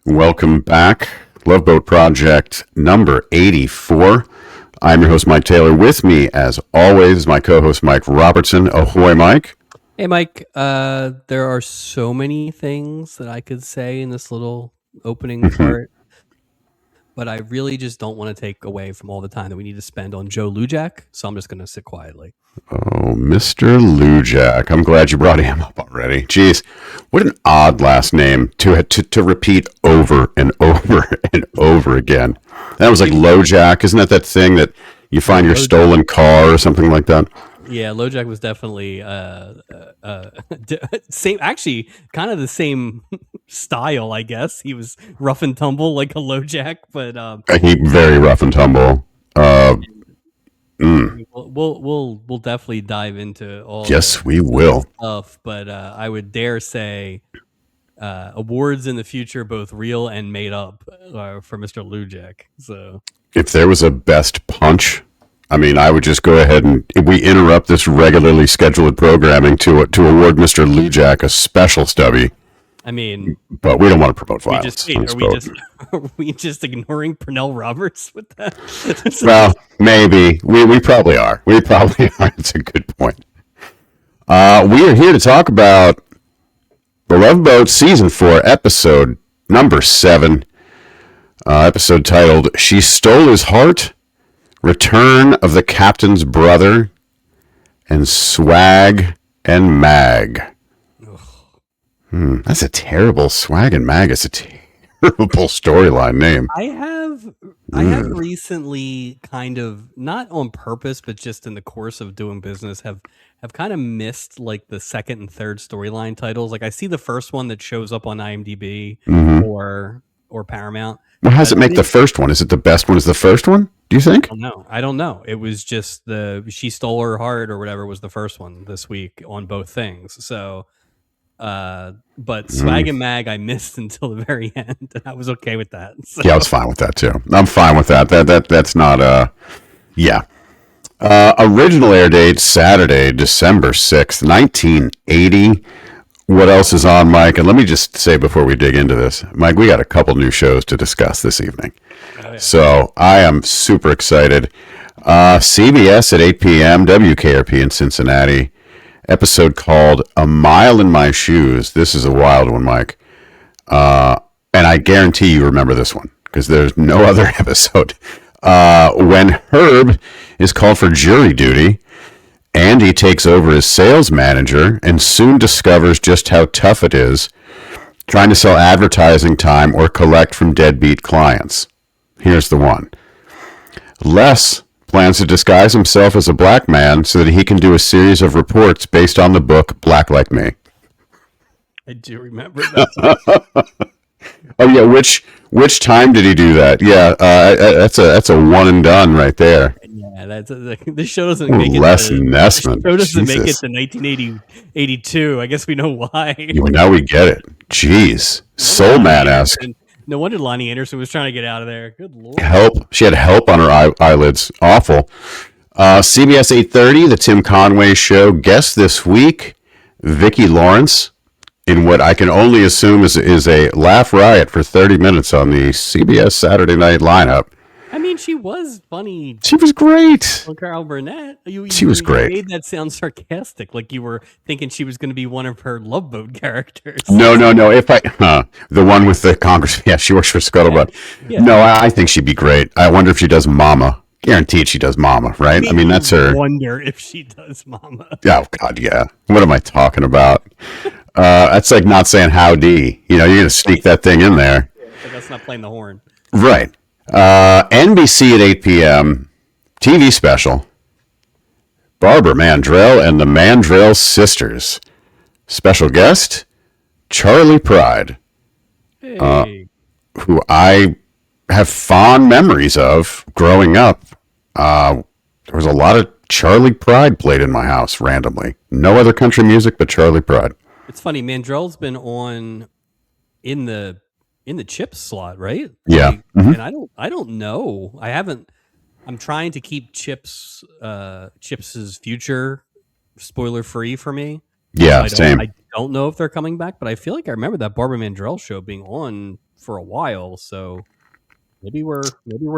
Welcome back. Love Boat Project number 84. I'm your host, Mike Taylor. With me, as always, my co-host, Mike Robertson. Ahoy, Mike. Hey, Mike. There are so many things that I could say in this little opening part, but I really just don't want to take away from all the time that we need to spend on Joe Lujack, so I'm just going to sit quietly. Oh, Mr. Lujack. I'm glad you brought him up already. Jeez, what an odd last name to repeat over and over and over again. That was like Lojack. Isn't that thing that you find your stolen car or something like that? Yeah, Lojack was definitely same. Actually, kind of the same style, I guess. He was rough and tumble like a Lojack, but He very rough and tumble. We'll definitely dive into all. Yes, we will. Stuff, but I would dare say awards in the future, both real and made up, for Mr. Lujack. So, if there was a best punch, I mean, I would just go ahead and we interrupt this regularly scheduled programming to award Mr. Lujack a special stubby. I mean, but we don't want to promote violence. Are we just ignoring Pernell Roberts with that? Well, maybe we probably are. We probably are. It's a good point. We are here to talk about The Love Boat Season 4, episode number 7. Episode titled "She Stole His Heart." Return of the Captain's Brother, and Swag and Mag. That's a terrible Swag and Mag. It's a terrible storyline name. I have recently kind of, not on purpose, but just in the course of doing business, have kind of missed like the second and third storyline titles. Like I see the first one that shows up on IMDb or Paramount. Well, how does it make the first one? Is it the best one? Is the first one? Do you think? I don't know. It was just She Stole Her Heart or whatever was the first one this week on both things. So, but Swag and Mag I missed until the very end, and I was okay with that. So. Yeah, I was fine with that too. I'm fine with that. That's not yeah. Original air date Saturday, December 6th, 1980. What else is on, Mike? And let me just say before we dig into this, Mike, we got a couple new shows to discuss this evening. Oh, yeah. So I am super excited. CBS at 8 p.m., WKRP in Cincinnati. Episode called "A Mile in My Shoes." This is a wild one, Mike. And I guarantee you remember this one because there's no other episode. When Herb is called for jury duty, Andy takes over as sales manager and soon discovers just how tough it is trying to sell advertising time or collect from deadbeat clients. Here's the one. Les plans to disguise himself as a black man so that he can do a series of reports based on the book Black Like Me. I do remember that. Oh yeah, which time did he do that? Yeah, that's a one and done right there. Yeah, this show doesn't make it. Les Nessman. This show doesn't make it to 1982. I guess we know why. Now we get it. Jeez, Soul Man-esque. No wonder Lonnie Anderson was trying to get out of there. Good Lord. Help. She had help on her eyelids. Awful. CBS 8:30, The Tim Conway Show. Guest this week, Vicki Lawrence, in what I can only assume is a laugh riot for 30 minutes on the CBS Saturday night lineup. I mean, she was funny. She was great. Carol Burnett. She was great. You made that sound sarcastic, like you were thinking she was going to be one of her Love Boat characters. No. The one with the Congress. Yeah, she works for Scuttlebutt. Yeah. No, I think she'd be great. I wonder if she does Mama. Guaranteed she does Mama, right? I mean, that's her. Wonder if she does Mama. Oh God, yeah. What am I talking about? That's like not saying howdy. You're going to sneak that thing in there. Yeah, but that's not playing the horn. Right. NBC at 8 p.m. TV special. Barbara Mandrell and the Mandrell Sisters. Special guest, Charlie Pride. Hey. Who I have fond memories of growing up. There was a lot of Charlie Pride played in my house randomly. No other country music but Charlie Pride. It's funny, Mandrell's been on in the Chips slot, right? Yeah. And I don't know. I'm trying to keep Chips's future spoiler free for me. Yeah, same. I don't know if they're coming back, but I feel like I remember that Barbara Mandrell show being on for a while. So maybe we're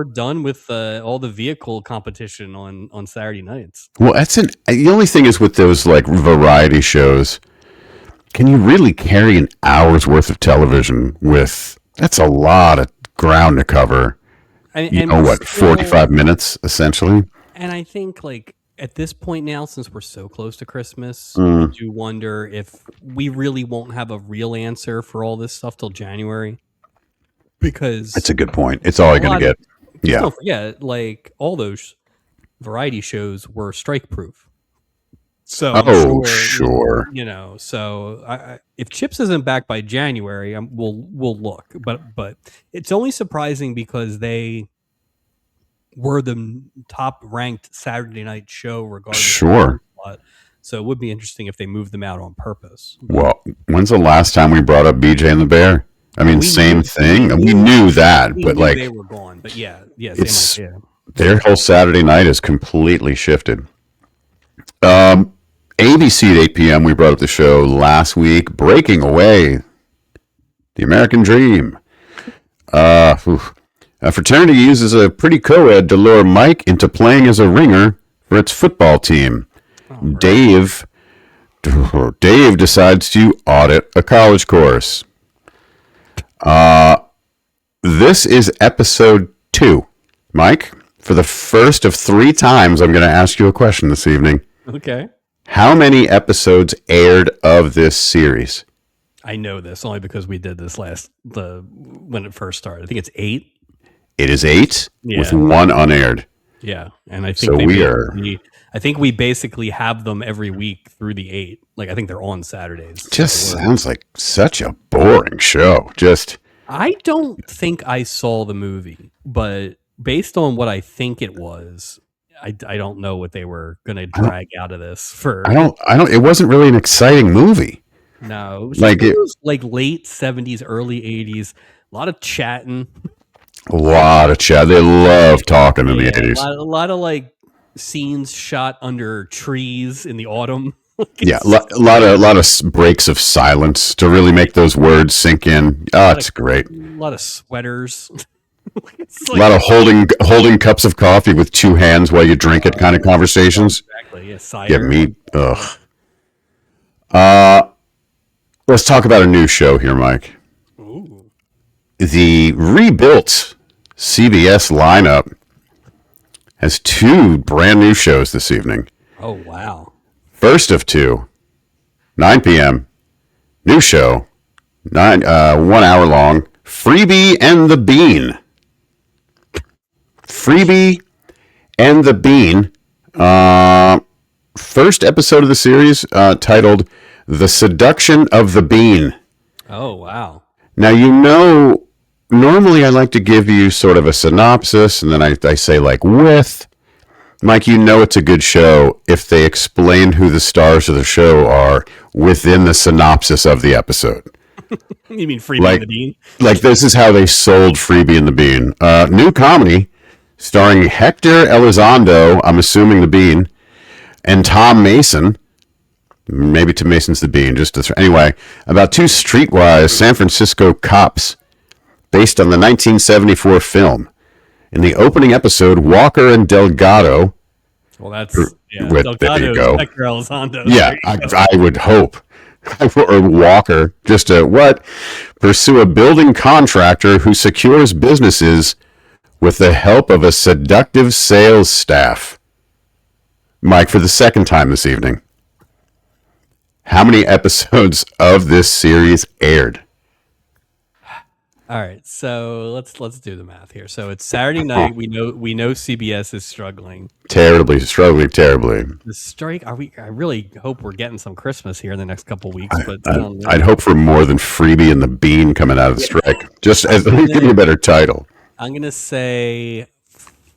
done with all the vehicle competition on Saturday nights. Well, the only thing is with those like variety shows, can you really carry an hour's worth of television with? That's a lot of ground to cover. And What, 45 minutes essentially? And I think like at this point now, since we're so close to Christmas, I do wonder if we really won't have a real answer for all this stuff till January. Because That's a good point. It's all you're going to get. Yeah. Don't forget, like all those variety shows were strike proof. So sure. So if Chips isn't back by January, we'll look. But it's only surprising because they were the top ranked Saturday night show regardless. Sure. So it would be interesting if they moved them out on purpose. Well, when's the last time we brought up BJ and the Bear? I mean, same thing. We knew that, but like they were gone. But yeah, same idea. Their whole Saturday night is completely shifted. ABC at 8 p.m. We brought up the show last week, Breaking Away, The American Dream. A fraternity uses a pretty co-ed to lure Mike into playing as a ringer for its football team. Right. Dave decides to audit a college course. This is episode 2. Mike, for the first of 3 times, I'm going to ask you a question this evening. Okay. How many episodes aired of this series? I know this only because we did this when it first started. I think it's 8. It is 8 with 1 unaired. Yeah, and I think I think we basically have them every week through the 8. Like I think they're on Saturdays. Just sounds like such a boring show. I don't think I saw the movie, but based on what I think it was, I don't know what they were going to drag out of this for. I don't. It wasn't really an exciting movie. No, it was like late 70s, early 80s. A lot of chatting. A lot of chat. They love talking in the 80s. A lot of like scenes shot under trees in the autumn. Yeah, a lot of breaks of silence to really make those words sink in. Oh, it's great. A lot of sweaters. A lot of holding cups of coffee with 2 hands while you drink it kind of conversations. Exactly. Yeah, cider. Yeah, let's talk about a new show here, Mike. Ooh. The rebuilt CBS lineup has 2 brand new shows this evening. Oh, wow. First of 2, 9 p.m., new show, 1 hour long, Freebie and the Bean. Freebie and the Bean. First episode of the series titled The Seduction of the Bean. Oh, wow. Now, normally I like to give you sort of a synopsis, and then I say like with. Mike, it's a good show if they explain who the stars of the show are within the synopsis of the episode. You mean Freebie and the Bean? Like this is how they sold Freebie and the Bean. New comedy starring Hector Elizondo, I'm assuming the Bean, and Tom Mason. Maybe Tom Mason's the Bean. Anyway, about 2 streetwise San Francisco cops based on the 1974 film. In the opening episode, Walker and Delgado. Well, Delgado, there you go. Hector Elizondo. Yeah, I would hope. Or Walker, pursue a building contractor who secures businesses with the help of a seductive sales staff. Mike, for the second time this evening, how many episodes of this series aired? All right, so let's do the math here. So it's Saturday night. We know CBS is struggling terribly. The strike. I really hope we're getting some Christmas here in the next couple weeks. But I'd hope for more than Freebie and the Bean coming out of the strike. Just as give me a better title. I'm gonna say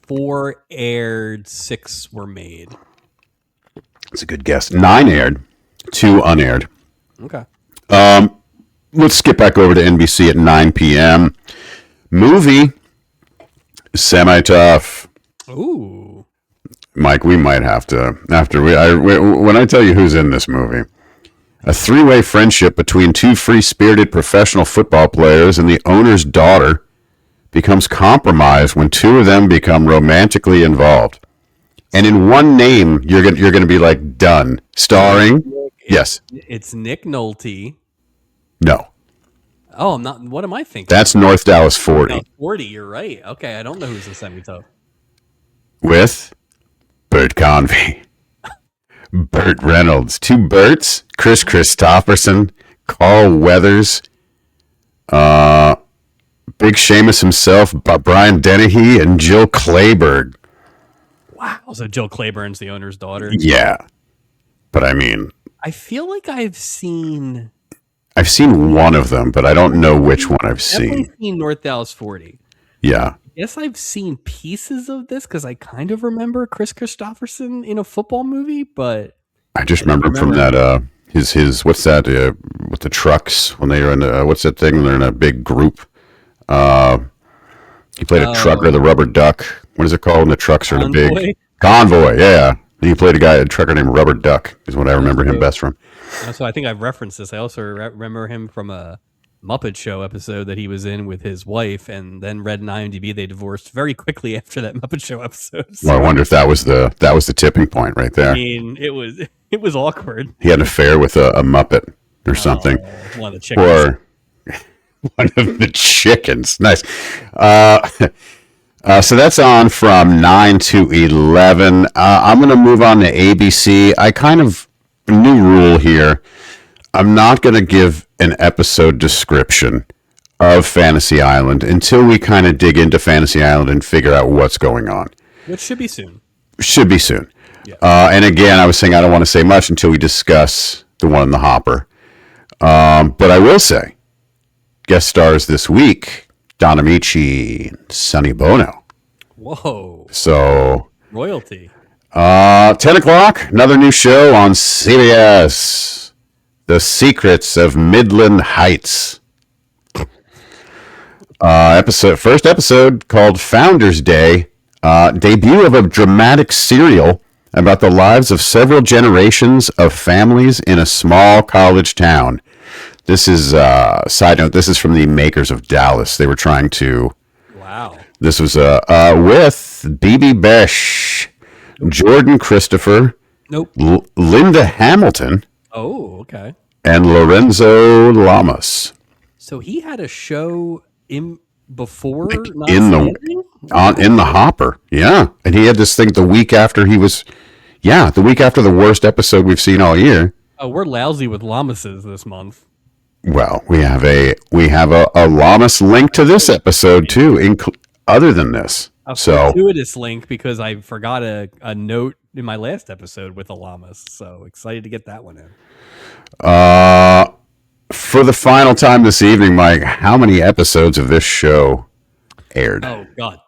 4 aired, 6 were made. That's a good guess. 9 aired, 2 unaired. Okay. Let's skip back over to NBC at 9 p.m. Movie, semi-tough. Ooh. Mike, we might have to, when I tell you who's in this movie, A three-way friendship between two free-spirited professional football players and the owner's daughter becomes compromised when two of them become romantically involved. And in one name, you're gonna be like, done. Starring? Yes. It's Nick Nolte. No. Oh, I'm not. What am I thinking? That's North Dallas 40. 40. You're right. Okay, I don't know who's the semi-tough. With Bert Convy, Burt Reynolds, two Burts, Chris Christopherson, Carl Weathers, Big Seamus himself, Brian Dennehy, and Jill Clayburgh. Wow. So Jill Claiborne's the owner's daughter. Yeah, but I mean, I feel like I've seen one of them, but I don't know which one I've definitely seen. seen North Dallas 40. Yeah. Yes, I've seen pieces of this because I kind of remember Chris Christopherson in a football movie, but I just remember from that his what's that with the trucks when they are in what's that thing when they're in a big group. He played a trucker, the rubber duck. What is it called when the trucks are in a big convoy? Yeah, he played a trucker named Rubber Duck. Is what I remember him best from. So I think I've referenced this. I also remember him from a Muppet Show episode that he was in with his wife, and then read in IMDb they divorced very quickly after that Muppet Show episode. So, Well, I wonder if that was the tipping point right there. I mean, it was awkward. He had an affair with a Muppet or something, One of the chickens. or one of the chickens. Nice. So that's on from 9 to 11. I'm going to move on to ABC. I kind of new rule here. I'm not going to give an episode description of Fantasy Island until we kind of dig into Fantasy Island and figure out what's going on. Which should be soon. Should be soon. Yeah. And again, I was saying I don't want to say much until we discuss the one in the hopper. But I will say, guest stars this week, Don Amici and Sonny Bono. Whoa. So, royalty. 10 o'clock, another new show on CBS. The Secrets of Midland Heights. First episode called Founders Day. Debut of a dramatic serial about the lives of several generations of families in a small college town. This is, side note, this is from the makers of Dallas. They were trying to... Wow. This was with BB Besh, Jordan Christopher, Nope. Linda Hamilton, Oh, okay. and Lorenzo Lamas. So he had a show in before in the hopper. Yeah. And he had this thing the week after the worst episode we've seen all year. Oh, we're lousy with Lamases this month. Well, we have a Lamas link to this episode too, other than this. A fortuitous link because I forgot a note in my last episode with a Lamas. So excited to get that one in. For the final time this evening, Mike, how many episodes of this show aired? Oh, God.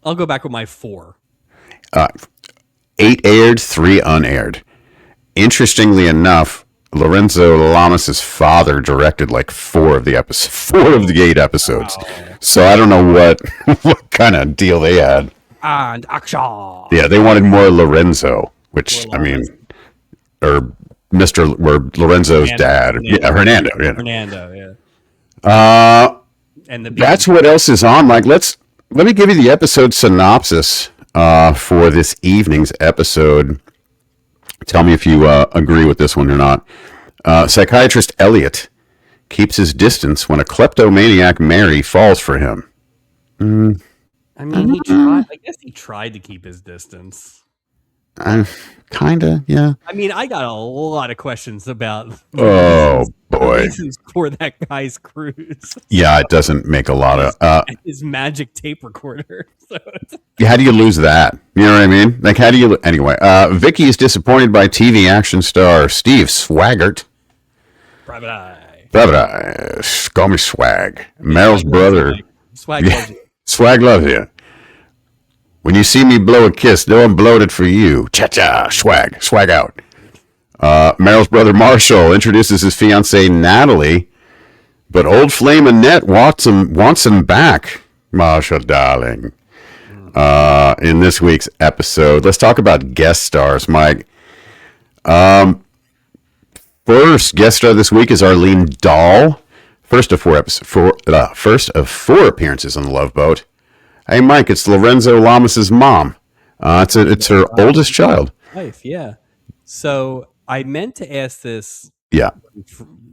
I'll go back with my 4. 8 aired, 3 unaired. Interestingly enough, Lorenzo Lamas' father directed like 4 of the 8 episodes. Wow. So I don't know what kind of deal they had. And action. Yeah, they wanted more Lorenzo, which I mean, or Lorenzo's dad. Hernando. Yeah. Hernando, yeah. And that's what else is on, Mike. Let me give you the episode synopsis for this evening's episode. Tell me if you agree with this one or not. Psychiatrist Elliot keeps his distance when a kleptomaniac Mary falls for him. I mean, I guess he tried to keep his distance. Kinda, yeah. I mean, I got a lot of questions about the reasons for that guy's cruise. Yeah, it doesn't make a lot of his magic tape recorder. So how do you lose that? You know what I mean? Like, how do you anyway? Vicky is disappointed by TV action star Steve Swaggart. Private Eye. Call me Swag. Meryl's brother. Swag loves you. Swag loves you. When you see me blow a kiss, know I'm bloated for you. Cha-cha, swag out. Meryl's brother Marshall introduces his fiancée Natalie, but old flame Annette wants him back. Marshall, darling. In this week's episode, let's talk about guest stars, Mike. first guest star this week is Arlene Dahl. First of four appearances on the Love Boat. Hey, Mike, it's Lorenzo Lamas's mom. It's her oldest child. Wife, yeah. So I meant to ask this. Yeah.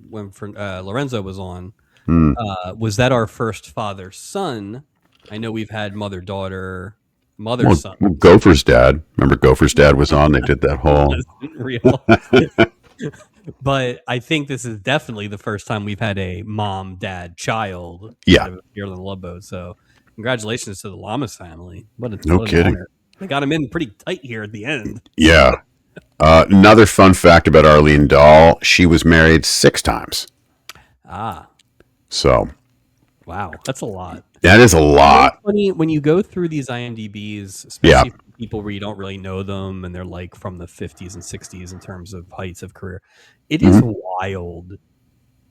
When Lorenzo was on, was that our first father-son? I know we've had mother-daughter, mother-son. Well, Gopher's dad. Remember, Gopher's dad was on. They did that whole. Real. But I think this is definitely the first time we've had a mom, dad, child. Yeah. Here on the Love Boat. So congratulations to the Lamas family. What No kidding. Honor. They got him in pretty tight here at the end. Yeah. Another fun fact about Arlene Dahl: she was married 6 times. Ah. So. Wow, that's a lot. That is a lot. Funny when you go through these IMDb's, especially for people where you don't really know them and they're like from the 50s and 60s in terms of heights of career. It is wild.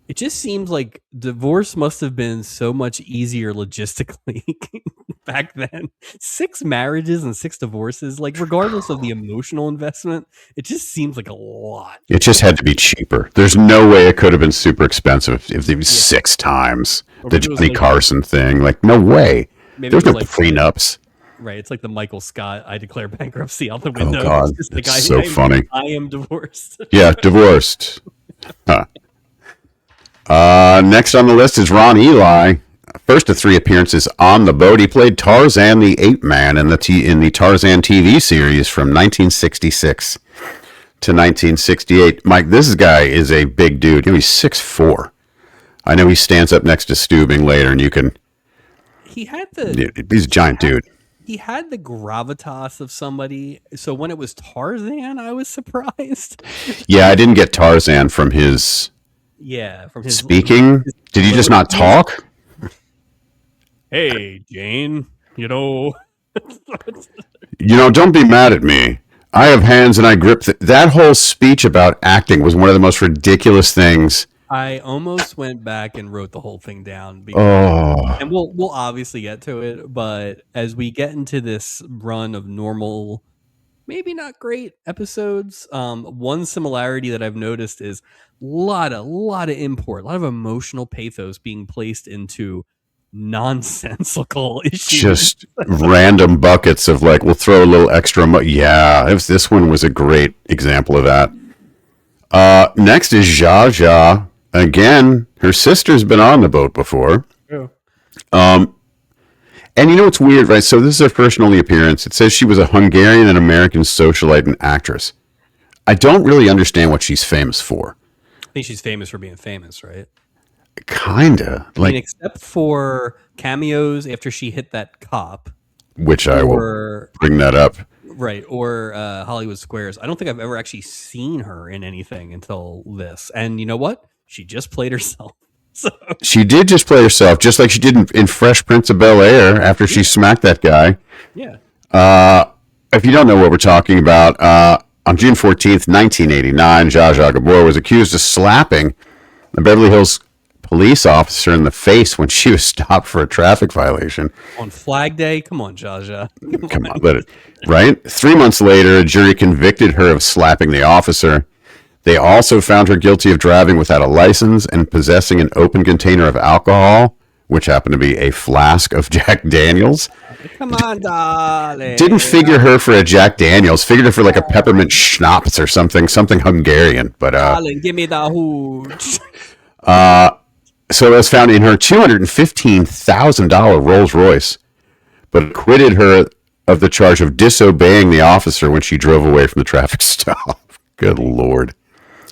It just seems like divorce must have been so much easier logistically back then. 6 marriages and 6 divorces, like regardless of the emotional investment, it just seems like a lot. It just had to be cheaper. There's no way it could have been super expensive if it was 6 times. The Johnny Carson thing, like no way. There's no prenups. Right, it's like the Michael Scott, I declare bankruptcy out the window. Oh God, it's so funny. I am divorced. Yeah, divorced. Huh. Next on the list is Ron Ely. First of 3 appearances on the boat. He played Tarzan the Ape Man in the Tarzan TV series from 1966 to 1968. Mike, this guy is a big dude. He's 6'4". I know he stands up next to Stubing later, and you can. He's a giant dude. He had the gravitas of somebody. So when it was Tarzan, I was surprised. Yeah, I didn't get Tarzan from his. Yeah, from his speaking. Did he just not talk? Hey, Jane. Don't be mad at me. I have hands and I grip. That whole speech about acting was one of the most ridiculous things. I almost went back and wrote the whole thing down. And we'll obviously get to it, but as we get into this run of normal, maybe not great episodes, one similarity that I've noticed is a lot of import, a lot of emotional pathos being placed into nonsensical issues. Just random buckets of like, we'll throw a little extra. This one was a great example of that. Next is Zsa Zsa. Again, her sister's been on the boat before. Yeah. And you know what's weird, right? So this is her first and only appearance. It says she was a Hungarian and American socialite and actress. I don't really understand what she's famous for. I think she's famous for being famous, right? Kinda. Except for cameos after she hit that cop. Which I will bring that up. Right, or Hollywood Squares. I don't think I've ever actually seen her in anything until this. And you know what? She just played herself. So. She did just play herself, just like she did in Fresh Prince of Bel-Air after she smacked that guy. Yeah. If you don't know what we're talking about, on June 14th, 1989, Zsa Zsa Gabor was accused of slapping a Beverly Hills police officer in the face when she was stopped for a traffic violation. On Flag Day? Come on, Zsa Zsa. Come on, let it. Right? 3 months later, a jury convicted her of slapping the officer. They also found her guilty of driving without a license and possessing an open container of alcohol, which happened to be a flask of Jack Daniels. Come on, darling. Didn't figure her for a Jack Daniels. Figured her for like a peppermint schnapps or something Hungarian. But darling, give me the hooch. So it was found in her $215,000 Rolls Royce, but acquitted her of the charge of disobeying the officer when she drove away from the traffic stop. Good Lord.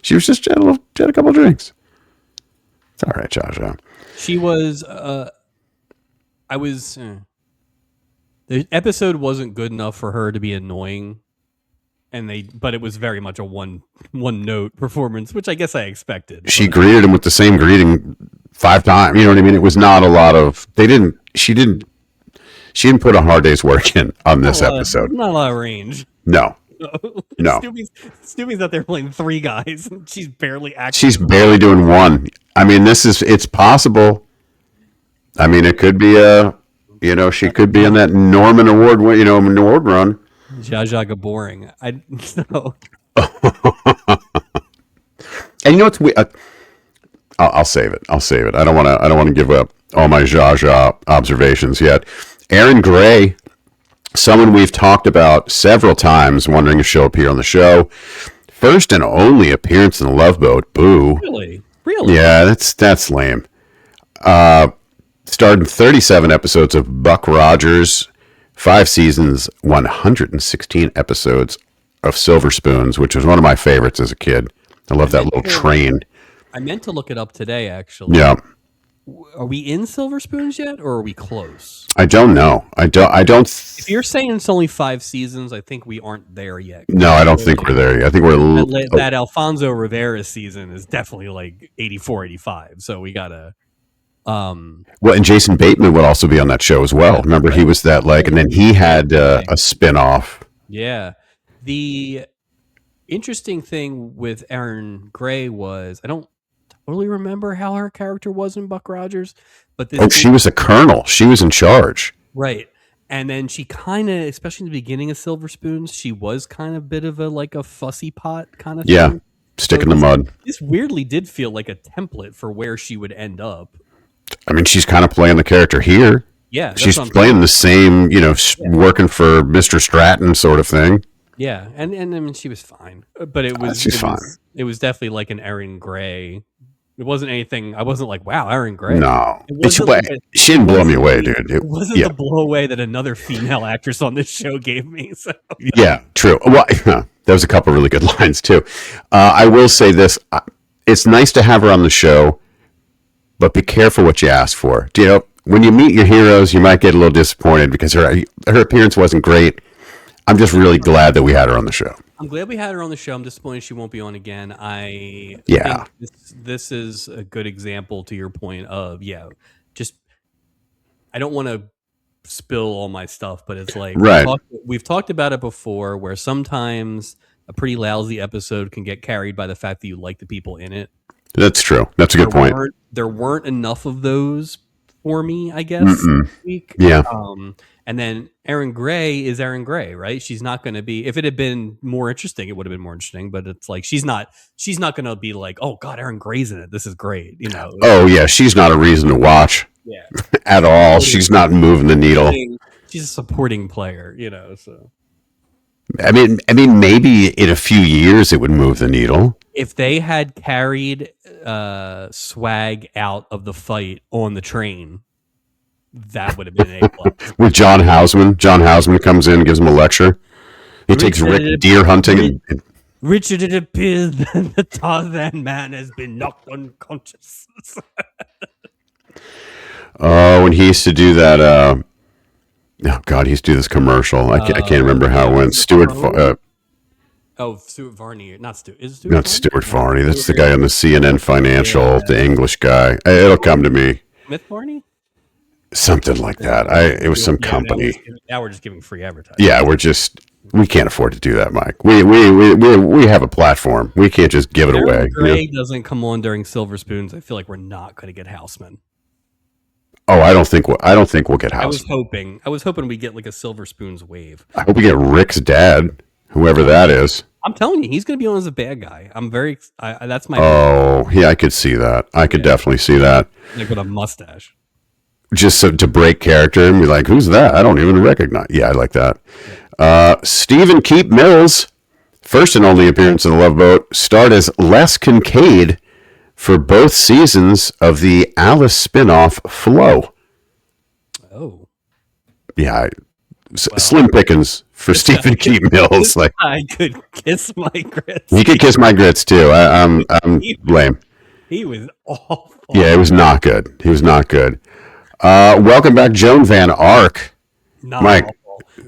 She was just had a couple drinks. It's all right, Zsa Zsa. She was, the episode wasn't good enough for her to be annoying, but it was very much a one note performance, which I guess I expected. She greeted him with the same greeting 5 times. You know what I mean? It was not a lot of. She didn't put a hard day's work in on this episode. Not a lot of range. No. Stubing's out there playing 3 guys, and she's barely acting. She's barely doing one. I mean, it's possible. I mean, it could be she could be in that Norman Award, award run. Zsa Zsa boring. And you know what's weird? I'll save it. I'll save it. I don't want to. I don't want to give up all my Zsa Zsa observations yet. Aaron Gray, someone we've talked about several times, wondering if she'll appear on the show. First and only appearance in the Love Boat. Boo. Really? Really? Yeah, that's lame. Starred in 37 episodes of Buck Rogers, 5 seasons, 116 episodes of Silver Spoons, which was one of my favorites as a kid. I love that little train. I meant to look it up today, actually. Yeah. Are we in Silver Spoons yet, or are we close? I don't know. I don't. If you're saying it's only 5 seasons, I think we aren't there yet. No, I don't think we're there yet. I think we're that Alfonso Rivera season is definitely like 84, 85. So we gotta. Well, and Jason Bateman would also be on that show as well. Remember, he was that and then he had a spin-off. Yeah. The interesting thing with Aaron Gray was I don't totally remember how her character was in Buck Rogers, but she was a colonel. She was in charge. Right. And then she kind of, especially in the beginning of Silver Spoons, she was kind of a bit of a fussy pot kind of thing. Stick in the mud. This weirdly did feel like a template for where she would end up. I mean, she's kind of playing the character here. Yeah. She's playing the same, working for Mr. Stratton sort of thing. Yeah. And I mean, she was fine. But she's fine. It was definitely like an Aaron Gray. It wasn't anything. I wasn't like, wow, Aaron Gray. No. She didn't blow me away, dude. It wasn't the blow away that another female actress on this show gave me. So. Yeah, true. Well, there was a couple really good lines, too. I will say this. It's nice to have her on the show, but be careful what you ask for. When you meet your heroes, you might get a little disappointed because her appearance wasn't great. I'm just really glad that we had her on the show. I'm glad we had her on the show. I'm disappointed she won't be on again. I think this is a good example to your point of just I don't want to spill all my stuff, but it's like we've talked about it before where sometimes a pretty lousy episode can get carried by the fact that you like the people in it. That's true. That's a good point. There weren't enough of those for me, I guess. This week. Yeah. And then Aaron Gray is Aaron Gray, right? She's not going to be. If it had been more interesting, it would have been more interesting. But it's like she's not going to be like, oh God, Aaron Gray's in it. This is great, Oh yeah, she's not a reason to watch. Yeah. At all. She's not moving the needle. She's a supporting player, So. I mean, maybe in a few years it would move the needle. If they had carried Swag out of the fight on the train, that would have been an A+. With John Houseman. John Houseman comes in and gives him a lecture. He takes Rick deer hunting. Richard, it appears that the Tarzan man has been knocked unconscious. When he used to do that, oh God, he used to do this commercial. I can't remember how it went. Stuart Varney. Not Stuart. Is it Stuart? Not Stuart Varney. That's the guy on the CNN Financial, the English guy. It'll come to me. Smith Varney? Something like that. It was some company. Now we're just giving free advertising. Yeah, we can't afford to do that, Mike. We have a platform. We can't just give it away. Gray doesn't come on during Silver Spoons. I feel like we're not going to get Houseman. Oh, I don't think we'll get Houseman. I was hoping we get like a Silver Spoons wave. I hope we get Rick's dad, whoever that is. I'm telling you, he's going to be on as a bad guy. I'm very. That's my. Oh, yeah, I could see that. I could definitely see that. Like with a mustache. Just to break character and be like, who's that? I don't even recognize. Yeah, I like that. Stephen Keep Mills, first and only appearance in The Love Boat, starred as Les Kincaid for both seasons of the Alice spinoff Flow. Oh. Yeah, slim pickings for Stephen Keep Mills. Like I could kiss my grits. He could kiss my grits too. I'm lame. He was awful. Yeah, it was not good. He was not good. Welcome back, Joan Van Ark. Mike.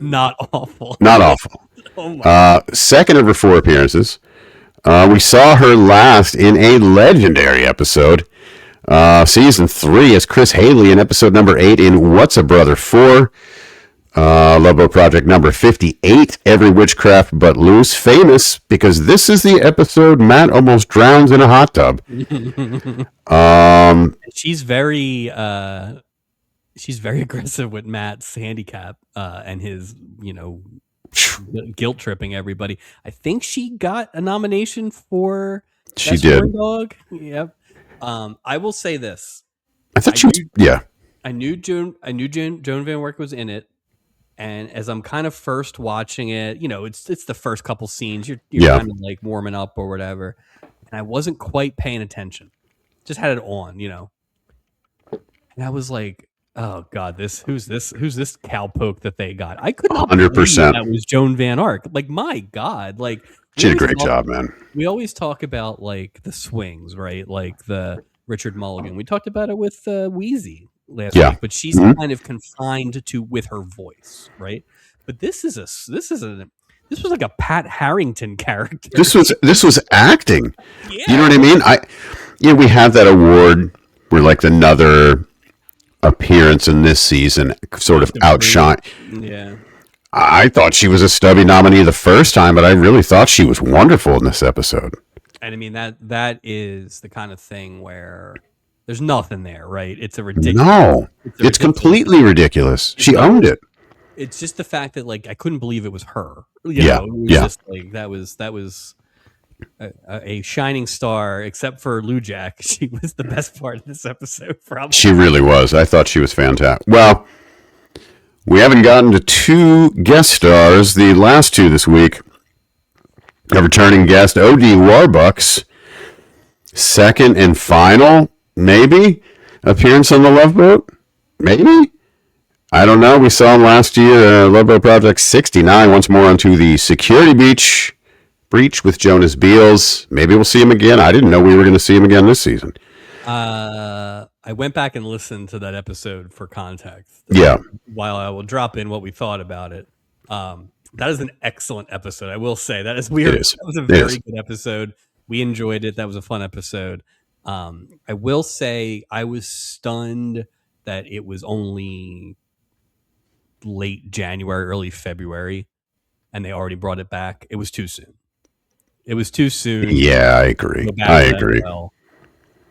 Not awful. Not awful. Oh my. Second of her 4 appearances. We saw her last in a legendary episode, season 3, as Chris Haley in episode number 8 in What's a Brother 4. Love Boat Project number 58, Every Witchcraft But Loose. Famous because this is the episode Matt almost drowns in a hot tub. She's very aggressive with Matt's handicap and his, guilt tripping everybody. I think she got a nomination for She Best did. horn dog. Yep. I will say this. I thought I she was. knew Yeah. Joan Van Work was in it, and as I'm kind of first watching it, it's the first couple scenes. You're Yeah. kind of like warming up or whatever, and I wasn't quite paying attention. Just had it on, and I was like, "Oh God, who's this cowpoke that they got?" I could not believe 100%. that was Joan Van Ark. Like, my God, like She did a great job, man. we always talk about like the swings, right? Like the Richard Mulligan. We talked about it with Wheezy last Yeah. week, but she's Mhm. kind of confined to with her voice, right? But this was like a Pat Harrington character. This was acting. Yeah. You know what I mean? We have that award where like another appearance in this season sort of outshine. Yeah. I thought she was a Stubby nominee the first time, but I really thought she was wonderful in this episode. And I mean that is the kind of thing where there's nothing there, right? It's a ridiculous. No, it's completely ridiculous. She owned it. It's just the fact that like I couldn't believe it was her. Yeah, it was just like that was a shining star. Except for Lujack, she was the best part of this episode. Probably she really was. I thought she was fantastic. Well, we haven't gotten to 2 guest stars. The last 2 this week. A returning guest, O.D. Warbucks, second and final, maybe, appearance on the Love Boat? Maybe? I don't know. We saw him last year, Love Boat Project 69, once more onto the security breach with Jonas Beals. Maybe we'll see him again. I didn't know we were going to see him again this season. I went back and listened to that episode for context. Yeah. While I will drop in what we thought about it. That is an excellent episode. I will say that is weird. That was a very good episode. We enjoyed it. That was a fun episode. I will say I was stunned that it was only late January, early February, and they already brought it back. It was too soon. Yeah, I agree.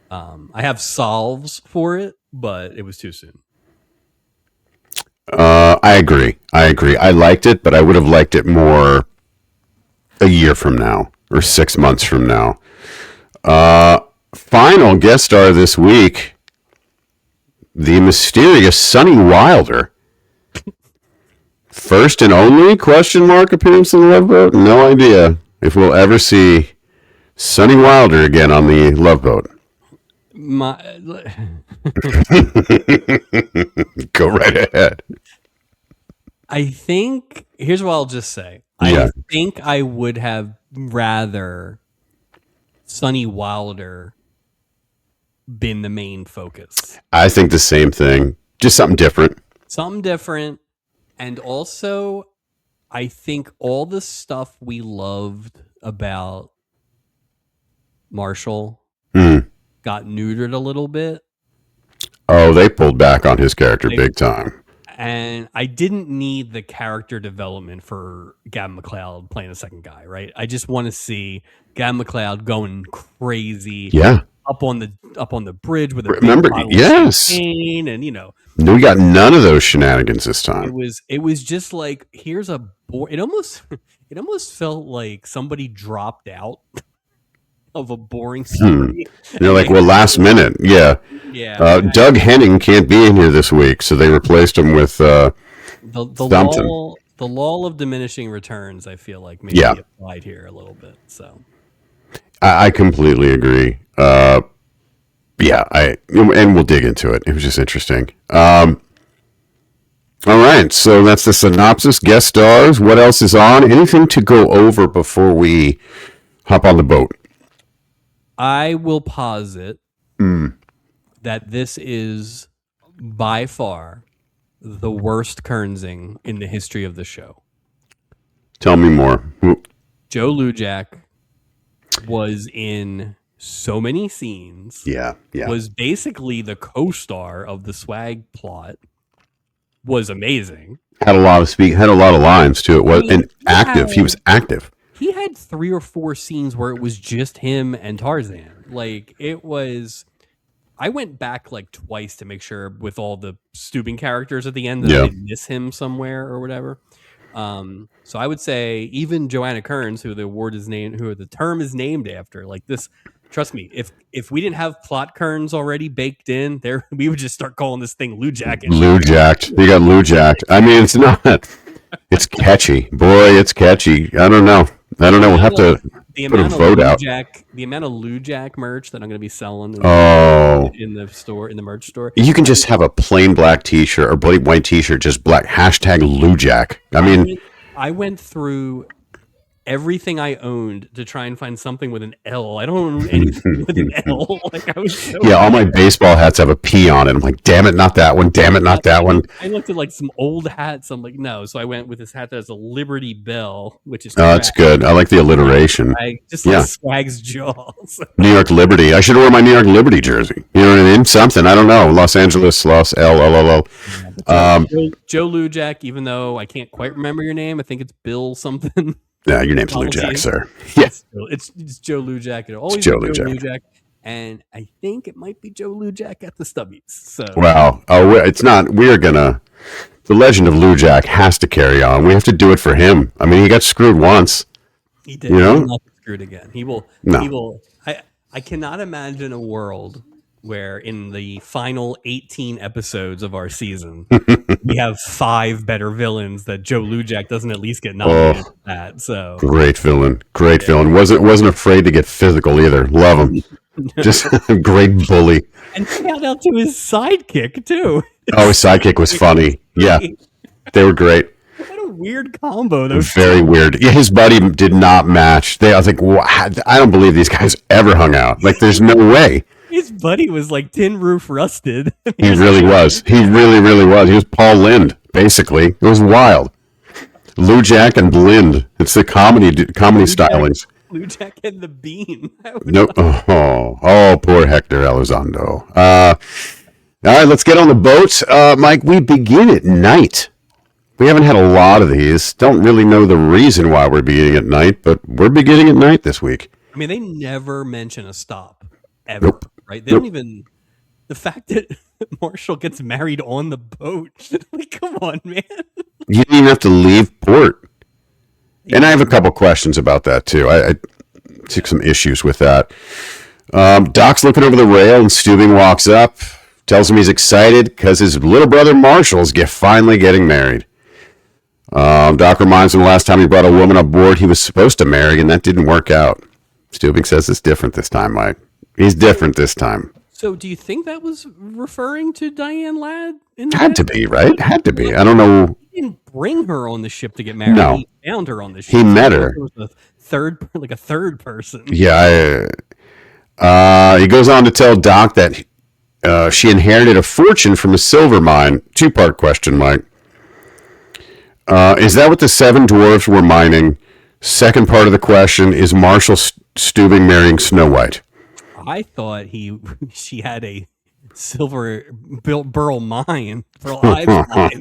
I have solves for it, but it was too soon. I agree. I liked it, but I would have liked it more a year from now or 6 months from now. Final guest star this week, the mysterious Sonny Wilder. First and only question mark appearance in the Love Boat? No idea if we'll ever see Sonny Wilder again on the Love Boat. Go right ahead. I think here's what I'll just say. I think I would have rather Sonny Wilder been the main focus. I think the same thing. Just something different. And also, I think all the stuff we loved about Marshall got neutered a little bit. Oh, they pulled back on his character big time. And I didn't need the character development for Gavin MacLeod playing the second guy, right? I just want to see Gavin MacLeod going crazy. Yeah. Up on the bridge with a remember, big yes, champagne and we got none of those shenanigans this time. It was just like here's a it almost felt like somebody dropped out of a boring story. They're like, well, last minute, Doug Henning can't be in here this week, so they replaced him with the law of diminishing returns. I feel like maybe applied here a little bit. So I completely agree. And we'll dig into it. It was just interesting. All right, so that's the synopsis. Guest stars. What else is on? Anything to go over before we hop on the boat? I will posit that this is by far the worst Kernsing in the history of the show. Tell me more. Joe Lujack was in so many scenes. Yeah. Was basically the co-star of the swag plot. Was amazing. Had a lot of lines too. It was active. He was active. He had 3 or 4 scenes where it was just him and Tarzan. Like it was. I went back like twice to make sure with all the Stubing characters at the end that I didn't miss him somewhere or whatever. So I would say even Joanna Kearns, who the term is named after, like this. Trust me, if we didn't have plot Kearns already baked in there, we would just start calling this thing Lujack. Lujacked. You got Lujacked. I mean, it's not. It's catchy, boy. It's catchy. I don't know. We'll have to put a vote out. The amount of Lujack merch that I'm going to be selling in the store, in the merch store. You can just have a plain black T-shirt or plain white T-shirt, just black hashtag Lujack. I mean, I went through everything I owned to try and find something with an L. I don't own anything with an L. Like I was all my baseball hats have a P on it. I'm like, damn it, not that one. Damn it, not that one. I looked at like some old hats. I'm like, no. So I went with this hat that has a Liberty Bell, which is that's good. I like the alliteration. Like Swag's jaws. New York Liberty. I should wear my New York Liberty jersey. You know what I mean? Something. I don't know. Los Angeles, Los L. Joe Lujack. Even though I can't quite remember your name, I think it's Bill something. Yeah, your name's Lujack, sir. Yeah, it's Joe Lujack. It'll always Joe be Joe Lujack. Lujack, and I think it might be Joe Lujack at the Stubbies. So wow. Oh, it's not. We're gonna. The legend of Lujack has to carry on. We have to do it for him. I mean, he got screwed once. He did. You know? He will not get screwed again. He will. No. He will. I cannot imagine a world where in the final 18 episodes of our season, we have 5 better villains that Joe Lujack doesn't at least get nominated for that. So great villain. Wasn't afraid to get physical either. Love him. Just a great bully. And shout out to his sidekick too. Oh, his sidekick was funny. Yeah, they were great. What a weird combo. Those very weird. Yeah, his buddy did not match. I was like, I don't believe these guys ever hung out. Like, there's no way. His buddy was like tin roof rusted. He really was. He really, really was. He was Paul Lynde, basically. It was wild. Lujack and Blind. It's the comedy stylings. Lujack and the Bean. No. Oh, poor Hector Elizondo. All right, let's get on the boat. Mike, we begin at night. We haven't had a lot of these. Don't really know the reason why we're beginning at night, but we're beginning at night this week. I mean, they never mention a stop, ever. Nope. Right? They don't even. The fact that Marshall gets married on the boat. Like, come on, man. You didn't even have to leave port. And I have a couple questions about that, too. I took some issues with that. Doc's looking over the rail, and Stubing walks up, tells him he's excited because his little brother Marshall's finally getting married. Doc reminds him the last time he brought a woman aboard he was supposed to marry, and that didn't work out. Stubing says it's different this time, Mike. He's different this time. So do you think that was referring to Diane Ladd? Had to be, right? Had to be. I don't know. He didn't bring her on the ship to get married. No. He found her on the ship. He met her. It was a third person. Yeah. He goes on to tell Doc that she inherited a fortune from a silver mine. 2-part question, Mike. Is that what the 7 dwarves were mining? Second part of the question, is Marshall Stubing marrying Snow White? I thought she had a silver Burl mine. Burl Ives mine.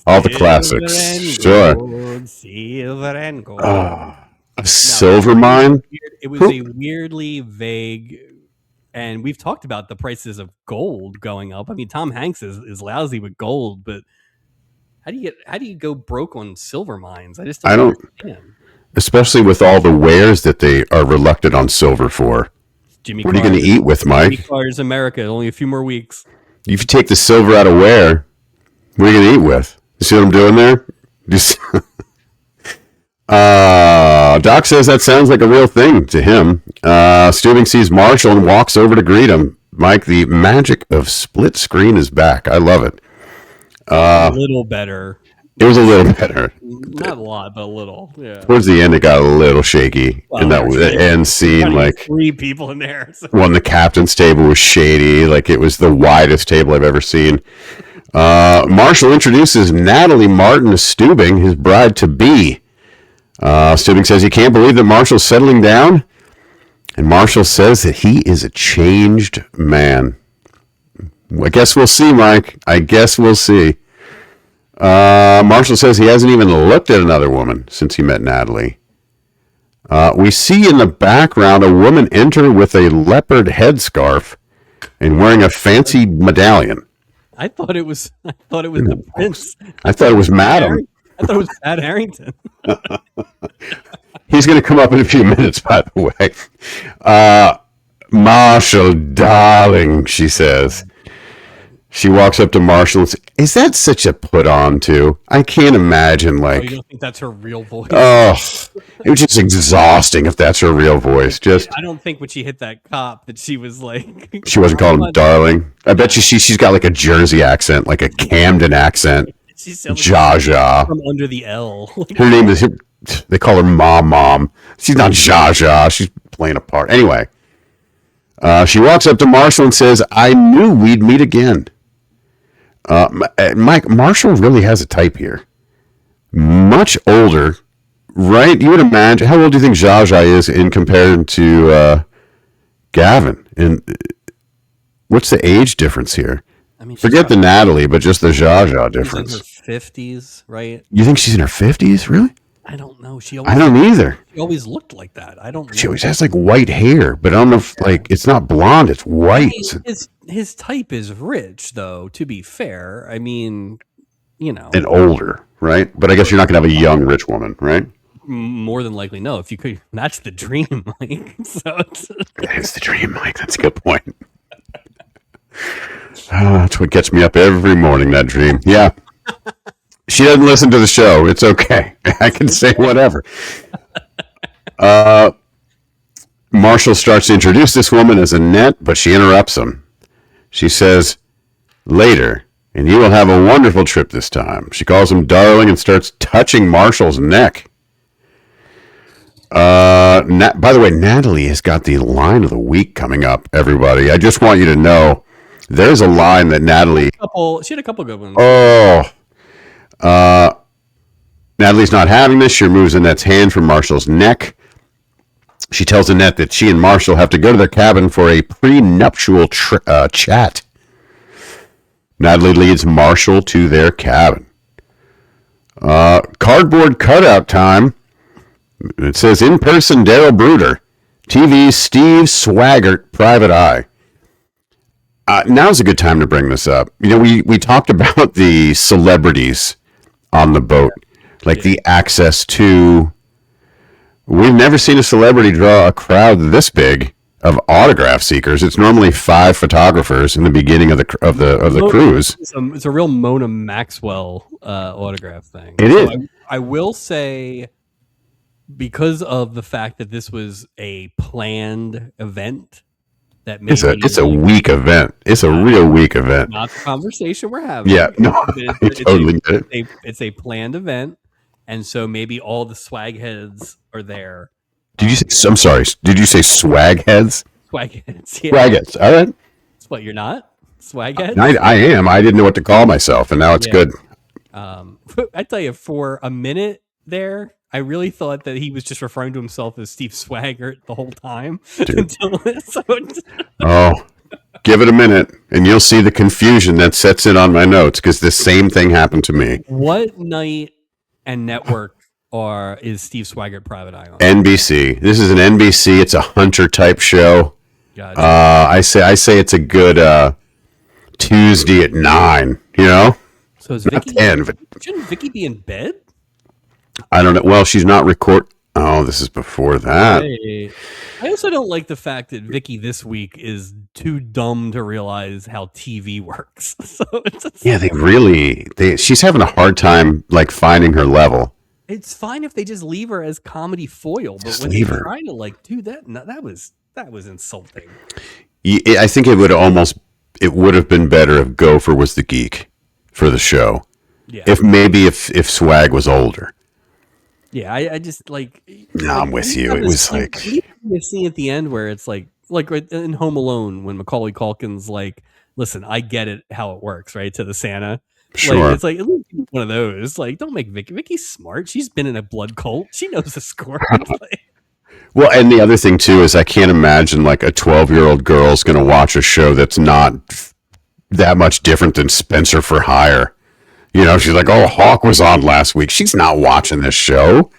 All the classics. Sure. Silver and gold. A silver mine? It was a weirdly vague, and we've talked about the prices of gold going up. I mean, Tom Hanks is lousy with gold, but how do you go broke on silver mines? I don't understand. Especially with all the wares that they are reluctant on silver for. What are you going to eat with, Mike? Jimmy Carter's America. Only a few more weeks. If you take the silver out of ware, what are you going to eat with? You see what I'm doing there? Doc says that sounds like a real thing to him. Stubing sees Marshall and walks over to greet him. Mike, the magic of split screen is back. I love it. A little better. It was a little better. Not a lot, but a little. Yeah. Towards the end, it got a little shaky. And that end scene, like 3 people in there. So. Well, the captain's table was shady. Like it was the widest table I've ever seen. Marshall introduces Natalie Martin to Stubing, his bride to be. Stubing says he can't believe that Marshall's settling down, and Marshall says that he is a changed man. I guess we'll see, Mike. I guess we'll see. Marshall says he hasn't even looked at another woman since he met Natalie. We see in the background a woman enter with a leopard headscarf and wearing a fancy medallion. I thought it was the prince. I thought it was Madam. I thought it was Pat Harrington. He's going to come up in a few minutes, by the way. Marshall, darling, she says. She walks up to Marshall and says, is that such a put on, too? I can't imagine, like... Oh, you don't think that's her real voice? Oh, it was just exhausting if that's her real voice. Just, I don't think when she hit that cop that she was like... She wasn't calling him darling. I bet you she's got like a Jersey accent, like a Camden accent. Zsa from under the L. Her name is... They call her Mom. She's not Zsa. She's playing a part. Anyway, she walks up to Marshall and says, I knew we'd meet again. Marshall really has a type here. Much older, right? You would imagine. How old do you think Zsa is in comparison to Gavin? And what's the age difference here? I mean, forget the Natalie, but just the Zsa difference. She's in her 50s, right? You think she's in her 50s? Really? I don't know. I don't either. She always looked like that. I don't know. She always has like white hair, but I don't know if like it's not blonde, it's white. I mean, his type is rich, though, to be fair. I mean, you know. And older, right? But I guess you're not going to have a young rich woman, right? More than likely, no. If you could, that's the dream, Mike. So it's the dream, Mike. That's a good point. That's what gets me up every morning, that dream. Yeah. She doesn't listen to the show. It's okay. I can say whatever. Marshall starts to introduce this woman as Annette, but she interrupts him. She says, later, and you will have a wonderful trip this time. She calls him darling and starts touching Marshall's neck. By the way, Natalie has got the line of the week coming up, everybody. I just want you to know there's a line that Natalie... She had a couple good ones. Oh, Natalie's not having this. She removes Annette's hand from Marshall's neck. She tells Annette that she and Marshall have to go to their cabin for a prenuptial chat. Natalie leads Marshall to their cabin. Cardboard cutout time. It says in-person Daryl Bruder. TV Steve Swaggart, Private Eye. Now's a good time to bring this up. You know, we talked about the celebrities on the boat, like the access to. We've never seen a celebrity draw a crowd this big of autograph seekers. It's normally 5 photographers in the beginning of the cruise. It's a real Mona Maxwell autograph thing. It is. I will say, because of the fact that this was a planned event. It's a weak event. It's a real weak event. Not the conversation we're having. Yeah, no, I totally get it. It's a planned event, and so maybe all the swag heads are there. Did you say? I'm sorry. Did you say swag heads? Swag heads. Yeah. Swag heads. All right. What, you're not swag heads? I am. I didn't know what to call myself, and now it's good. I tell you, for a minute there, I really thought that he was just referring to himself as Steve Swaggart the whole time. Oh, give it a minute, and you'll see the confusion that sets in on my notes, because the same thing happened to me. What night and network is Steve Swaggart Private Eye on? NBC. This is an NBC. It's a Hunter type show. Gotcha. I say it's a good Tuesday at 9. You know, so is Vicky? 10, but shouldn't Vicky be in bed? I don't know. Well, she's not Oh, this is before that. Hey. I also don't like the fact that Vicky this week is too dumb to realize how TV works. So she's having a hard time like finding her level. It's fine if they just leave her as comedy foil, but just when they try to like do that, that was insulting. I think it would have been better if Gopher was the geek for the show. Yeah. If Swag was older. Yeah, I just like. No, I'm with you. It was like you see at the end where it's like in Home Alone when Macaulay Culkin's like, "Listen, I get it how it works, right?" To the Santa. Sure. Like, it's like one of those. Like, don't make Vicky. Vicky's smart. She's been in a blood cult. She knows the score. Well, and the other thing too is I can't imagine like a 12-year-old girl's going to watch a show that's not that much different than Spencer for Hire. You know, she's like, "Oh, Hawk was on last week." She's not watching this show.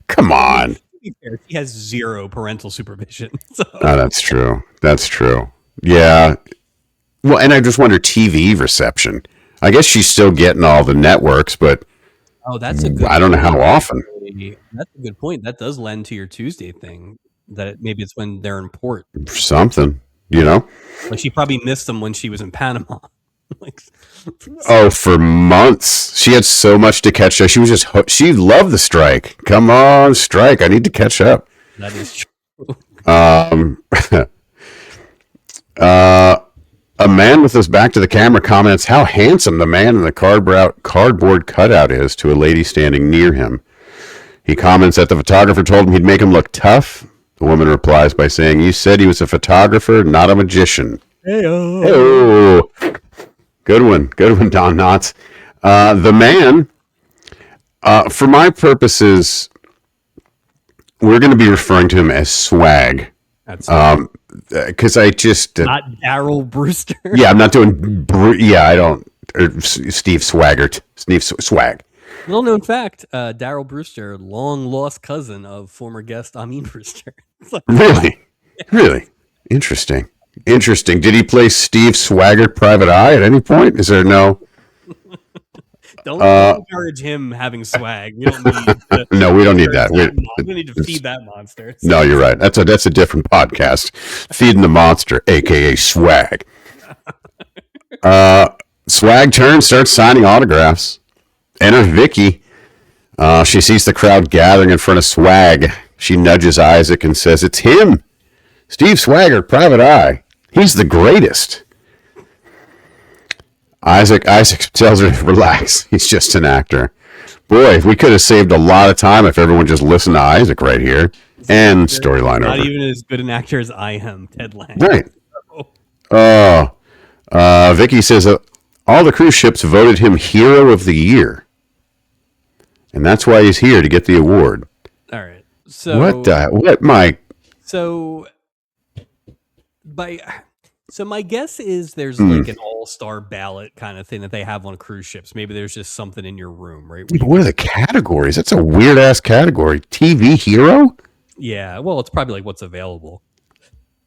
Come on. To be fair, she has 0 parental supervision. So. Oh, that's true. That's true. Yeah. Well, and I just wonder TV reception. I guess she's still getting all the networks, but Oh, that's a good I don't know how point. often. That's a good point. That does lend to your Tuesday thing. That maybe it's when they're in port. Something, you know? Like she probably missed them when she was in Panama. Like, Oh, for months. She had so much to catch up. She was just, she loved the strike. Come on, strike. I need to catch up. that is true. A man with his back to the camera comments how handsome the man in the cardboard cutout is to a lady standing near him. He comments that the photographer told him he'd make him look tough. The woman replies by saying, "You said he was a photographer, not a magician." Hey-o. Oh, good one, Don Knotts. The man, for my purposes, we're going to be referring to him as Swag. That's Because I just not Daryl Brewster. yeah, I'm not doing I don't Steve Swaggart, Steve Swag. Little known fact: Daryl Brewster, long lost cousin of former guest Amin Brewster. Really interesting. Did he play Steve Swaggart Private Eye at any point? Is there no? Don't encourage him having swag. We don't need. No, we don't need that. We don't need to feed that monster. No, you're right. That's a different podcast. Feeding the monster, aka Swag. Swag turns, starts signing autographs. Enter Vicky. She sees the crowd gathering in front of Swag. She nudges Isaac and says, "It's him, Steve Swaggart, Private Eye. He's the greatest." Isaac tells her to relax. He's just an actor. Boy, we could have saved a lot of time if everyone just listened to Isaac right here. And storyline over. Not even as good an actor as I am, Ted Lang. Right. Vicky says all the cruise ships voted him Hero of the Year. And that's why he's here, to get the award. All right. So what, Mike? So my guess is there's like an all-star ballot kind of thing that they have on cruise ships. Maybe there's just something in your room, right? What are the categories? That's a weird ass category. TV hero? Yeah, well, it's probably like what's available.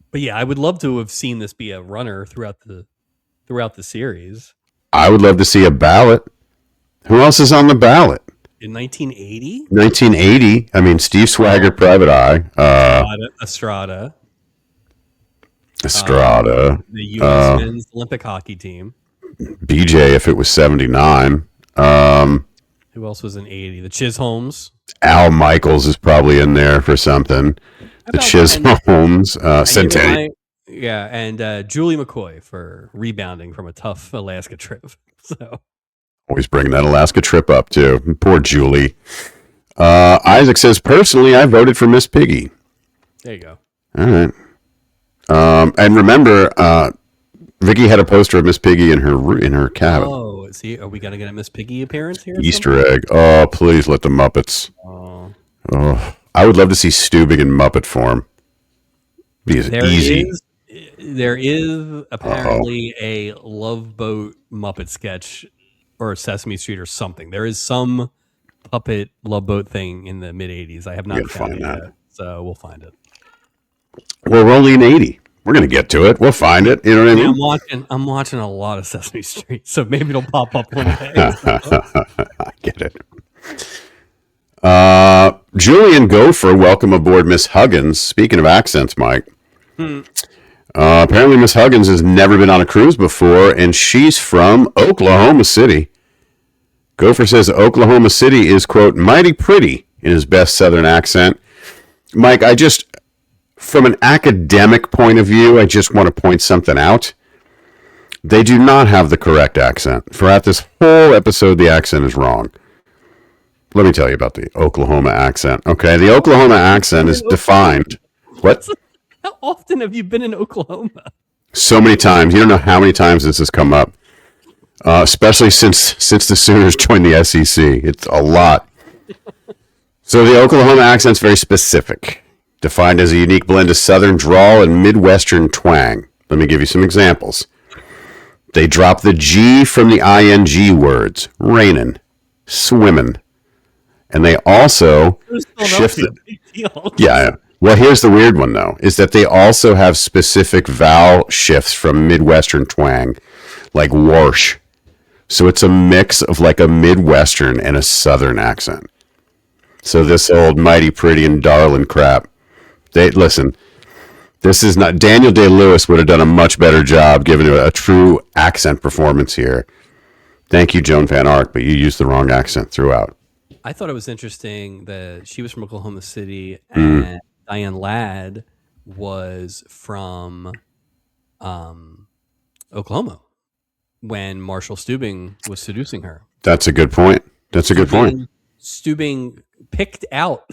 But yeah, I would love to have seen this be a runner throughout the series. I would love to see a ballot. Who else is on the ballot? In 1980? 1980. I mean, Steve Swaggart, Private Eye. Estrada. The U.S. men's Olympic hockey team. BJ, if it was 79. Who else was in 80? The Chisholms. Al Michaels is probably in there for something. The Chisholms. Centennial. Yeah, and Julie McCoy for rebounding from a tough Alaska trip. So always bringing that Alaska trip up, too. Poor Julie. Isaac says, personally, I voted for Miss Piggy. There you go. All right. And remember, Vicky had a poster of Miss Piggy in her cabin. Oh, are we gonna get a Miss Piggy appearance here? Easter egg. Oh, please let the Muppets. Oh, I would love to see Stubing in Muppet form. There is apparently a Love Boat Muppet sketch or Sesame Street or something. There is some puppet Love Boat thing in the mid '80s. I have not found it yet, so we'll find it. Well, we're only in 80. We're going to get to it. We'll find it. You know what I mean? I'm watching a lot of Sesame Street, so maybe it'll pop up one day. I get it. Julian Gopher, welcome aboard Miss Huggins. Speaking of accents, Mike. Apparently Miss Huggins has never been on a cruise before, and she's from Oklahoma City. Gopher says Oklahoma City is, quote, mighty pretty in his best Southern accent. Mike, from an academic point of view, I just want to point something out. They do not have the correct accent. Throughout this whole episode, the accent is wrong. Let me tell you about the Oklahoma accent. Okay, the Oklahoma accent is defined. What? How often have you been in Oklahoma? So many times. You don't know how many times this has come up. Especially since the Sooners joined the SEC. It's a lot. So the Oklahoma accent's very specific. Defined as a unique blend of Southern drawl and Midwestern twang. Let me give you some examples. They drop the G from the ing words. Rainin', swimmin'. And they also shifted. Yeah. Well, here's the weird one, though, is that they also have specific vowel shifts from Midwestern twang, like warsh. So it's a mix of like a Midwestern and a Southern accent. So this old mighty pretty and darling crap. Listen. This is not Daniel Day-Lewis would have done a much better job giving it a true accent performance here. Thank you, Joan Van Ark, but you used the wrong accent throughout. I thought it was interesting that she was from Oklahoma City and Diane Ladd was from Oklahoma when Marshall Stubing was seducing her. That's a good point. Stubing picked out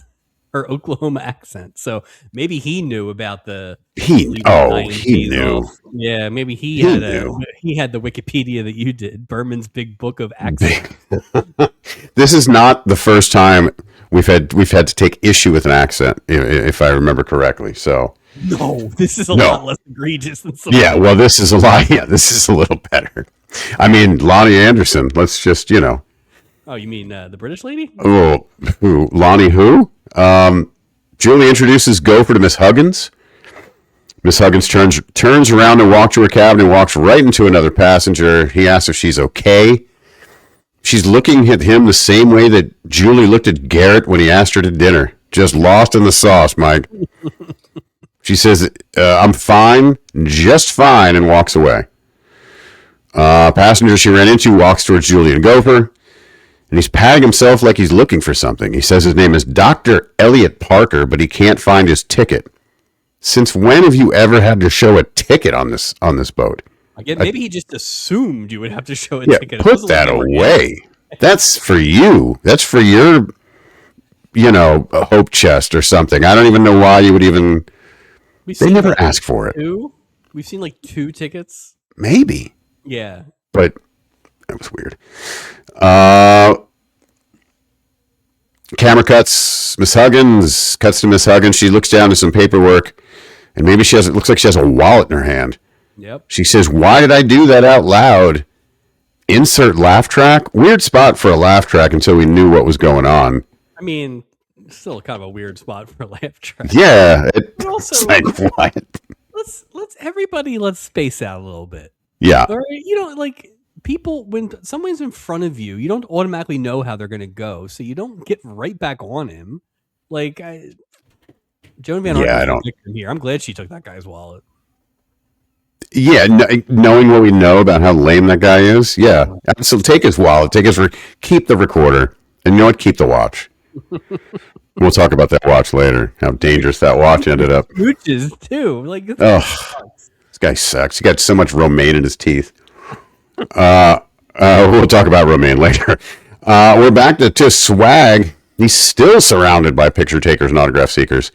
her Oklahoma accent, so maybe he knew about the. He knew. Yeah, maybe he had the Wikipedia that you did. Berman's Big Book of Accents. This is not the first time we've had to take issue with an accent, if I remember correctly. So no, this is a lot less egregious than some. Yeah, well, this is a lot. Yeah, this is a little better. I mean, Lonnie Anderson. Let's just Oh, you mean the British lady? Oh, who? Lonnie who? Julie introduces Gopher to Miss Huggins. Miss Huggins turns around to walk to her cabin and walks right into another passenger. He asks if she's okay. She's looking at him the same way that Julie looked at Garrett when he asked her to dinner. Just lost in the sauce, Mike. She says, I'm fine, just fine, and walks away. Passenger she ran into walks towards Julie and Gopher. And he's patting himself like he's looking for something. He says his name is Dr. Elliot Parker, but he can't find his ticket. Since when have you ever had to show a ticket on this boat? Maybe he just assumed you would have to show a ticket. Put that away. That's for you. That's for your, a hope chest or something. I don't even know why you would even. They never ask for it. We've seen like 2 tickets. Maybe. Yeah. But that was weird. Camera cuts. Miss Huggins cuts to Miss Huggins. She looks down to some paperwork, and maybe it looks like she has a wallet in her hand. Yep. She says, "Why did I do that out loud?" Insert laugh track. Weird spot for a laugh track until we knew what was going on. I mean, still kind of a weird spot for a laugh track. Yeah. It's like what? Let's space out a little bit. Yeah. Or, like. People, when someone's in front of you, you don't automatically know how they're going to go, so you don't get right back on him. Like, Joan Van Ark is a victim here. I'm glad she took that guy's wallet. Yeah, knowing what we know about how lame that guy is, yeah. So take his wallet, keep the recorder, and you know what? Keep the watch. We'll talk about that watch later. How dangerous that watch ended up. Smooches too. Like, this guy sucks. He got so much romaine in his teeth. We'll talk about Romaine later. We're back to Swag. He's still surrounded by picture takers and autograph seekers.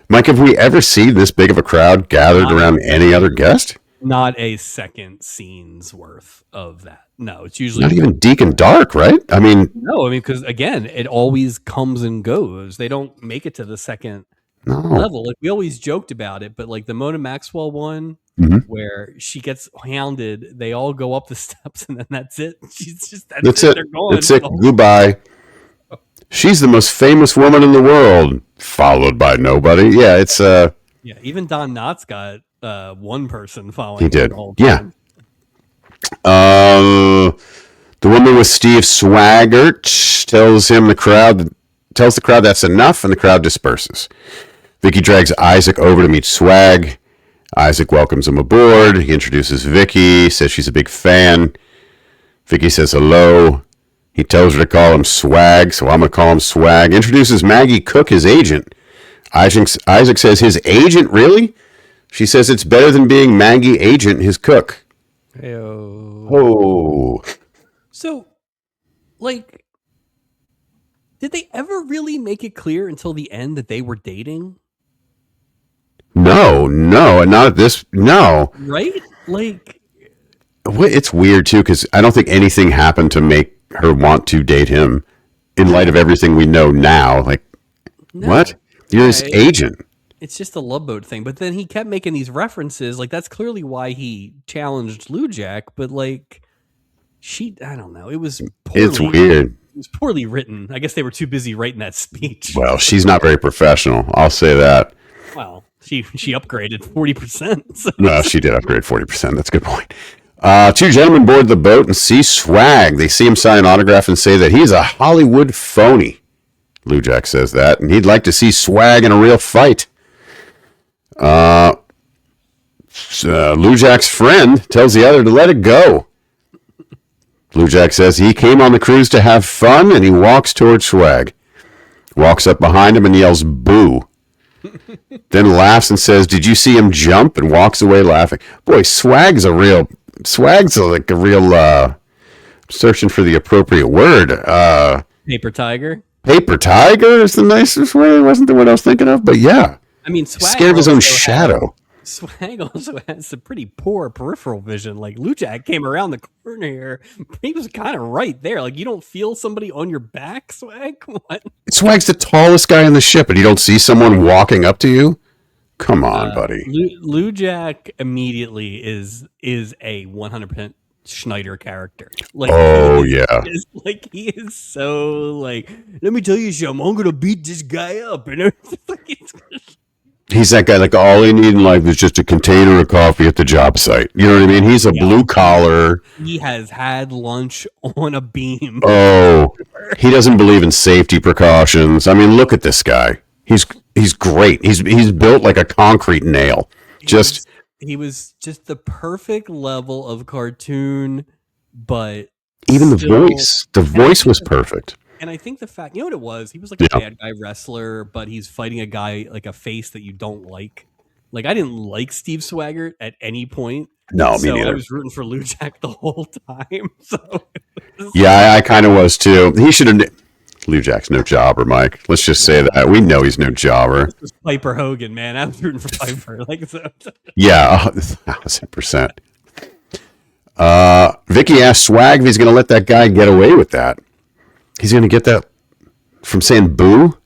Mike, have we ever seen this big of a crowd gathered around any other guest? Not a second scene's worth of that. No, it's usually not even Deacon Dark, right? No, because again, it always comes and goes. They don't make it to the second level. Like, we always joked about it, but like the Mona Maxwell one, where she gets hounded, they all go up the steps, and then that's it. She's just that's it. They're gone. That's it. Goodbye. She's the most famous woman in the world, followed by nobody. Yeah, it's yeah. Even Don Knotts got one person following. He did. Yeah. The woman with Steve Swaggart tells the crowd that's enough, and the crowd disperses. Vicky drags Isaac over to meet Swag. Isaac welcomes him aboard. He introduces Vicky, says she's a big fan. Vicky says hello. He tells her to call him Swag, so I'm going to call him Swag. Introduces Maggie Cook, his agent. Isaac says, his agent, really? She says it's better than being Maggie agent, his cook. Hey-o. Oh. So, like, did they ever really make it clear until the end that they were dating? No, not at this. No, right? Like, it's weird too, because I don't think anything happened to make her want to date him. In light of everything we know now, like, what? You're his agent. It's just a Love Boat thing. But then he kept making these references. Like, that's clearly why he challenged Lujack. But like, I don't know. It was poorly. It's weird. It was poorly written. I guess they were too busy writing that speech. Well, she's not very professional. I'll say that. Well, she upgraded 40%. So. No, she did upgrade 40%. That's a good point. Two gentlemen board the boat and see Swag. They see him sign an autograph and say that he's a Hollywood phony. Lujack says that, and he'd like to see Swag in a real fight. Lujack's friend tells the other to let it go. Lujack says he came on the cruise to have fun, and he walks towards Swag. Walks up behind him and yells, "Boo." Then laughs and says, "Did you see him jump?" and walks away laughing. Boy, Swag's like a real, searching for the appropriate word. Paper tiger. Paper tiger is the nicest word. Wasn't the word I was thinking of, but yeah. I mean, Swag scared of his own shadow. Swag also has some pretty poor peripheral vision. Like, Lujack came around the corner here. He was kind of right there. Like, you don't feel somebody on your back, Swag? What? Swag's the tallest guy on the ship, and you don't see someone walking up to you? Come on, buddy. Lujack immediately is a 100% Schneider character. Like, he is so like, let me tell you something, I'm gonna beat this guy up, and he's that guy. Like, all he needs in life is just a container of coffee at the job site. You know what I mean? He's a blue collar. He has had lunch on a beam. Oh, he doesn't believe in safety precautions. I mean, look at this guy. He's great. He's built like a concrete nail. He was just the perfect level of cartoon, but even the voice was perfect. And I think the fact, you know what it was? He was like a bad guy wrestler, but he's fighting a guy, like a face that you don't like. Like, I didn't like Steve Swaggart at any point. No, me neither. I was rooting for Lujack the whole time. I kind of was too. He should have. Lujack's no jobber, Mike. Let's just say that. We know he's no jobber. This was Piper Hogan, man. I was rooting for Piper. Yeah, 1,000%. Vicky asked Swag if he's going to let that guy get away with that. He's going to get that from saying boo?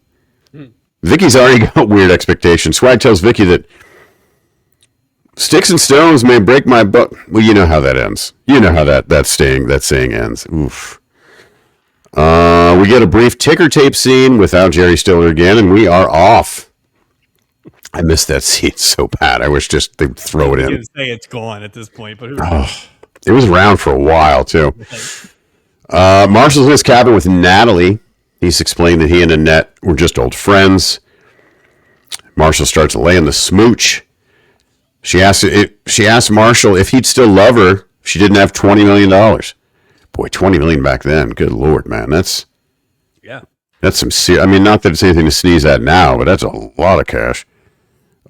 Vicky's already got weird expectations. Swag tells Vicky that sticks and stones may break my butt. Well, you know how that ends. You know how that saying ends. Oof. We get a brief ticker tape scene without Jerry Stiller again, and we are off. I missed that scene so bad. I wish just they'd throw it in. I was say it's gone at this point, but it was around for a while too. Marshall's in his cabin with Natalie. He's explained that he and Annette were just old friends. Marshall starts laying the smooch. She asked Marshall if he'd still love her if she didn't have $20 million. Boy, $20 million back then. Good Lord, man. That's some serious. I mean, not that it's anything to sneeze at now, but that's a lot of cash.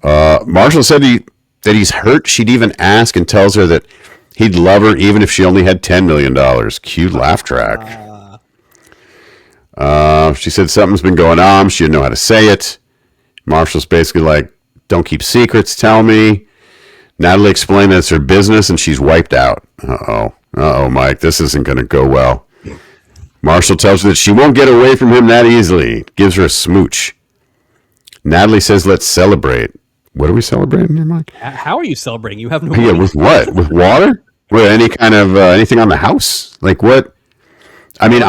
Marshall said that he's hurt. She'd even ask and tells her that he'd love her even if she only had $10 million. Cute laugh track. She said something's been going on. She didn't know how to say it. Marshall's basically like, don't keep secrets, tell me. Natalie explained that it's her business and she's wiped out. Uh-oh, Mike, this isn't going to go well. Marshall tells her that she won't get away from him that easily. Gives her a smooch. Natalie says, let's celebrate. What are we celebrating here, Mike? How are you celebrating? You have no money. With what? With water? With any kind of anything on the house? Like what? I mean,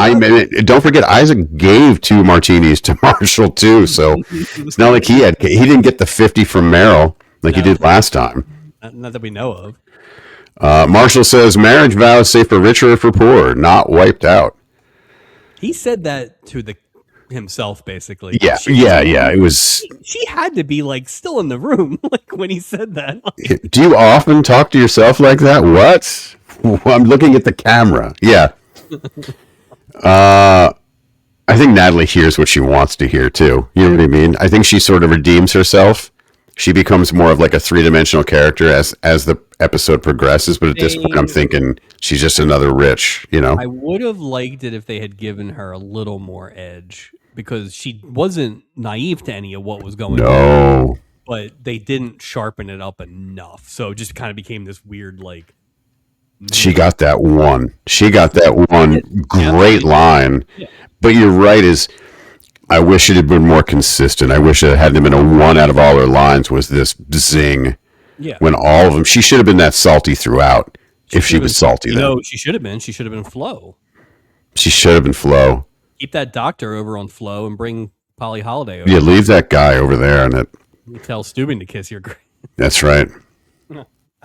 don't forget, Isaac gave 2 martinis to Marshall too, so it's not like he didn't get the 50 from Merrill like he did last time. Not that we know of. Marshall says marriage vows say for richer or for poor, not wiped out. He said that to himself, basically. Yeah. It was. She had to be like still in the room, like when he said that. Do you often talk to yourself like that? What? I'm looking at the camera. Yeah. I think Natalie hears what she wants to hear too. You know what I mean? I think she sort of redeems herself. She becomes more of like a 3-dimensional character as the episode progresses. But at this point, I'm thinking she's just another rich, you know? I would have liked it if they had given her a little more edge because she wasn't naive to any of what was going on. But they didn't sharpen it up enough. So it just kind of became this weird, like... She got that one. Great line. Yeah. But you're right, I wish it had been more consistent. I wish it hadn't been a 1 out of all her lines was this zing. Yeah. When all of them, she should have been that salty throughout. If she was salty, then. No, she should have been. She should have been Flo. Keep that doctor over on Flo and bring Polly Holiday over. Yeah, leave that guy over there and tell Stubing to kiss your. That's right.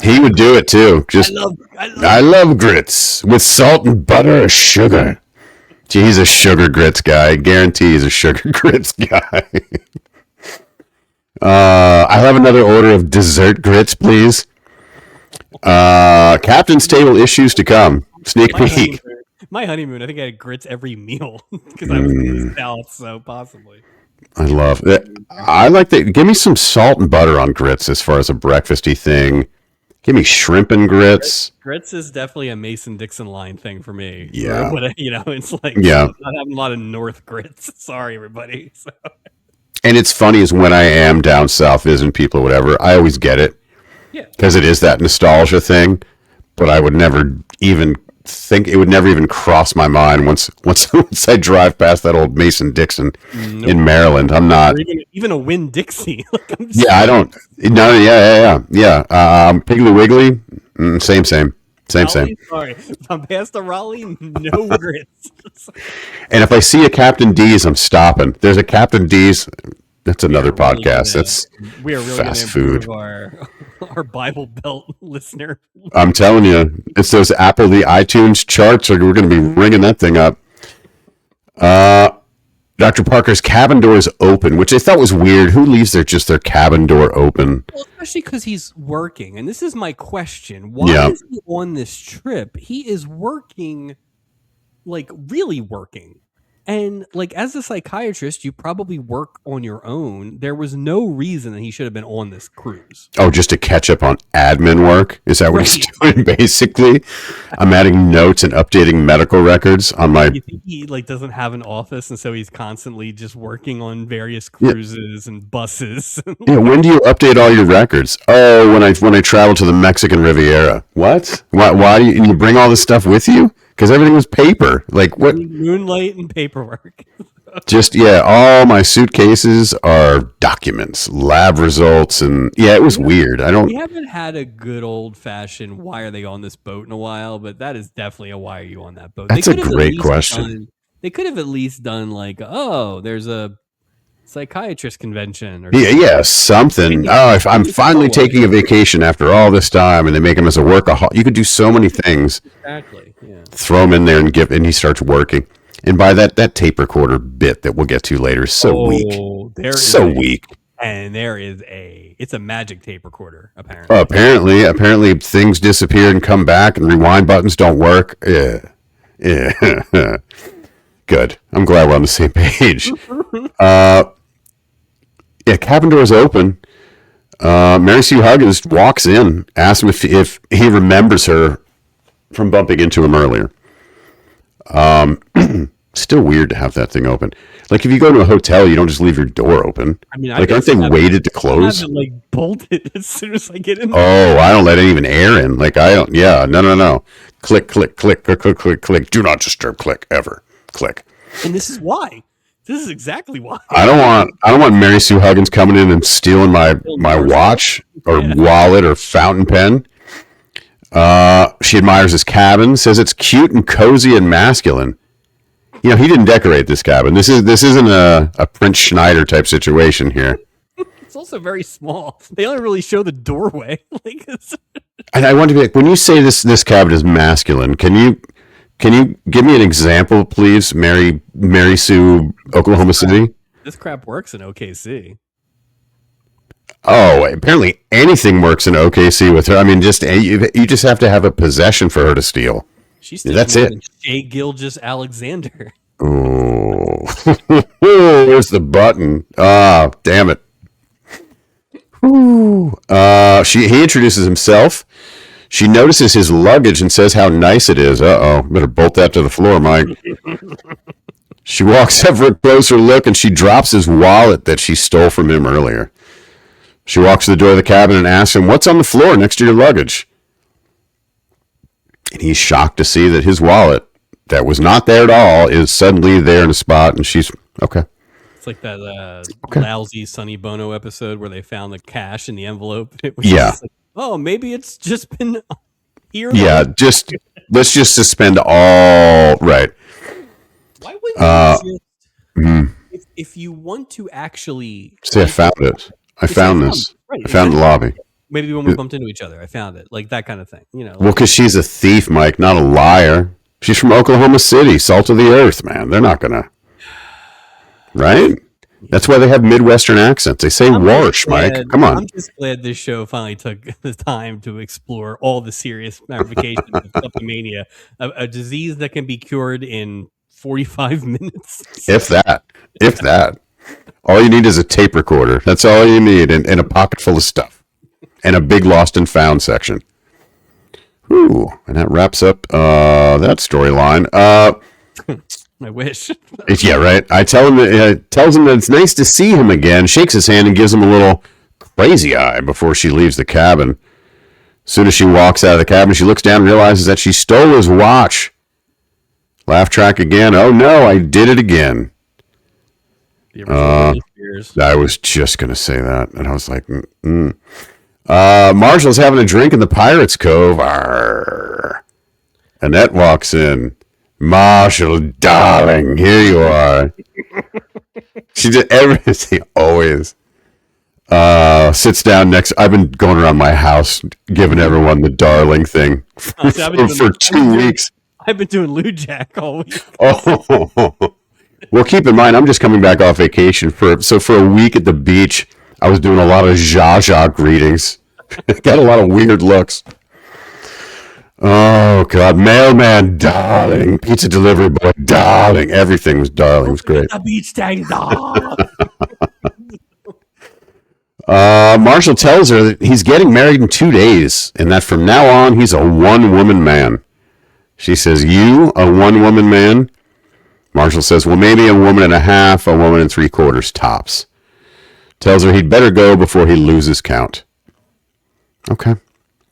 He would do it too. Just I love I love grits with salt and butter or sugar. Gee, he's a sugar grits guy. I guarantee he's a sugar grits guy. I'll have another order of dessert grits, please. Captain's table issues to come. Sneak peek. My honeymoon, I think I had grits every meal because I was in the South, so possibly. I love it. I like that. Give me some salt and butter on grits as far as a breakfasty thing. Give me shrimp and grits. Grits is definitely a Mason-Dixon line thing for me. Yeah. It's like Yeah. not having a lot of North grits. Sorry, everybody. So. And it's funny is when I am down south visiting people or whatever, I always get it. Yeah. Because it is that nostalgia thing. But I would never even think, it would never even cross my mind once I drive past that old Mason-Dixon in Maryland. I'm not. Or even a Winn-Dixie. Yeah, I don't. No, yeah. Piggly Wiggly, same. Sorry, if I'm past the Raleigh, no grits. And if I see a Captain D's, I'm stopping. There's a Captain D's. That's another podcast. That's we are really fast food. Our Bible Belt listener. I'm telling you, it's those Apple the iTunes charts. We're going to be ringing that thing up. Dr. Parker's cabin door is open, which I thought was weird. Who leaves their cabin door open? Well, especially because he's working. And this is my question. Why is he on this trip? He is working, like really working. And like as a psychiatrist, you probably work on your own. There was no reason that he should have been on this cruise. Oh, just to catch up on admin work? Is that what he's doing, basically? I'm adding notes and updating medical records on my... You think he like doesn't have an office, and so he's constantly just working on various cruises and buses. Yeah, when do you update all your records? Oh, when I travel to the Mexican Riviera. What? Why do you bring all this stuff with you? Because everything was paper. Like what? Moonlight and paperwork. All my suitcases are documents, lab results, and it was weird. We haven't had a good old fashioned why are they on this boat in a while, but that is definitely a why are you on that boat? That's a great question. They could have at least done like, oh, there's a psychiatrist convention or something. Oh, if I'm finally taking a vacation after all this time, and they make him as a workaholic. You could do so many things. Exactly. Yeah. Throw him in there and he starts working. And by that tape recorder bit that we'll get to later is so weak. Weak. And it's a magic tape recorder, apparently. Apparently things disappear and come back and rewind buttons don't work. Yeah. Good. I'm glad we're on the same page. Cabin door is open. Mary Sue Huggins walks in, asks him if he remembers her from bumping into him earlier. Still weird to have that thing open. Like if you go to a hotel, you don't just leave your door open. I mean, aren't they weighted to close? I have it bolted as soon as I get in. Oh, I don't let even air in. Like I don't. Yeah, no. Click. Do not disturb. Click ever. Click. And this is why. This is exactly why. I don't want Mary Sue Huggins coming in and stealing my watch or wallet or fountain pen. She admires his cabin, says it's cute and cozy and masculine. He didn't decorate this cabin. This isn't a Prince Schneider type situation here. It's also very small. They only really show the doorway. And I want to be like, when you say this cabin is masculine, can you give me an example, please, Mary Sue, Oklahoma City? This crap works in OKC. Oh, apparently anything works in OKC with her. I mean, you just have to have a possession for her to steal. That's it. Shea Gilgis Alexander. Oh, where's the button? Ah, damn it. He introduces himself. She notices his luggage and says how nice it is. Better bolt that to the floor, Mike. She walks up for a closer look and she drops his wallet that she stole from him earlier. She walks to the door of the cabin and asks him, "What's on the floor next to your luggage?" And he's shocked to see that his wallet, that was not there at all, is suddenly there in a spot, and she's, okay. It's like that lousy Sonny Bono episode where they found the cash in the envelope. It was maybe it's just been here. Yeah, let's just suspend all, right. Why wouldn't you if you want to actually... See, I found it. I found this. Right, I found the lobby. Maybe when we bumped into each other, I found it, like that kind of thing. Well, Like, because she's a thief, Mike, not a liar. She's from Oklahoma City, salt of the earth, man. They're not gonna, right? That's why they have Midwestern accents. They say "warsh," Mike. Come on. I'm just glad this show finally took the time to explore all the serious ramifications of kleptomania, a disease that can be cured in 45 minutes. If that, if that. All you need is a tape recorder. That's all you need, and a pocket full of stuff, and a big lost and found section. Ooh, and that wraps up that storyline. I wish. Yeah, right. I tell him tells him that it's nice to see him again. Shakes his hand and gives him a little crazy eye before she leaves the cabin. As soon as she walks out of the cabin, she looks down and realizes that she stole his watch. Laugh track again. Oh no, I did it again. I was just going to say that. And I was like, Marshall's having a drink in the Pirates Cove. Arr. Annette walks in. Marshall, darling, here you are. She did everything, always. Sits down next. I've been going around my house giving everyone the darling thing for 2 weeks. I've been doing Lujack all week. Oh. Well, keep in mind, I'm just coming back off vacation. For a week at the beach, I was doing a lot of Zsa greetings. Got a lot of weird looks. Oh, God. Mailman, darling. Pizza delivery boy, darling. Everything was darling. It was great. The beach tag. Marshall tells her that he's getting married in 2 days and that from now on, he's a one-woman man. She says, you, a one-woman man? Marshall says, well, maybe a woman and a half, a woman and 3/4 tops. Tells her he'd better go before he loses count. Okay.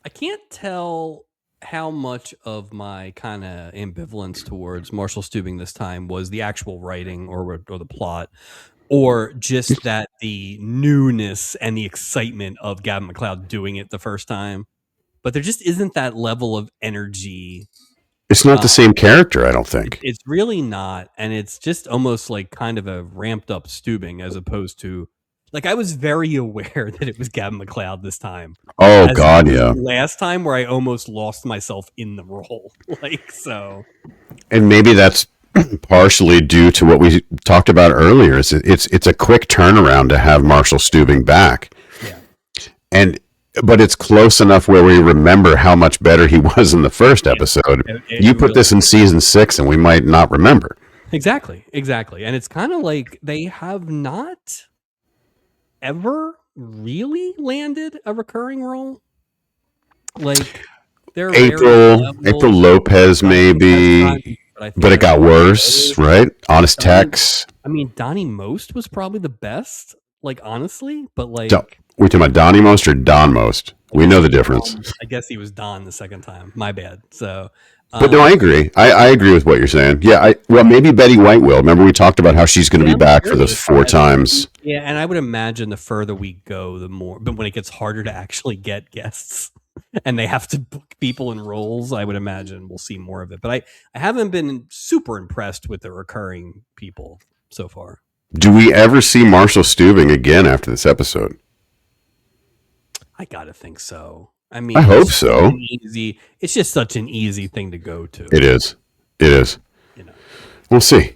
I can't tell how much of my kind of ambivalence towards Marshall Stubing this time was the actual writing or the plot, or just that the newness and the excitement of Gavin MacLeod doing it the first time. But there just isn't that level of energy. It's not the same character, I don't think. It's really not. And it's just almost like kind of a ramped up Stubing as opposed to, like, I was very aware that it was Gavin MacLeod this time. Oh, God, yeah. Last time where I almost lost myself in the role. Like, so. And maybe that's partially due to what we talked about earlier. It's a quick turnaround to have Marshall Stubing back. Yeah. But it's close enough where we remember how much better he was in the first episode. You put this in season 6 and we might not remember. Exactly. And it's kind of like they have not ever really landed a recurring role. Like, they're April Lopez maybe, but it got worse, right? Honest Tex. I mean, Donnie Most was probably the best, like, honestly, but like... We talking about Donnie Most or Don Most? We know the difference. I guess he was Don the second time. My bad. So, but no, I agree. I agree with what you're saying. Yeah, maybe Betty White will. Remember we talked about how she's going to be back for those 4 times. Yeah, and I would imagine the further we go, the more. But when it gets harder to actually get guests, and they have to book people in roles, I would imagine we'll see more of it. But I haven't been super impressed with the recurring people so far. Do we ever see Marshall Stubing again after this episode? I gotta think so. I mean, I hope so. It's just such an easy thing to go to. It is. You know, we'll see.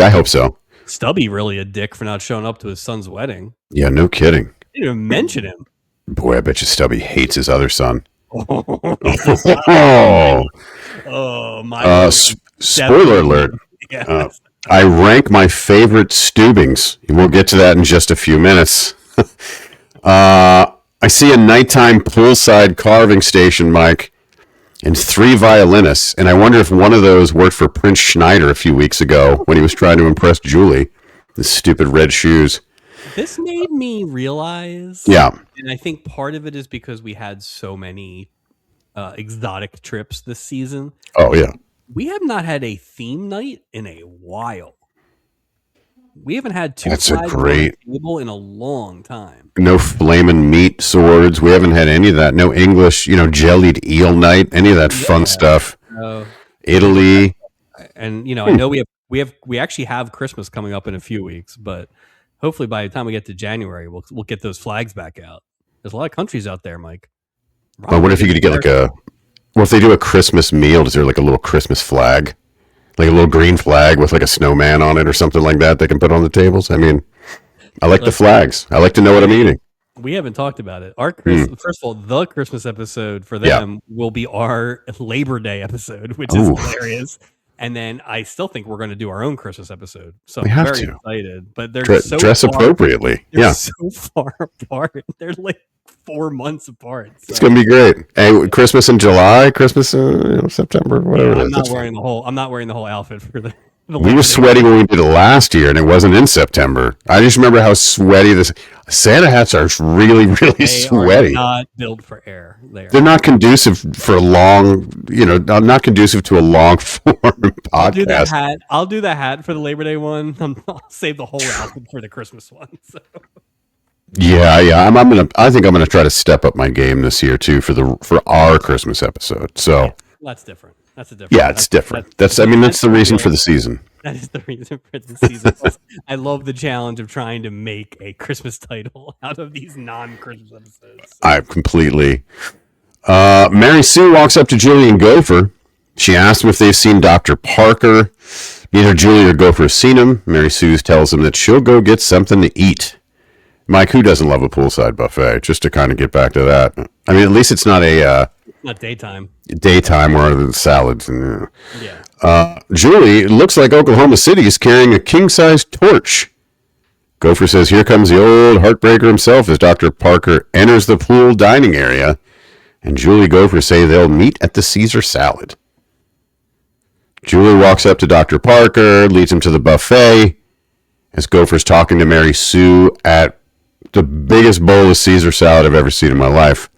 I hope so. Stubby really a dick for not showing up to his son's wedding. Yeah, no kidding. Didn't even mention him. Boy, I bet you Stubby hates his other son. My spoiler alert. Yes. I rank my favorite Stubings. We'll get to that in just a few minutes. I see a nighttime poolside carving station, Mike, and 3 violinists. And I wonder if one of those worked for Prince Schneider a few weeks ago when he was trying to impress Julie. The stupid red shoes. This made me realize. Yeah. And I think part of it is because we had so many exotic trips this season. Oh, yeah. We have not had a theme night in a while. We haven't had 2 That's flags a great on the table in a long time. No flaming meat swords. We haven't had any of that. No English, jellied eel night. Any of that fun stuff. Italy. And I know we actually have Christmas coming up in a few weeks, but hopefully by the time we get to January, we'll get those flags back out. There's a lot of countries out there, Mike. But what if you could get like if they do a Christmas meal, is there like a little Christmas flag? Like a little green flag with like a snowman on it or something like that they can put on the tables? I mean, I like the flags. I like to know what I'm eating. We haven't talked about it. First of all, the Christmas episode for them will be our Labor Day episode, which is hilarious. And then I still think we're going to do our own Christmas episode. So I'm very excited. But they're dress appropriately. They're so far apart. They're like 4 months apart. So. It's going to be great. Hey, Christmas in July, Christmas September, whatever. I'm not wearing the whole outfit for the we were sweaty when we did it last year, and it wasn't in September. I just remember how sweaty this Santa hats are. Really, really sweaty. They are not built for air. They're not conducive for a long, not conducive to a long form podcast. I'll do the hat for the Labor Day one. I'll save the whole outfit for the Christmas one. So. Yeah. I think I'm gonna try to step up my game this year too for our Christmas episode. So that's different. That's a different. Yeah, it's different. That's the reason for the season. That is the reason for the season. I love the challenge of trying to make a Christmas title out of these non-Christmas episodes. I completely. Mary Sue walks up to Julie and Gopher. She asks them if they've seen Dr. Parker. Neither Julie or Gopher have seen him. Mary Sue tells them that she'll go get something to eat. Mike, who doesn't love a poolside buffet? Just to kind of get back to that. I mean, at least it's not not daytime. Daytime or the salads. Julie, it looks like Oklahoma City is carrying a king-size torch. Gopher says, here comes the old heartbreaker himself as Dr. Parker enters the pool dining area. And Julie and Gopher say they'll meet at the Caesar salad. Julie walks up to Dr. Parker, leads him to the buffet, as Gopher's talking to Mary Sue at the biggest bowl of Caesar salad I've ever seen in my life.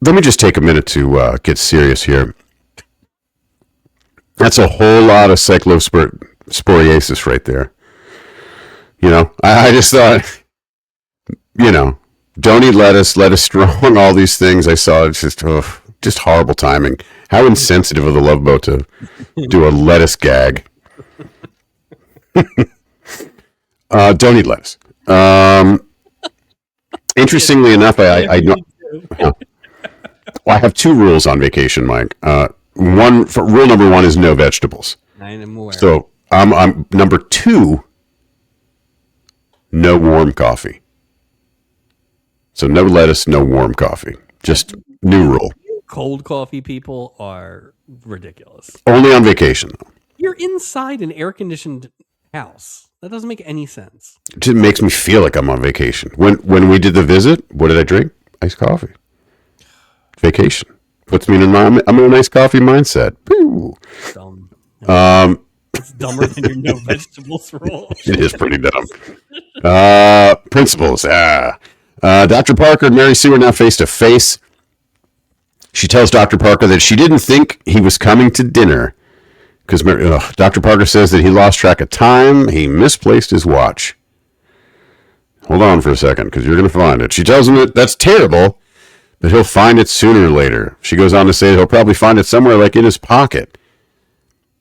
Let me just take a minute to get serious here. That's a whole lot of cyclosporiasis right there. I just thought, don't eat lettuce strong, all these things I saw. It's just horrible timing. How insensitive of the Love Boat to do a lettuce gag. Don't eat lettuce. Interestingly enough, I know. I have two rules on vacation, Mike. Rule number one is no vegetables. So I'm number two, no warm coffee. So no lettuce, no warm coffee. Just new rule. Cold coffee people are ridiculous. Only on vacation, though. You're inside an air-conditioned house. That doesn't make any sense. It just makes me feel like I'm on vacation. When we did the visit, what did I drink? Iced coffee. Vacation. Puts me in I'm in a nice coffee mindset. Woo. Dumb. It's dumber than your no vegetables rule. It is pretty dumb. Principles. Dr. Parker and Mary Sue are now face to face. She tells Dr. Parker that she didn't think he was coming to dinner because Dr. Parker says that he lost track of time. He misplaced his watch. Hold on for a second because you're going to find it. She tells him that that's terrible, but he'll find it sooner or later. She goes on to say he'll probably find it somewhere like in his pocket.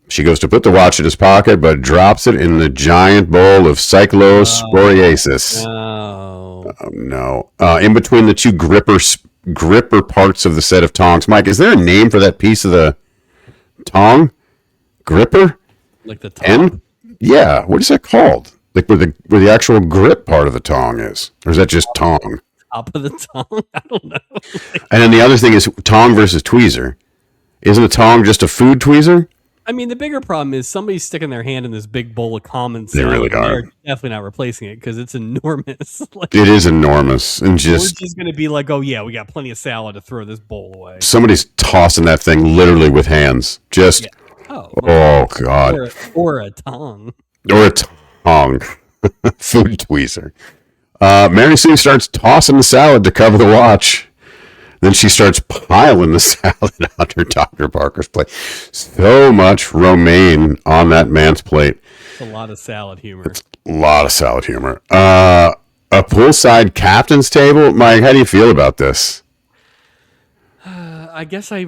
She goes to put the watch in his pocket, but drops it in the giant bowl of cyclosporiasis. Oh, no. In between the two gripper parts of the set of tongs. Mike, is there a name for that piece of the tong? Gripper? Like the top? Yeah. What is that called? Like where the actual grip part of the tong is? Or is that just tong? Top of the tongue? I don't know. And then the other thing is tong versus tweezer. Isn't a tong just a food tweezer? I mean, the bigger problem is somebody's sticking their hand in this big bowl of common salad. They really are. They're definitely not replacing it because it's enormous. It is enormous. And we're just going to be like, oh, yeah, we got plenty of salad to throw this bowl away. Somebody's tossing that thing literally with hands. Just, oh God. Or a tongue. Or a tongue. Food tweezer. Mary Sue starts tossing the salad to cover the watch. Then she starts piling the salad onto Dr. Parker's plate. So much romaine on that man's plate. It's a lot of salad humor. A poolside captain's table? Mike, how do you feel about this? I guess I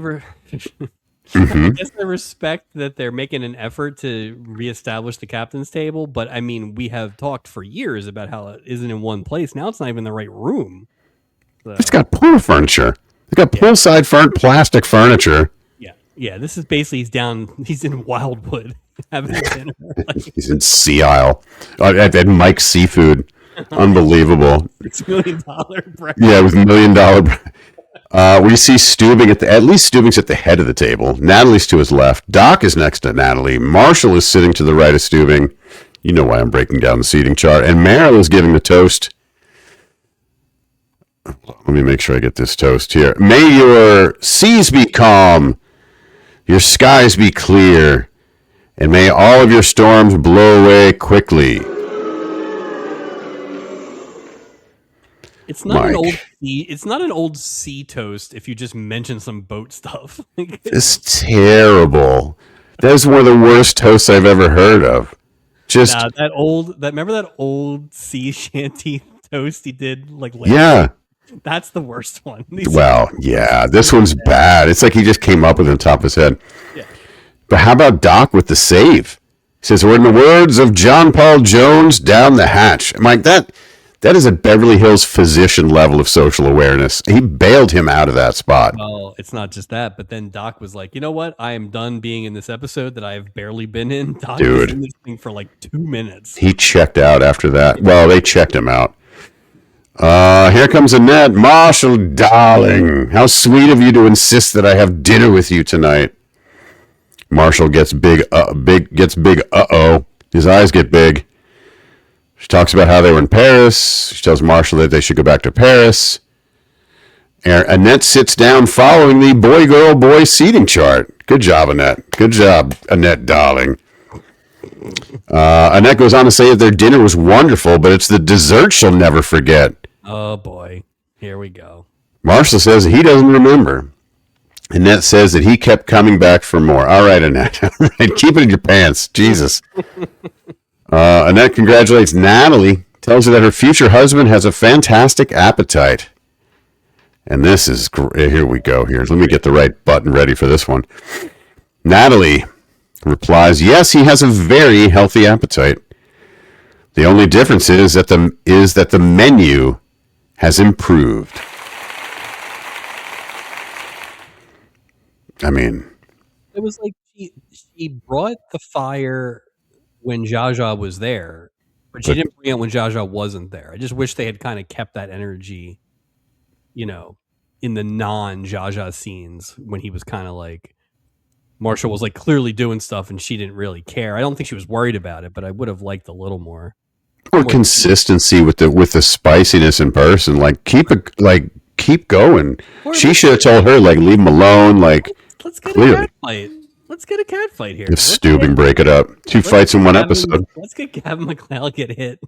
I guess I respect that they're making an effort to reestablish the captain's table, but I mean, we have talked for years about how it isn't in one place. Now it's not even the right room. So, It's got pool furniture. It's got poolside plastic furniture. yeah. This is basically he's in Wildwood having dinner. Like, He's in Sea Isle at Mike's Seafood. Unbelievable. $6 million breakfast. Yeah, with $1 million. We see Stubing at least Stubing's at the head of the table. Natalie's to his left. Doc is next to Natalie. Marshall is sitting to the right of Stubing. You know why I'm breaking down the seating chart. And Meryl is giving the toast. Let me make sure I get this toast here. May your seas be calm, your skies be clear, and may all of your storms blow away quickly. It's not Mike. It's not an old sea toast if you just mention some boat stuff. It's terrible. That is one of the worst toasts I've ever heard of. Just remember that old sea shanty toast he did like later? Yeah. That's the worst one. Well, yeah, this one's bad. It's like he just came up with it on top of his head. Yeah. But how about Doc with the save? He says, "We're in the words of John Paul Jones, down the hatch." I'm like, that is a Beverly Hills physician level of social awareness. He bailed him out of that spot. Well, it's not just that, but then Doc was like, you know what? I am done being in this episode that I've barely been in. Doc was in this thing for like 2 minutes. He checked out after that. Well, they checked him out. Here comes Annette. "Marshall, darling, how sweet of you to insist that I have dinner with you tonight." Marshall gets big. His eyes get big. She talks about how they were in Paris. She tells Marshall that they should go back to Paris. Annette sits down following the boy seating chart. Good job, Annette. Good job, Annette, darling. Annette goes on to say that their dinner was wonderful, but it's the dessert she'll never forget. Oh, boy. Here we go. Marshall says he doesn't remember. Annette says that he kept coming back for more. All right, Annette. All right, keep it in your pants. Jesus. Annette congratulates Natalie, tells her that her future husband has a fantastic appetite. And this is here we go. Here, let me get the right button ready for this one. Natalie replies, "Yes, he has a very healthy appetite. The only difference is that the menu has improved." I mean, it was like she brought the fire when Zsa Zsa was there, but she didn't bring it when Zsa Zsa wasn't there. I just wish they had kind of kept that energy, in the non-Zsa Zsa scenes when he was kind of like, Marshall was like clearly doing stuff and she didn't really care. I don't think she was worried about it, but I would have liked a little more. Or consistency with the spiciness in person. Like keep going. She should have told her, like, leave him alone. Like, let's get a cat fight. Let's get a cat fight here. If Stubing break it up. 2 fights in one episode. Let's get Gavin McLeod get hit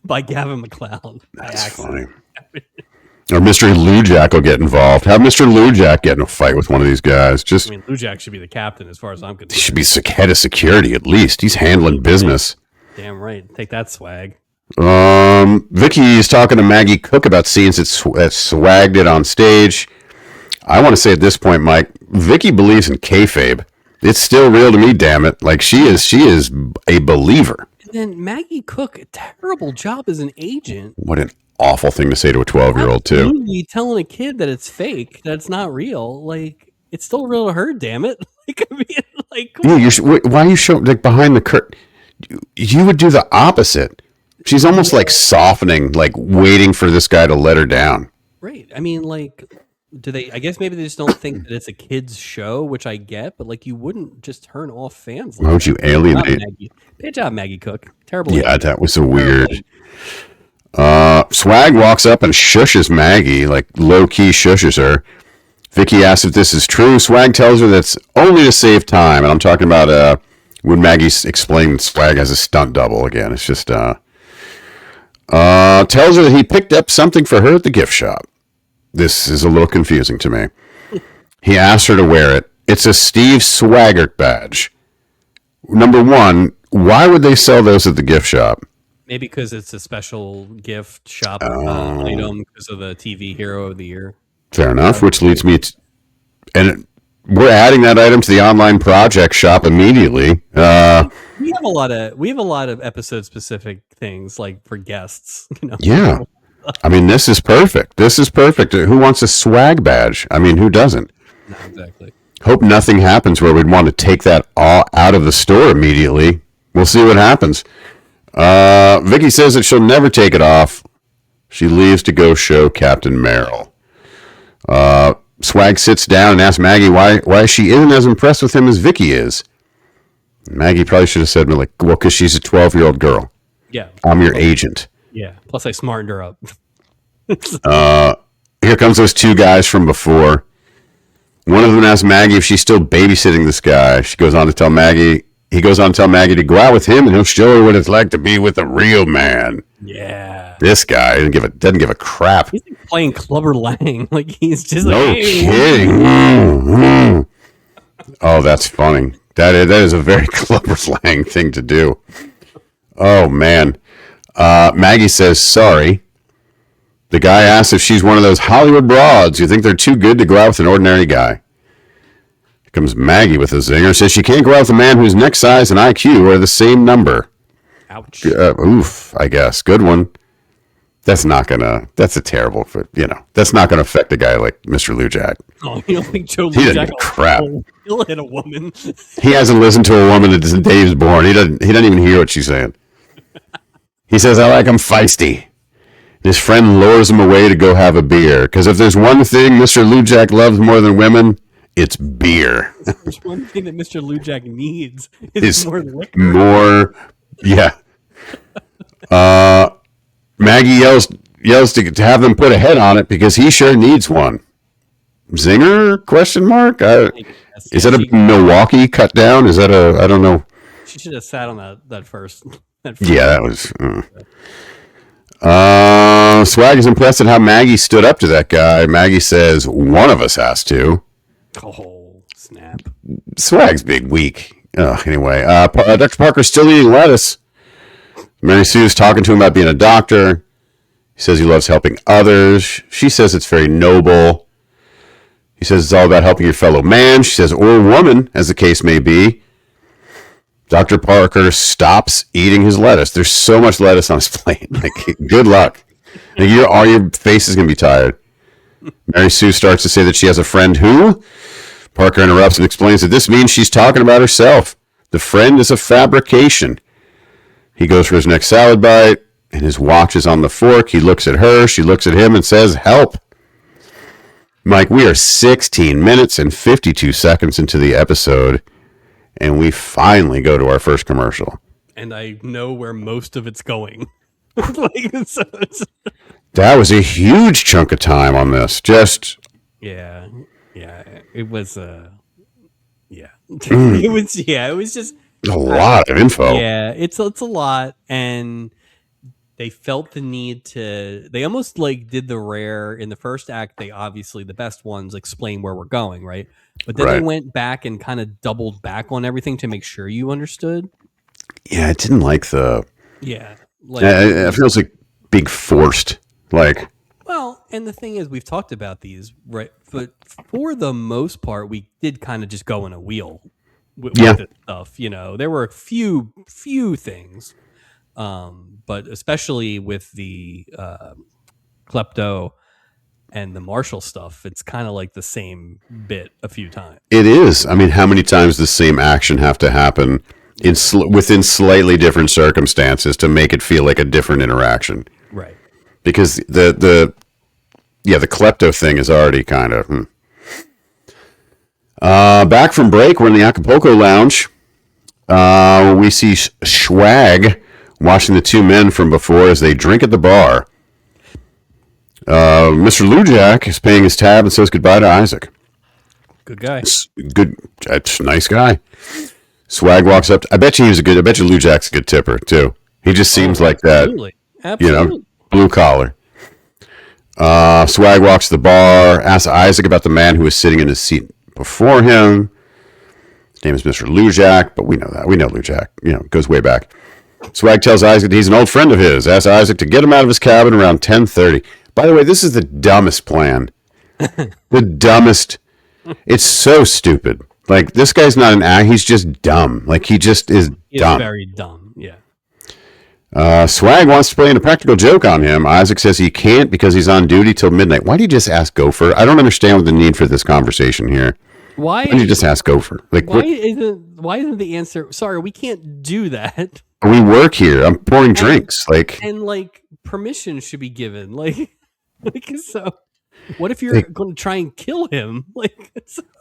by Gavin McLeod. That's funny. Or Mr. Lujack will get involved. Have Mr. Lujack get in a fight with one of these guys. I mean, Lujack should be the captain as far as I'm concerned. He should be head of security at least. He's handling business. Damn right. Take that, swag. Vicky is talking to Maggie Cook about scenes that swagged it on stage. I want to say at this point, Mike, Vicky believes in kayfabe. It's still real to me, damn it. Like, she is a believer. And then Maggie Cook, terrible job as an agent. What an awful thing to say to a 12-year-old, too. Absolutely, telling a kid that it's fake, that it's not real. Like, it's still real to her, damn it. Like, I mean, like, why are you showing, like, behind the curtain? You would do the opposite. She's almost like softening, like waiting for this guy to let her down. Right. I mean, like, I guess maybe they just don't think that it's a kid's show, which I get, but like, you wouldn't just turn off fans. Why would you alienate? Good job, Maggie Cook. Terrible. Yeah, that was a weird. Swag walks up and shushes Maggie, like low-key shushes her. Vicky asks if this is true. Swag tells her that's only to save time. And I'm talking about when Maggie explained Swag as a stunt double again. It's just tells her that he picked up something for her at the gift shop. This is a little confusing to me. He asked her to wear it. It's a Steve Swaggart badge. Number one, why would they sell those at the gift shop? Maybe because it's a special gift shop item because of the TV Hero of the Year. Fair enough, which leads me to... And we're adding that item to the online project shop immediately. We have a lot of episode specific things like for guests. Yeah. I mean, this is perfect. This is perfect. Who wants a swag badge? I mean, who doesn't? No, exactly. Hope nothing happens where we'd want to take that all out of the store immediately. We'll see what happens. Vicky says that she'll never take it off. She leaves to go show Captain Merrill. Swag sits down and asks Maggie why she isn't as impressed with him as Vicky is. Maggie probably should have said, like, well, because she's a 12-year-old girl. Yeah. I'm your agent. Yeah. Plus, I smartened her up. Here comes those two guys from before. One of them asks Maggie if she's still babysitting this guy. He goes on to tell Maggie to go out with him and he'll show her what it's like to be with a real man. Yeah. This guy doesn't give a crap. He's like playing Clubber Lang. Like he's just no like, hey, kidding. Mm-hmm. Oh, that's funny. That is a very Clubber Lang thing to do. Oh man. Maggie says sorry. The guy asks if she's one of those Hollywood broads. You think they're too good to go out with an ordinary guy? Here comes Maggie with a zinger. Says she can't go out with a man whose neck size and IQ are the same number. Ouch. Oof, I guess. Good one. That's a terrible, that's not going to affect a guy like Mr. Lujack. Oh, you don't think Joe He doesn't Lujack give a crap. He'll hit a woman. He hasn't listened to a woman since the day he was born. He doesn't even hear what she's saying. He says, I like him feisty. His friend lures him away to go have a beer. Because if there's one thing Mr. Lujack loves more than women, it's beer. There's one thing that Mr. Lujack needs is more liquor. More, yeah. Maggie yells to have them put a head on it because he sure needs one. Zinger? Question mark? Is that a Milwaukee cut down? Is that I don't know. She should have sat on that first. Yeah, that was... Swag is impressed at how Maggie stood up to that guy. Maggie says, one of us has to. Oh, snap. Swag's big weak. Anyway, Dr. Parker's still eating lettuce. Mary Sue's talking to him about being a doctor. He says he loves helping others. She says it's very noble. He says it's all about helping your fellow man. She says, or woman, as the case may be. Dr. Parker stops eating his lettuce. There's so much lettuce on his plate. Like, good luck. Like, your face is going to be tired. Mary Sue starts to say that she has a friend who? Parker interrupts and explains that this means she's talking about herself. The friend is a fabrication. He goes for his next salad bite, and his watch is on the fork. He looks at her. She looks at him and says, help. Mike, we are 16 minutes and 52 seconds into the episode. And we finally go to our first commercial. And I know where most of it's going. That was a huge chunk of time on this. Yeah. It was it was just a lot of info. Yeah, it's a lot, and they felt the need to. They almost like did the rare in the first act. They obviously the best ones explain where we're going, right? But then they went back and kind of doubled back on everything to make sure you understood. Yeah, I didn't like the. Yeah, it feels like big forced. Like, well, and the thing is, we've talked about these, right? But for the most part, we did kind of just go in a wheel with this stuff. There were a few things, but especially with the klepto and the Marshall stuff, it's kind of like the same bit a few times. It is. I mean, how many times does the same action have to happen within slightly different circumstances to make it feel like a different interaction? Right. Because the klepto thing is already kind of... back from break, we're in the Acapulco Lounge. We see Swag watching the two men from before as they drink at the bar. Mr. Lujack is paying his tab and says goodbye to Isaac. Good guy. Nice guy. Swag walks up. I bet you Lujack's a good tipper too. He just seems like that. Absolutely. Blue collar. Swag walks to the bar, asks Isaac about the man who was sitting in his seat before him. His name is Mr. Lujack, but we know that. We know Lujack. Goes way back. Swag tells Isaac that he's an old friend of his. Asks Isaac to get him out of his cabin around 10:30. By the way, this is the dumbest plan. The dumbest It's so stupid. Like, this guy's not an act. He's just dumb. Like, he just is He is dumb. very dumb. Yeah. Swag wants to play in a practical joke on him. Isaac says he can't because he's on duty till midnight. Why do you just ask Gopher? I don't understand the need for this conversation here. Why don't you just ask Gopher? Like, why isn't the answer? Sorry, we can't do that. We work here. I'm pouring drinks. And permission should be given. So. What if you're going to try and kill him?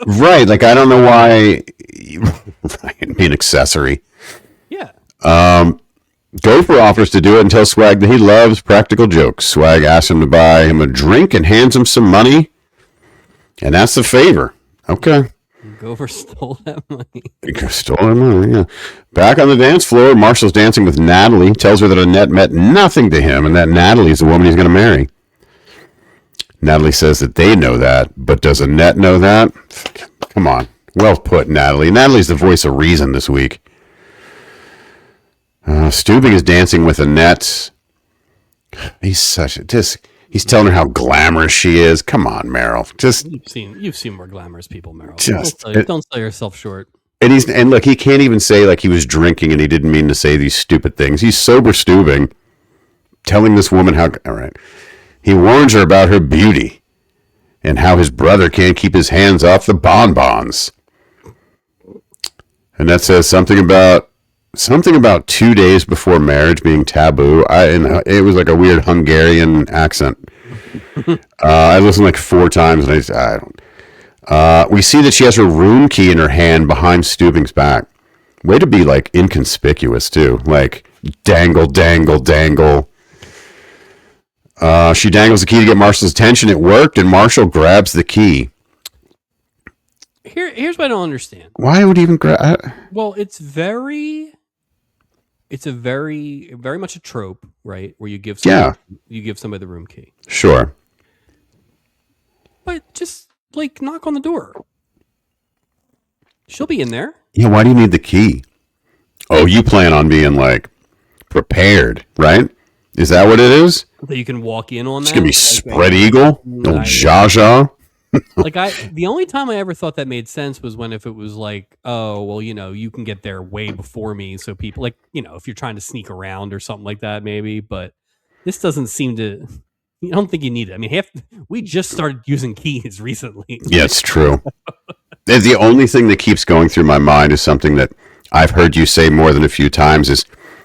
Right. Like, I don't know why. Be an accessory. Yeah. Gopher offers to do it and tells Swag that he loves practical jokes. Swag asks him to buy him a drink and hands him some money. And that's the favor. Okay. Gopher stole that money. Stole that money, yeah. Back on the dance floor, Marshall's dancing with Natalie. Tells her that Annette meant nothing to him and that Natalie is the woman he's going to marry. Natalie says that they know that, but does Annette know that? Come on. Well put, Natalie. Natalie's the voice of reason this week. Stubing is dancing with Annette. He's telling her how glamorous she is. Come on, Meryl. You've seen more glamorous people, Meryl. Don't sell yourself short. And look, he can't even say like he was drinking and he didn't mean to say these stupid things. He's sober Stubing, telling this woman how. All right. He warns her about her beauty and how his brother can't keep his hands off the bonbons. And that says something about 2 days before marriage being taboo. It was like a weird Hungarian accent. I listened like 4 times and I don't. We see that she has her room key in her hand behind Stubing's back. Way to be like inconspicuous too. Like dangle, dangle, dangle. She dangles the key to get Marshall's attention. It worked, and Marshall grabs the key. Here's what I don't understand. Why would he even grab? Well, it's very much a trope, right? Where you give somebody the room key. Sure. But just knock on the door. She'll be in there. Yeah. Why do you need the key? Oh, you plan on being prepared, right? Is that what it is? That you can walk in on that? It's going to be spread eagle? Old Zsa. The only time I ever thought that made sense was if it was oh, well, you can get there way before me. So people if you're trying to sneak around or something like that, maybe. But this doesn't seem to, I don't think you need it. I mean, we just started using keys recently. Yeah, it's true. The only thing that keeps going through my mind is something that I've heard you say more than a few times is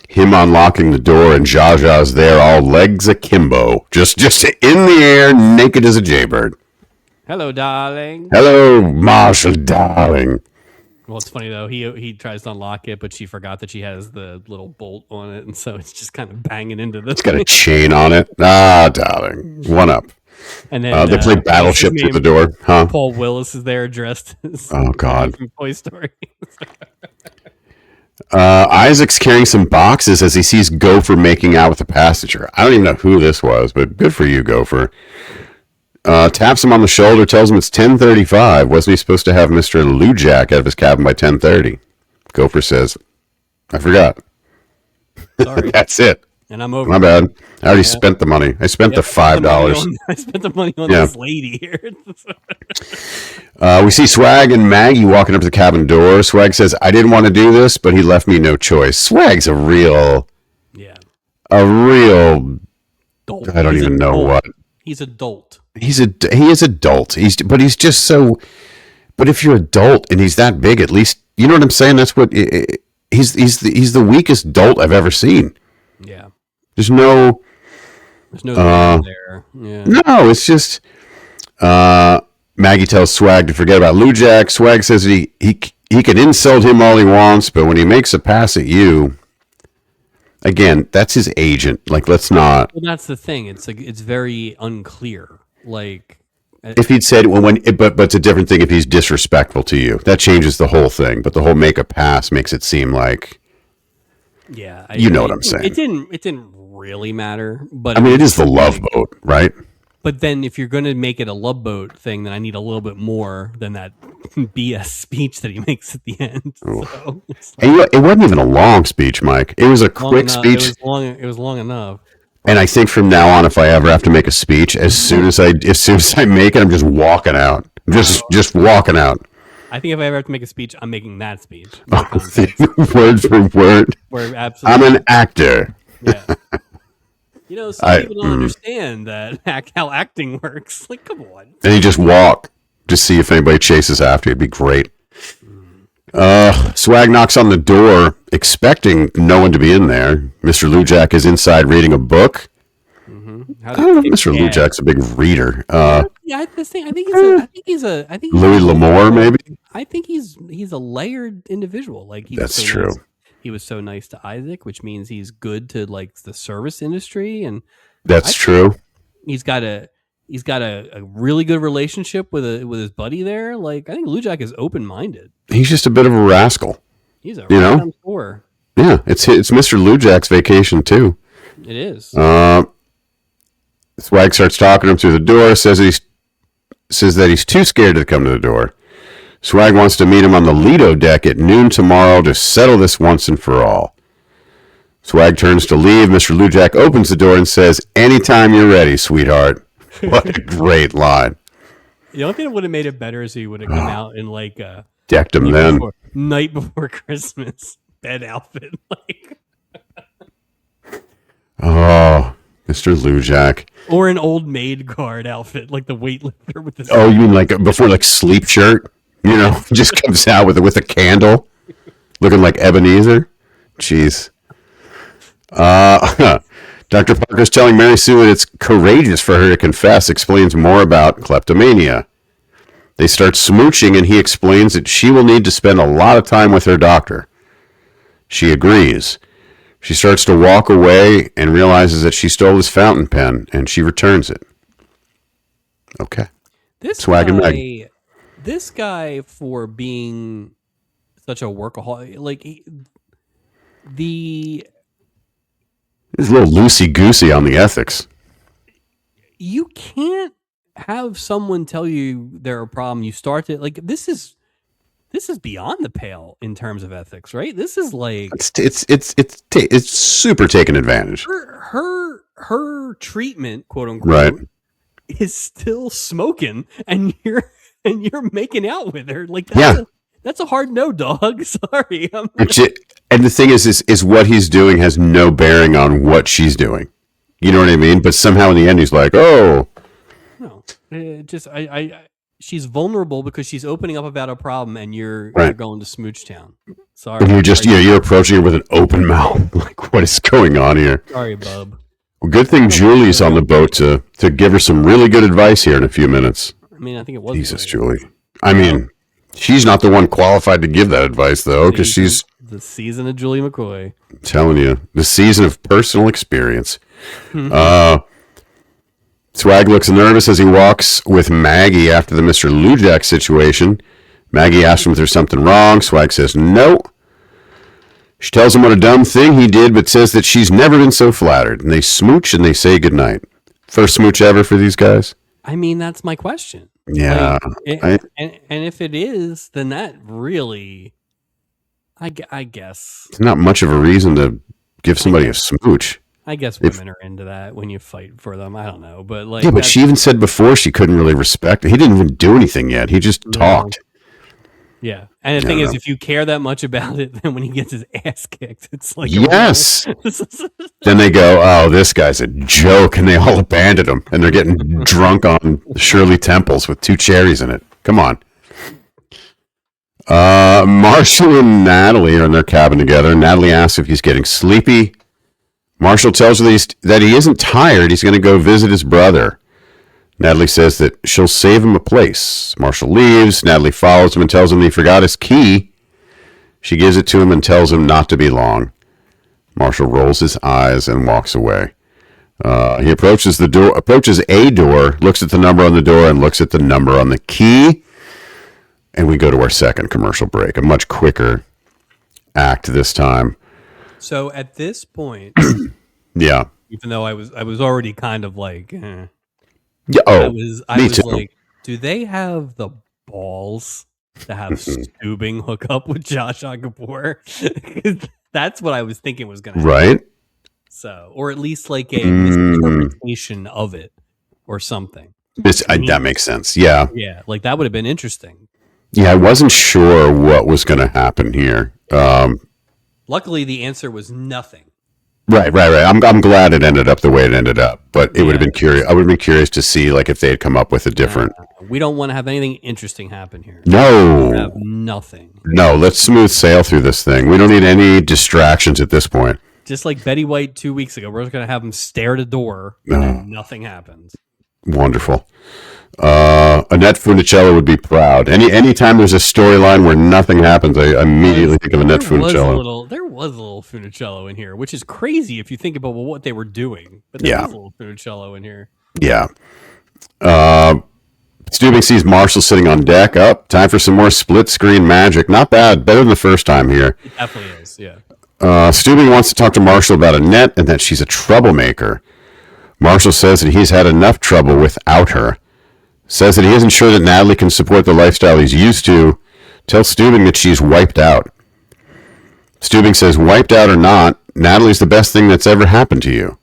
him unlocking the door and Zsa Zsa's there, all legs akimbo, just in the air, naked as a jaybird. Hello, darling. Hello, Marshall, darling. Well, it's funny though. He tries to unlock it, but she forgot that she has the little bolt on it, and so it's just kind of banging into the. It's got a chain on it. Ah, darling, one up. And then they play Battleship through the door, huh? Paul Willis is there dressed as God from Toy Story. Isaac's carrying some boxes as he sees Gopher making out with a passenger. I don't even know who this was, but good for you, Gopher. Taps him on the shoulder, tells him it's 10:35. Wasn't he supposed to have Mr. Lujack out of his cabin by 10:30? Gopher says, I forgot. Sorry. That's it. And I'm over. My bad. I already spent the money. I spent the $5. I spent the money on this lady here. We see Swag and Maggie walking up to the cabin door. Swag says, I didn't want to do this, but he left me no choice. Swag's a real dolt. I don't even know what. He's a dolt. He is adult. But he's just so. But if you're adult and he's that big, at least you know what I'm saying. That's what he's the weakest dolt I've ever seen. Yeah. There's no there. Yeah. No, it's just Maggie tells Swag to forget about Lujack. Swag says he can insult him all he wants, but when he makes a pass at you, again, that's his agent. Let's not. Well, that's the thing. It's very unclear. If he'd said but it's a different thing if he's disrespectful to you. That changes the whole thing. But the whole make a pass makes it seem like. Yeah, you know what I'm saying. It didn't really matter, but I mean, it is the Love Boat, right? But then, if you're going to make it a Love Boat thing, then I need a little bit more than that BS speech that he makes at the end. So, and it wasn't even a long speech, Mike. It was a quick speech. It was long enough. And I think from now on, if I ever have to make a speech, as soon as I make it, I'm just walking out. Just walking out. I think if I ever have to make a speech, I'm making that speech. No Word for word. Where absolutely, I'm an actor. yeah. You know, some people don't understand that how acting works. Like, come on. And you just walk to see if anybody chases after you. It'd be great. Swag knocks on the door, expecting no one to be in there. Mr. Lujack is inside reading a book. I don't know if Mr. Lujack's a big reader. Yeah, I think he's Louis L'Amour, maybe. I think he's a layered individual. Like that's true. Nice. He was so nice to Isaac, which means he's good to like the service industry, and that's true. He's got a really good relationship with his buddy there. Like I think Lujack is open minded. He's just a bit of a rascal. He's a right score. Yeah, it's Mr. Lujack's vacation too. It is. Swag starts talking to him through the door. Says that he's too scared to come to the door. Swag wants to meet him on the Lido deck at noon tomorrow to settle this once and for all. Swag turns to leave. Mr. Lujack opens the door and says, "Anytime you're ready, sweetheart." What a great line. The only thing that would have made it better is he would have come out in like decked him then. Night before Christmas bed outfit. Like oh, Mr. Lujack. Or an old maid guard outfit, like the weightlifter with the oh, you mean like before like sleep shirt? You know, just comes out with a candle, looking like Ebenezer. Jeez. Dr. Parker's telling Mary Sue that it's courageous for her to confess, explains more about kleptomania. They start smooching, and he explains that she will need to spend a lot of time with her doctor. She agrees. She starts to walk away and realizes that she stole his fountain pen, and she returns it. Okay. This guy, for being such a workaholic, like he's a little loosey-goosey on the ethics. You can't have someone tell you they're a problem. You start to like this is beyond the pale in terms of ethics, right? This is like it's super taking advantage. Her treatment, quote unquote, right, is still smoking, and you're making out with her. Like that's a hard no, dog. Sorry. And the thing is what he's doing has no bearing on what she's doing. You know what I mean? But somehow in the end, he's like, oh. No, she's vulnerable because she's opening up about a problem, and you're going to Smooch Town. Sorry. And you're approaching her with an open mouth. Like, what is going on here? Sorry, bub. Well, good thing Julie's on the boat to give her some really good advice here in a few minutes. I mean, I think it was. Jesus, Julie. I mean, she's not the one qualified to give that advice, though, because she's the season of Julie McCoy. I'm telling you, the season of personal experience. Swag looks nervous as he walks with Maggie after the Mr. Lujack situation. Maggie asks him if there's something wrong. Swag says no. She tells him what a dumb thing he did, but says that she's never been so flattered. And they smooch and they say goodnight. First smooch ever for these guys? I mean, that's my question. Yeah. Like, and if it is, then that really, I guess. It's not much of a reason to give somebody a smooch. I guess women are into that when you fight for them. I don't know. But like, yeah, but she even said before she couldn't really respect it. He didn't even do anything yet. He just talked. Yeah. And the thing is, if you care that much about it, then when he gets his ass kicked, it's like, yes. Then they go, oh, this guy's a joke. And they all abandon him. And they're getting drunk on Shirley Temples with 2 cherries in it. Come on. Marshall and Natalie are in their cabin together. Natalie asks if he's getting sleepy. Marshall tells her that he isn't tired. He's going to go visit his brother. Natalie says that she'll save him a place. Marshall leaves. Natalie follows him and tells him he forgot his key. She gives it to him and tells him not to be long. Marshall rolls his eyes and walks away. He approaches a door, looks at the number on the door, and looks at the number on the key. And we go to our second commercial break. A much quicker act this time. So at this point, yeah. Even though I was already kind of like, yeah. Oh, I was too. Like, do they have the balls to have Stubing hook up with Josh Kapoor? That's what I was thinking was going to happen. Right. So, or at least like a misinterpretation of it or something. That makes sense. Yeah. Yeah, like that would have been interesting. Yeah, I wasn't sure what was going to happen here. Luckily, the answer was nothing. Right. I'm glad it ended up the way it ended up, but it would have been curious. I would have been curious to see like if they had come up with a different. We don't want to have anything interesting happen here. No, We have nothing. no. Let's smooth sail through this thing. We don't need any distractions at this point. Just like Betty White 2 weeks ago, we're just gonna have them stare at a door and nothing happens. Wonderful. Annette Funicello would be proud. Anytime there's a storyline where nothing happens, I immediately think of Annette Funicello. There was a little Funicello in here, which is crazy if you think about what they were doing. But there was a little Funicello in here. Yeah. Stubing sees Marshall sitting on deck. Up. Time for some more split screen magic. Not bad. Better than the first time here. It definitely is. Yeah. Stubing wants to talk to Marshall about Annette and that she's a troublemaker. Marshall says that he's had enough trouble without her. Says that he isn't sure that Natalie can support the lifestyle he's used to. Tells Stubing that she's wiped out. Stubing says, wiped out or not, Natalie's the best thing that's ever happened to you.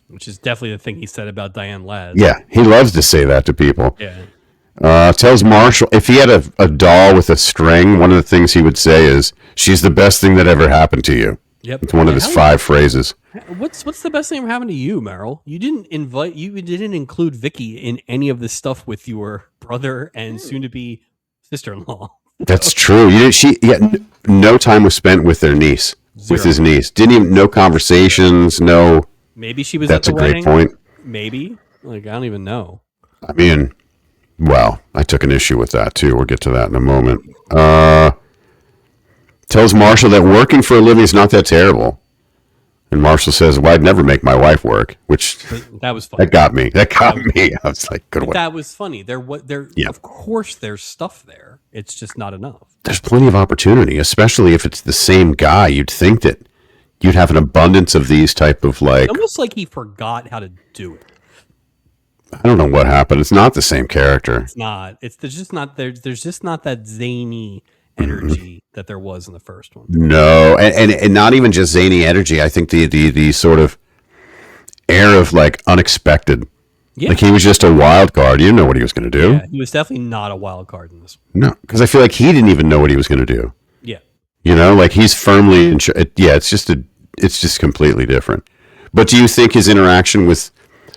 Which is definitely the thing he said about Diane Ladd. Yeah, he loves to say that to people. Yeah. Tells Marshall, if he had a doll with a string, one of the things he would say is, she's the best thing that ever happened to you. Yep. It's one of his 5 phrases. What's the best thing that happened to you, Meryl? You didn't include Vicky in any of this stuff with your brother and soon-to-be sister-in-law. That's true. No time was spent with their niece, with his niece. Didn't even no conversations. No. Maybe she was. That's at the a great wedding. point. Maybe. Like I don't even know. I mean, well, I took an issue with that too. We'll get to that in a moment. Tells Marshall that working for a living is not that terrible. And Marshall says, well, I'd never make my wife work, which that was funny. That got me. I was like, good one. That was funny. Of course, there's stuff there. It's just not enough. There's plenty of opportunity, especially if it's the same guy. You'd think that you'd have an abundance of these type of like. It's almost like he forgot how to do it. I don't know what happened. It's not the same character. It's not. There's just not that zany energy that there was in the first one. No, and not even just zany energy. I think the sort of air of like unexpected. Yeah. Like he was just a wild card. You didn't know what he was going to do. Yeah, he was definitely not a wild card in this one. No, because I feel like he didn't even know what he was going to do. Yeah. You know, like he's firmly in. Yeah, it's just completely different. But do you think his interaction with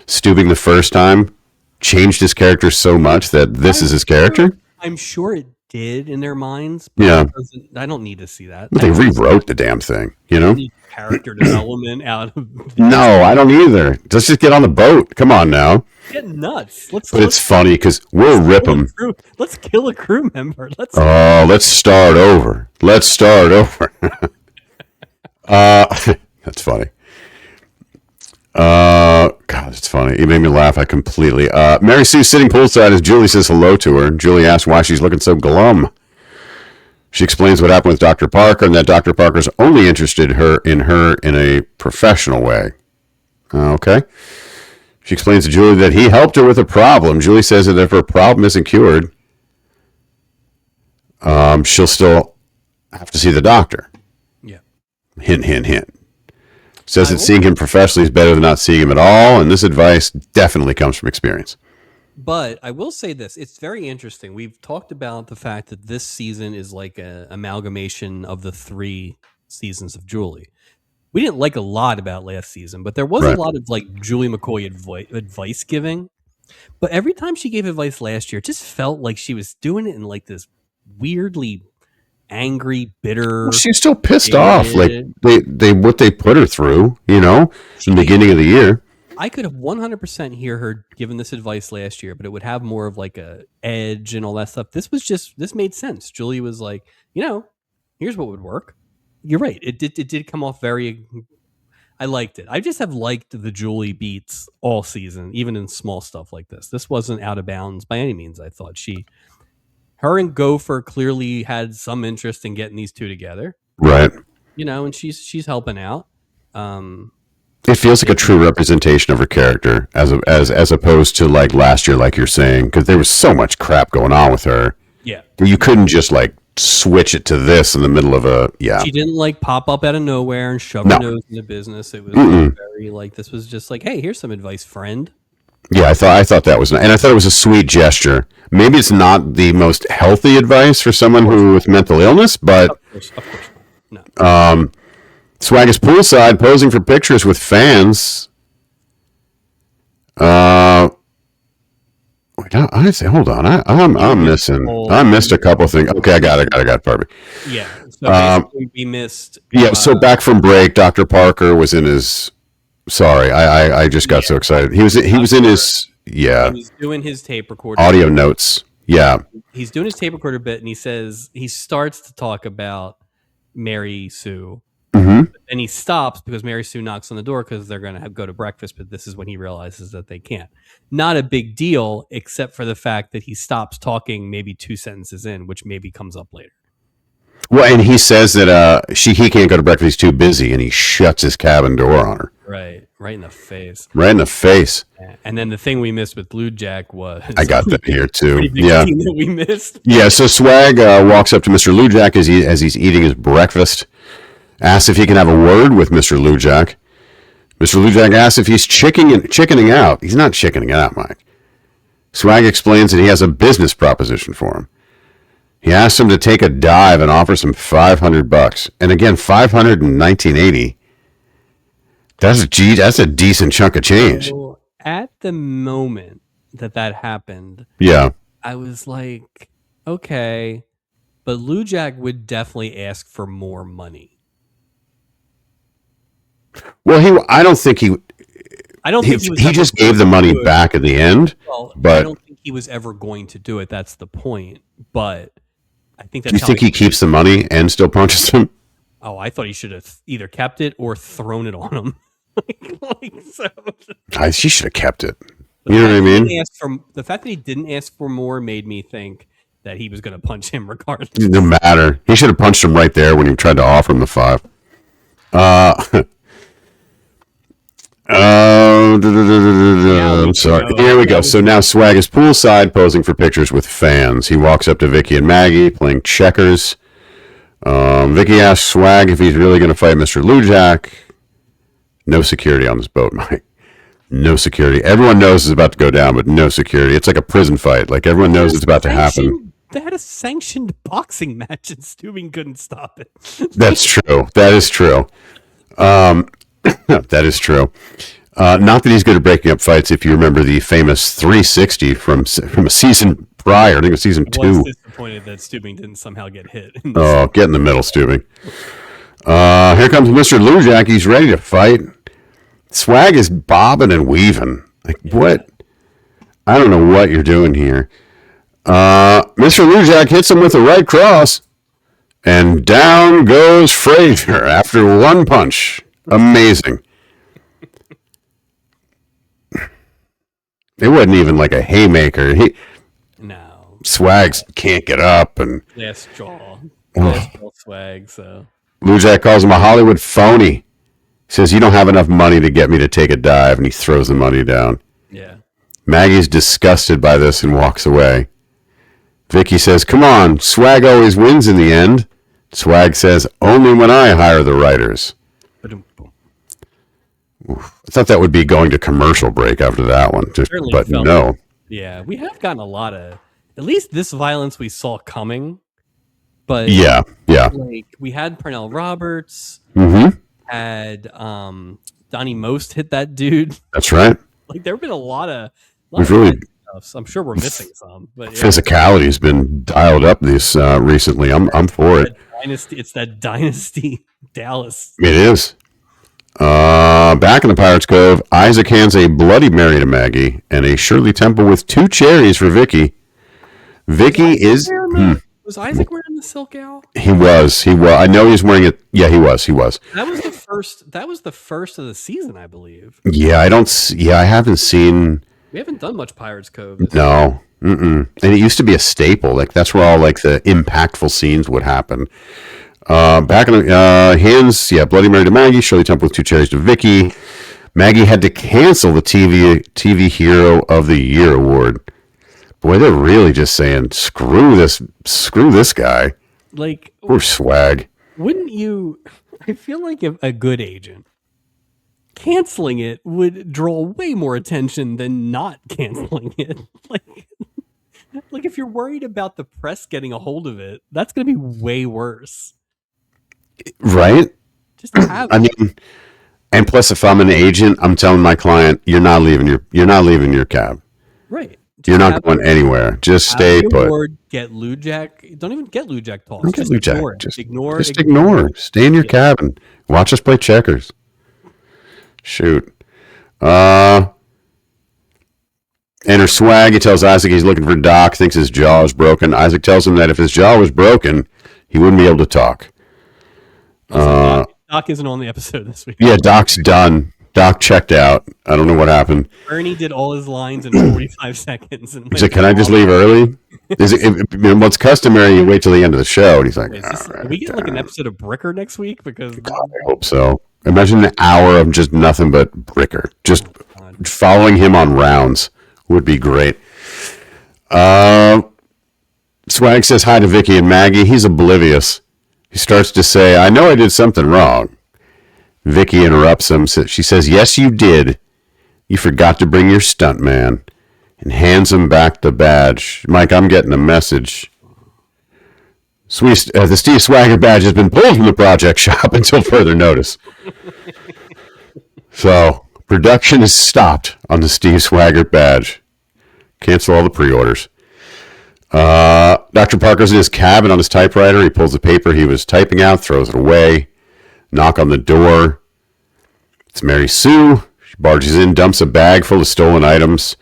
Stubing the first time changed his character so much that this is his character? I'm sure it did in their minds. But yeah. I don't need to see that. They rewrote the damn thing, you know? Character development out of No, I don't either. Let's just get on the boat. Come on now. Get nuts. It's funny because we'll rip them. Let's kill a crew member. Let's start over. That's funny. God, it's funny. It made me laugh. I completely. Mary Sue's sitting poolside as Julie says hello to her. Julie asks why she's looking so glum. She explains what happened with Dr. Parker and that Dr. Parker's only interested in her in a professional way. Okay. She explains to Julie that he helped her with a problem. Julie says that if her problem isn't cured, she'll still have to see the doctor. Yeah. Hint, hint, hint. Says that seeing him professionally is better than not seeing him at all, and this advice definitely comes from experience. But I will say this. It's very interesting. We've talked about the fact that this season is like an amalgamation of the 3 seasons of Julie. We didn't like a lot about last season, but there was a lot of like Julie McCoy advice giving. But every time she gave advice last year, it just felt like she was doing it in like this weirdly angry, bitter. Well, she's still pissed off. Like what they put her through, you know, in the beginning of the year. I could have 100% hear her giving this advice last year, but it would have more of like a edge and all that stuff. This made sense. Julie was like, here's what would work. You're right. It did come off very. I liked it. I just have liked the Julie beats all season, even in small stuff like this. This wasn't out of bounds by any means. I thought her and Gopher clearly had some interest in getting these two together, right? And she's helping out. It feels like a true representation of her character, as opposed to like last year, like you're saying, because there was so much crap going on with her. Yeah, you couldn't just like switch it to this in the middle of a She didn't like pop up out of nowhere and shove her nose into business. It was very like this was just like, hey, here's some advice, friend. Yeah, I thought that was, and I thought it was a sweet gesture. Maybe it's not the most healthy advice for someone who with mental illness, but Of course not. No. Swag is poolside posing for pictures with fans. Wait, honestly, hold on. I'm missing. I missed a couple things. Okay, I got it, Barbie. Yeah. So basically, we missed. Yeah. So back from break, Dr. Parker was in his. Sorry, I just got so excited. He was in his He was doing his tape recorder. audio notes. Yeah. He's doing his tape recorder bit, and he starts to talk about Mary Sue. Mm-hmm. And he stops because Mary Sue knocks on the door because they're going to go to breakfast. But this is when he realizes that they can't. Not a big deal, except for the fact that he stops talking maybe 2 sentences in, which maybe comes up later. Well, and he says that he can't go to breakfast. He's too busy, and he shuts his cabin door on her. Right in the face. Right in the face. And then the thing we missed with Lujack was I got that here too. Yeah, that we missed. Yeah. So Swag walks up to Mr. Lujack as he's eating his breakfast. Asks if he can have a word with Mr. Lujack. Mr. Lujack asks if he's chickening out. He's not chickening out, Mike. Swag explains that he has a business proposition for him. He asks him to take a dive and offers him $500. And again, $500 in 1980. That's a decent chunk of change. So at the moment that happened, yeah, I was like, okay, but Lujack would definitely ask for more money. Well, I don't think he just gave the money back at the end. Well, but I don't think he was ever going to do it. That's the point. But I think that's. Do you think he keeps the money and still punches him? Oh, I thought he should have either kept it or thrown it on him. He should have kept it. You know what I mean? The fact that he didn't ask for more made me think that he was going to punch him regardless. No matter. He should have punched him right there when he tried to offer him the $5. I'm sorry. Here we go. So now Swag is poolside posing for pictures with fans. He walks up to Vicky and Maggie playing checkers. Vicky asks Swag if he's really going to fight Mr. Lujack. No security on this boat, Mike. No security. Everyone knows it's about to go down, but no security. It's like a prison fight. Like everyone knows it's about to happen. They had a sanctioned boxing match and Stubing couldn't stop it. That's true. That is true. That is true. Not that he's good at breaking up fights. If you remember the famous 360 from a season prior, I think it was season 2. I was disappointed that Stubing didn't somehow get hit. Oh, get in the middle, Stubing. Here comes Mr. Lujack. He's ready to fight. Swag is bobbing and weaving. Like, what? I don't know what you're doing here. Mr. Lujack hits him with the right cross. And down goes Frazier after one punch. Amazing. It wasn't even like a haymaker. No. Swags can't get up. And Last jaw Swag, so. Lujack calls him a Hollywood phony. He says, you don't have enough money to get me to take a dive, and he throws the money down. Yeah. Maggie's disgusted by this and walks away. Vicky says, come on, Swag always wins in the end. Swag says, only when I hire the writers. I thought that would be going to commercial break after that one, but no. Yeah, we have gotten a lot of, at least this violence we saw coming. But yeah. Like we had Pernell Roberts. Mm-hmm. Had Donnie Most hit that dude. That's right. Like there have been a lot of really stuff. So I'm sure we're missing some. But physicality has been dialed up this recently. I'm for it. It's that Dynasty Dallas. It is. Back in the Pirates Cove, Isaac hands a Bloody Mary to Maggie and a Shirley Temple with 2 cherries for Vicky. Vicky is. Was Isaac wearing the silk owl? He was. I know he's wearing it. Yeah, he was. That was the first of the season, I believe. Yeah, I haven't seen. We haven't done much Pirates Cove. No. And it used to be a staple. Like that's where all like the impactful scenes would happen. Back in the hands, Bloody Mary to Maggie, Shirley Temple with 2 cherries to Vicky. Maggie had to cancel the TV Hero of the Year award. Boy, they're really just saying, screw this guy. Like, poor Swag. Wouldn't you? I feel like if a good agent canceling it would draw way more attention than not canceling it. Like if you're worried about the press getting a hold of it, that's going to be way worse. Right? Just have I mean, and plus, if I'm an agent, I'm telling my client, you're not leaving your cab. right. You're Just not going anywhere. Just stay your put. board, get Lujack. Don't even get Lujack talks. Don't get Just Lujack. ignore it. Just ignore. Stay in your Yeah. cabin. Watch us play checkers. Shoot. Enter Swag. He tells Isaac he's looking for Doc. Thinks his jaw is broken. Isaac tells him that if his jaw was broken, he wouldn't be able to talk. Doc isn't on the episode this week. Yeah, Doc's done. Doc checked out. I don't know what happened. Ernie did all his lines in 45 seconds. And He's like, "Can I just leave early?" What's customary? You wait till the end of the show, and he's like, Are we getting like an episode of Bricker next week? Because God, I hope so. Imagine an hour of just nothing but Bricker, just following him on rounds would be great. Swag says hi to Vicky and Maggie. He's oblivious. He starts to say, "I know I did something wrong." Vicky interrupts him. She says, "Yes, you did. You forgot to bring your stunt man," and hands him back the badge. Mike, I'm getting a message. The Steve Swagger badge has been pulled from the project shop until further notice. So, production is stopped on the Steve Swagger badge. Cancel all the pre-orders. Dr. Parker's in his cabin on his typewriter. He pulls the paper he was typing out, throws it away. Knock on the door. It's Mary Sue. She barges in, dumps a bag full of stolen items.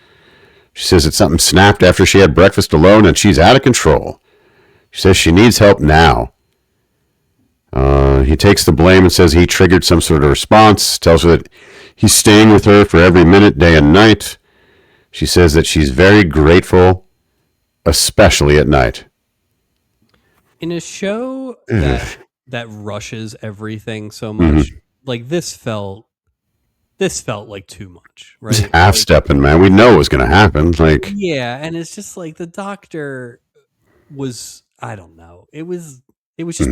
She says that something snapped after she had breakfast alone and she's out of control. She says she needs help now. He takes the blame and says he triggered some sort of response. Tells her that he's staying with her for every minute, day and night. She says that she's very grateful, especially at night. in a show that rushes everything so much, like this felt like too much, right? It's half stepping, man. We know it was going to happen. Like, yeah, and it's just like the doctor was, I don't know. It was just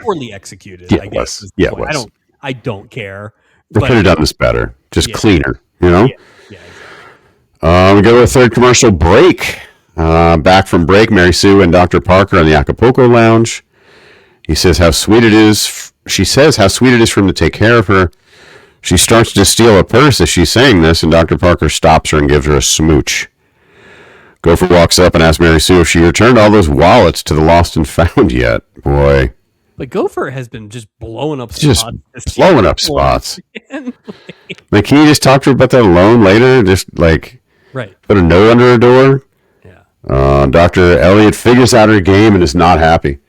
poorly executed. Yeah, I it guess. was. Yeah, it was. I don't care. They could have done this better, just cleaner, you know. Yeah. We go to a third commercial break. Back from break, Mary Sue and Dr. Parker on the Acapulco Lounge. He says how sweet it is. She says how sweet it is for him to take care of her. She starts to steal a purse as she's saying this, and Dr. Parker stops her and gives her a smooch. Gopher walks up and asks Mary Sue if she returned all those wallets to the lost and found yet. Boy. But Gopher has been just blowing up Just spots. blowing up spots. Like, can you just talk to her about that alone later? Just, like, Right. put a note under her door? Yeah. Dr. Elliot figures out her game and is not happy.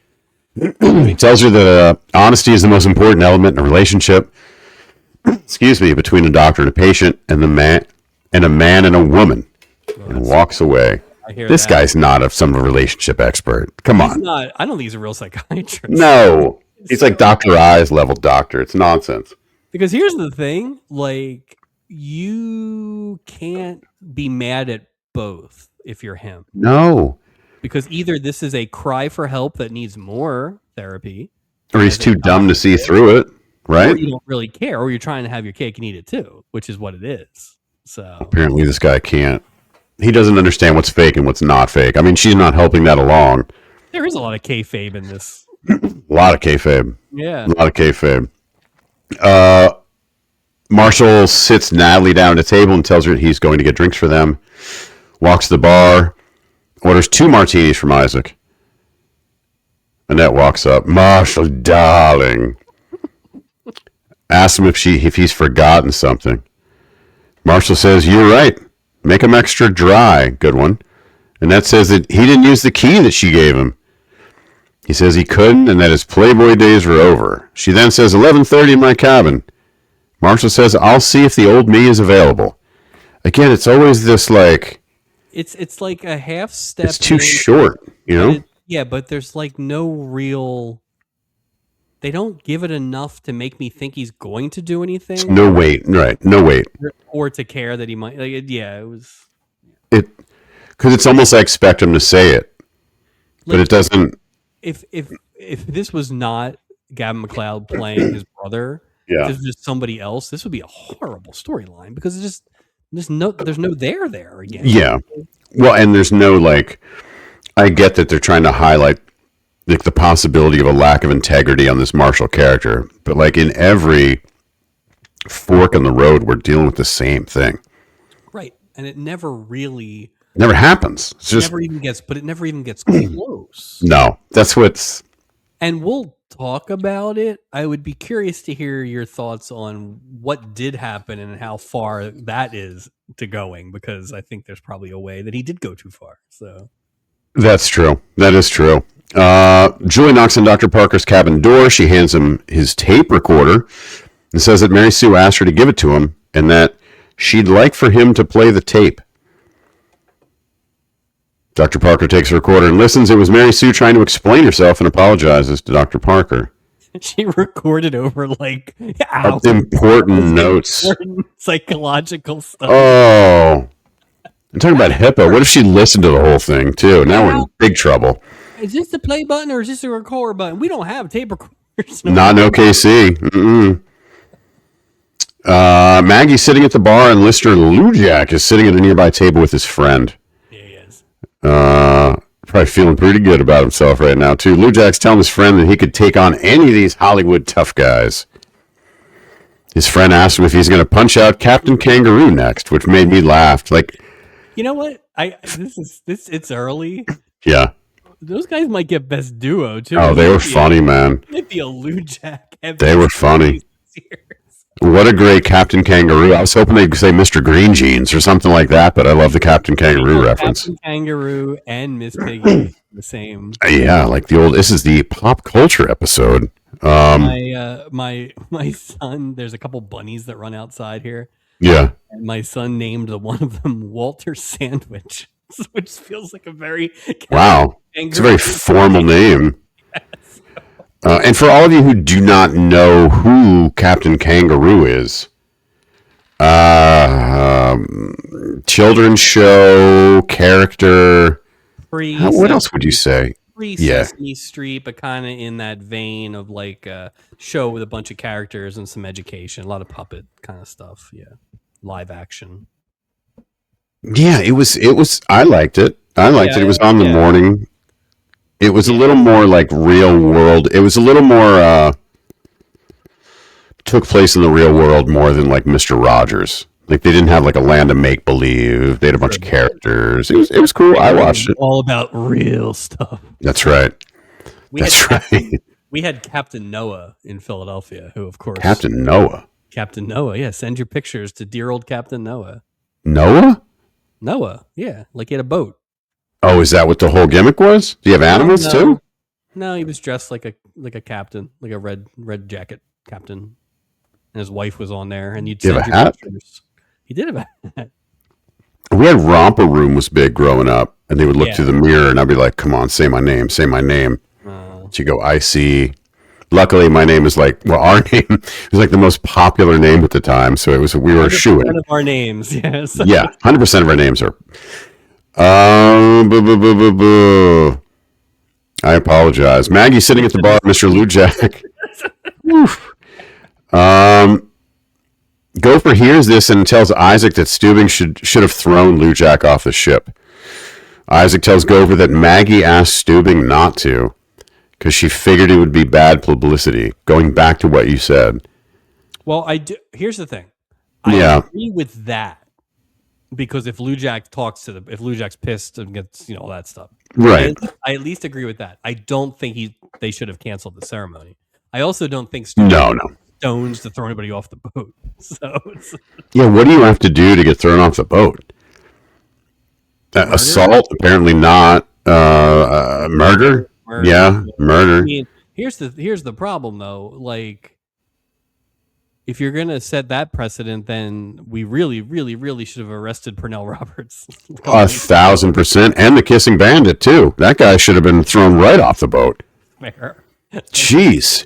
He tells her that honesty is the most important element in a relationship. Between a doctor and a patient, and a man and a woman, and walks away. This guy's not some relationship expert. Come on. Not, I don't think he's a real psychiatrist. No. He's like Dr. Eyes level doctor. It's nonsense. Because here's the thing, like, you can't be mad at both if you're him. No. Because either this is a cry for help that needs more therapy, or he's too dumb to see through it, right? Or you don't really care, or you're trying to have your cake and eat it too, which is what it is. So apparently this guy can't. He doesn't understand what's fake and what's not fake. I mean, she's not helping that along. There is a lot of kayfabe in this. A lot of kayfabe. Yeah. A lot of kayfabe. Marshall sits Natalie down at the table and tells her he's going to get drinks for them. Walks to the bar. Orders 2 martinis from Isaac. Annette walks up. Marshall, darling. Asks him if he's forgotten something. Marshall says, "You're right. Make him extra dry." Good one. Annette says that he didn't use the key that she gave him. He says he couldn't and that his Playboy days were over. She then says, 11:30 in my cabin. Marshall says, "I'll see if the old me is available." Again, it's always this like... It's like a half step. It's too short, you know? Yeah, but there's like no real... They don't give it enough to make me think he's going to do anything. No weight, right? No weight. Or to care that he might... Like, yeah, it was... Because it's almost I expect him to say it, but it doesn't... If this was not Gavin MacLeod playing his brother, Yeah. If it was just somebody else, this would be a horrible storyline because it's just there's no there again. Yeah. Well, and there's no like. I get that they're trying to highlight like the possibility of a lack of integrity on this Marshall character, but like in every fork in the road, we're dealing with the same thing. Right, and it never really Never happens. It's just it never even gets close. no. That's what's. And we'll talk about it. I would be curious to hear your thoughts on what did happen and how far that is to going, because I think there's probably a way that he did go too far. So That's true. That is true. Julie knocks on Dr. Parker's cabin door. She hands him his tape recorder and says that Mary Sue asked her to give it to him and that she'd like for him to play the tape. Dr. Parker takes the recorder and listens. It was Mary Sue trying to explain herself and apologizes to Dr. Parker. she recorded over like hours Important notes. important psychological stuff. Oh. I'm talking about HIPAA. What if she listened to the whole thing, too? Now we're in big trouble. Is this the play button or is this a record button? We don't have tape recorders. Not in OKC. Mm-mm. Maggie's sitting at the bar, and listener Lujack is sitting at a nearby table with his friend. Yeah, he is. Probably feeling pretty good about himself right now, too. Lujack's telling his friend that he could take on any of these Hollywood tough guys. His friend asked him if he's going to punch out Captain Kangaroo next, which made me laugh. Like, you know what? It's early. Yeah. Those guys might get best duo too. Oh, they were funny, man. It'd be a Lujack. They were funny. What a great Captain Kangaroo. I was hoping they'd say Mr. Green Jeans or something like that, but I love the Captain Kangaroo reference. Captain Kangaroo and Miss Piggy, the same. Yeah, like the old, this is the pop culture episode. My son, there's a couple bunnies that run outside here. Yeah. And my son named one of them Walter Sandwich, which feels like a very wow. It's a very formal name. Yes. And for all of you who do not know who Captain Kangaroo is, children's show character. What else would you say? Sesame Street, but kind of in that vein of like a show with a bunch of characters and some education, a lot of puppet kind of stuff. Yeah, live action. Yeah, it was. I liked it. It. It was on the morning. It was a little more like real world. It was a little more took place in the real world more than like Mr. Rogers. Like they didn't have like a land of make believe. They had a bunch of characters. It was cool. I watched it. All about real stuff. That's right. We had Captain Noah in Philadelphia, who of course Captain Noah. Yeah. Send your pictures to dear old Captain Noah. Noah, yeah, like he had a boat. Oh, is that what the whole gimmick was? Do you have animals too? No, he was dressed like a captain, like a red jacket captain, and his wife was on there. And you'd send your pictures. He did have a hat. We had Romper Room was big growing up, and they would look through the mirror, and I'd be like, "Come on, say my name, say my name." So you go, "I see." Luckily, my name is like, well, our name was like the most popular name at the time, so it was we were shooing. 100% of our names, yes. Yeah, 100% of our names are. I apologize. Maggie's sitting at the bar, Mr. Lujack. Gopher hears this and tells Isaac that Stubings should have thrown Lujack off the ship. Isaac tells Gopher that Maggie asked Stubing not to because she figured it would be bad publicity. Going back to what you said. Well, I do. Here's the thing. I agree with that because if Lujack's pissed and gets all that stuff, right? I at least agree with that. I don't think they should have canceled the ceremony. I also don't think Stubing stones to throw anybody off the boat. So what do you have to do to get thrown off the boat? Assault? Apparently not. Murder? Yeah, murder. I mean, here's the problem though. Like, if you're gonna set that precedent, then we really, really, really should have arrested Pernell Roberts. 1,000%, and the Kissing Bandit too. That guy should have been thrown right off the boat. Fair. Jeez.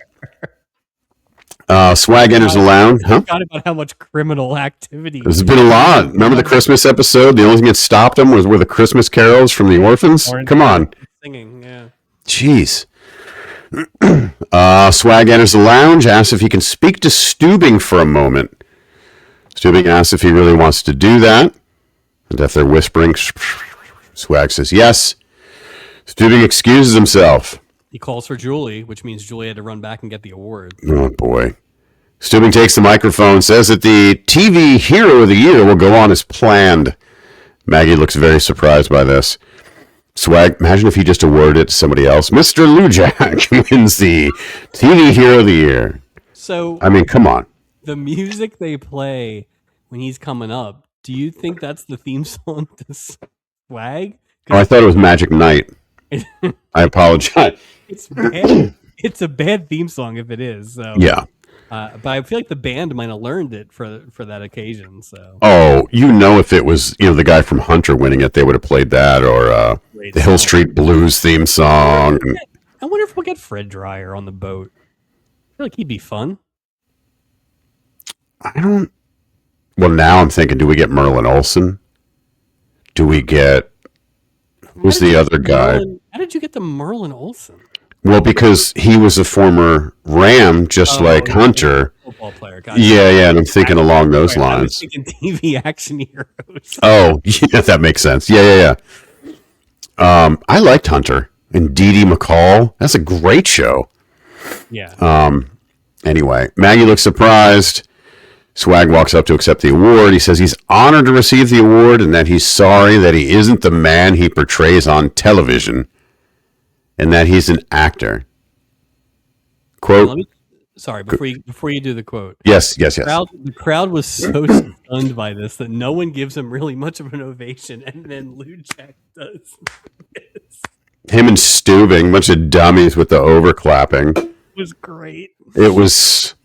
Swag enters the lounge. I forgot about how much criminal activity. There's been a lot. Remember the Christmas episode? The only thing that stopped them were the Christmas carols from the orphans. Come on. Singing, yeah. Jeez. Swag enters the lounge, asks if he can speak to Stubing for a moment. Stubing asks if he really wants to do that. And if they're whispering, Swag says yes. Stubing excuses himself. He calls for Julie, which means Julie had to run back and get the award. Oh, boy. Stubing takes the microphone, says that the TV Hero of the Year will go on as planned. Maggie looks very surprised by this. Swag, imagine if he just awarded it to somebody else. Mr. Lujack wins the TV Hero of the Year. So, I mean, come on. The music they play when he's coming up, do you think that's the theme song to Swag? Oh, I thought it was Magic Night. I apologize. It's bad. It's a bad theme song if it is. So. Yeah. But I feel like the band might have learned it for that occasion. So. Oh, if it was the guy from Hunter winning it, they would have played that, or the Hill Street Blues theme song. I wonder if we'll get Fred Dryer on the boat. I feel like he'd be fun. I don't. Well, now I'm thinking, do we get Merlin Olsen? Do we get who's the other guy? How did you get the Merlin Olsen? Well, because he was a former Ram, just like Hunter. Football player. Gotcha. Yeah, and I'm thinking along those lines. I was thinking TV action heroes. Oh, yeah, that makes sense. Yeah. I liked Hunter and Dee Dee McCall. That's a great show. Yeah. Anyway, Maggie looks surprised. Swag walks up to accept the award. He says he's honored to receive the award and that he's sorry that he isn't the man he portrays on television and that he's an actor. Quote. Sorry, before you do the quote. Yes. The crowd was so stunned by this that no one gives him really much of an ovation, and then Lujack does this. Him and Stubing, bunch of dummies with the overclapping. It was great. It was.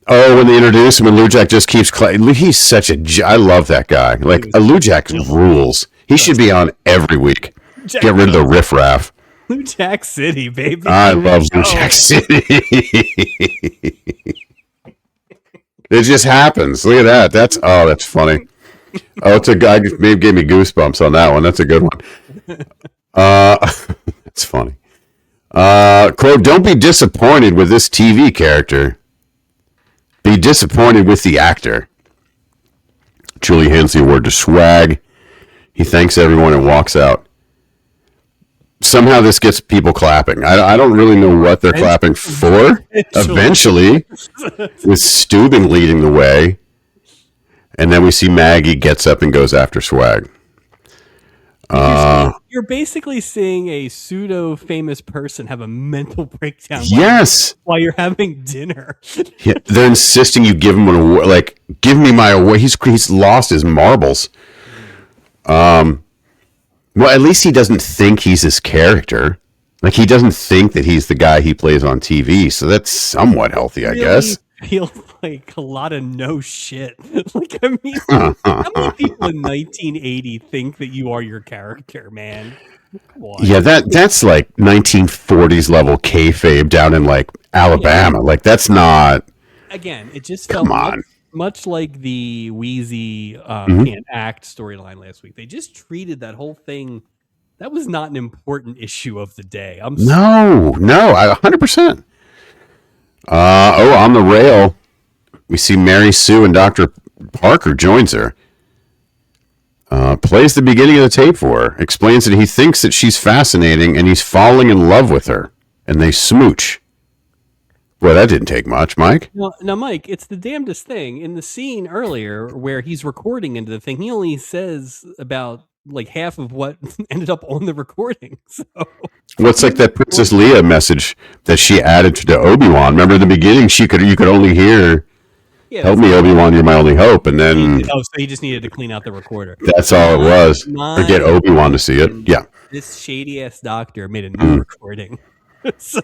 Oh, when they introduce him and Lujack just keeps he's such a. I love that guy. Like, Lujack rules. He should be on every week. Get rid of the riffraff. Lujack City, baby. I love Lujack City. It just happens. Look at that. That's funny. Oh, it's a guy. Maybe gave me goosebumps on that one. That's a good one. That's funny. Quote, don't be disappointed with this TV character. Be disappointed with the actor. Julie hands the award to Swag. He thanks everyone and walks out. Somehow this gets people clapping. I don't really know what they're clapping for. Eventually, with Stubing leading the way. And then we see Maggie gets up and goes after Swag. You're basically seeing a pseudo-famous person have a mental breakdown. Yes. While you're having dinner. Yeah, they're insisting you give him an award. Like, give me my award. He's lost his marbles. Well, at least he doesn't think he's his character. Like, he doesn't think that he's the guy he plays on TV. So that's somewhat healthy, I guess. Feels like a lot of no shit. Like, I mean, how many people in 1980 think that you are your character, man? Yeah, that's like 1940s level kayfabe down in like Alabama. Yeah. Like, that's not. Again, it just felt much like the Wheezy can't act storyline last week. They just treated that whole thing. That was not an important issue of the day. No, 100%. On the rail, we see Mary Sue and Dr. Parker joins her. Plays the beginning of the tape for her. Explains that he thinks that she's fascinating and he's falling in love with her. And they smooch. Well, that didn't take much, Mike. No, Mike, it's the damnedest thing. In the scene earlier where he's recording into the thing, he only says about like half of what ended up on the recording. So what's like that Princess Leia message that she added to Obi-Wan? Remember in the beginning you could only hear help me, Obi-Wan, you're my only hope, and then so he just needed to clean out the recorder. That's all it was. Or get Obi-Wan to see it. Yeah. This shady ass doctor made a new recording. So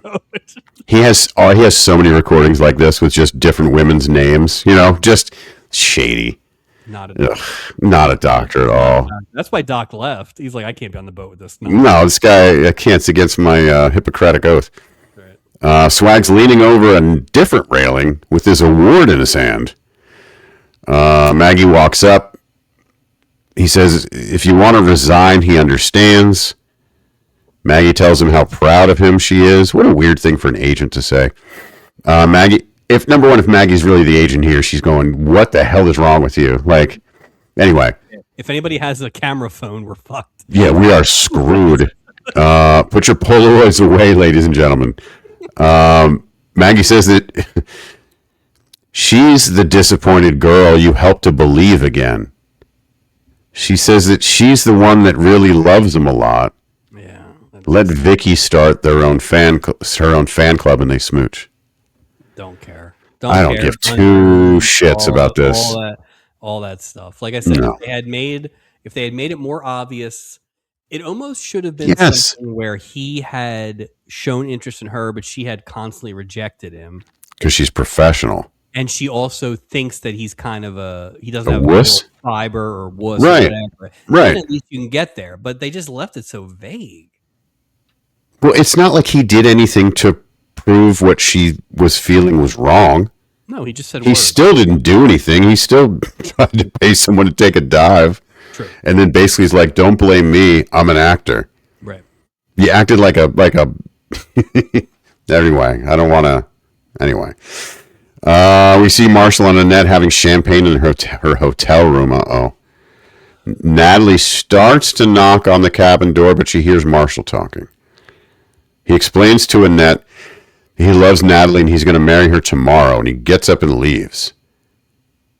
he has so many recordings like this with just different women's names, just shady. Not a doctor at all. That's why Doc left. He's like, I can't be on the boat with this. No, this guy, I can't. It's against my Hippocratic oath. Right. Swag's leaning over a different railing with his award in his hand. Maggie walks up. He says, if you want to resign, he understands. Maggie tells him how proud of him she is. What a weird thing for an agent to say. Maggie, if Maggie's really the agent here, she's going, what the hell is wrong with you? Like, anyway. If anybody has a camera phone, we're fucked. Yeah, we are screwed. Put your Polaroids away, ladies and gentlemen. Maggie says that she's the disappointed girl you help to believe again. She says that she's the one that really loves him a lot. Yeah. Let Vicky start her own fan club and they smooch. Don't care. I don't give two shits about this. All that stuff. Like I said, No. if they had made it more obvious, it almost should have been something where he had shown interest in her, but she had constantly rejected him because she's professional, and she also thinks that he's kind of he doesn't a have wuss? a fiber or wuss, right? Or whatever. Right. Then at least you can get there, but they just left it so vague. Well, it's not like he did anything to prove what she was feeling was wrong. No, he just said he still didn't do anything. He still tried to pay someone to take a dive. True. And then basically he's like, don't blame me. I'm an actor. Right. You acted like a anyway, I don't want to. Anyway. We see Marshall and Annette having champagne in her hotel room. Uh-oh. Natalie starts to knock on the cabin door, but she hears Marshall talking. He explains to Annette he loves Natalie and he's going to marry her tomorrow, and he gets up and leaves.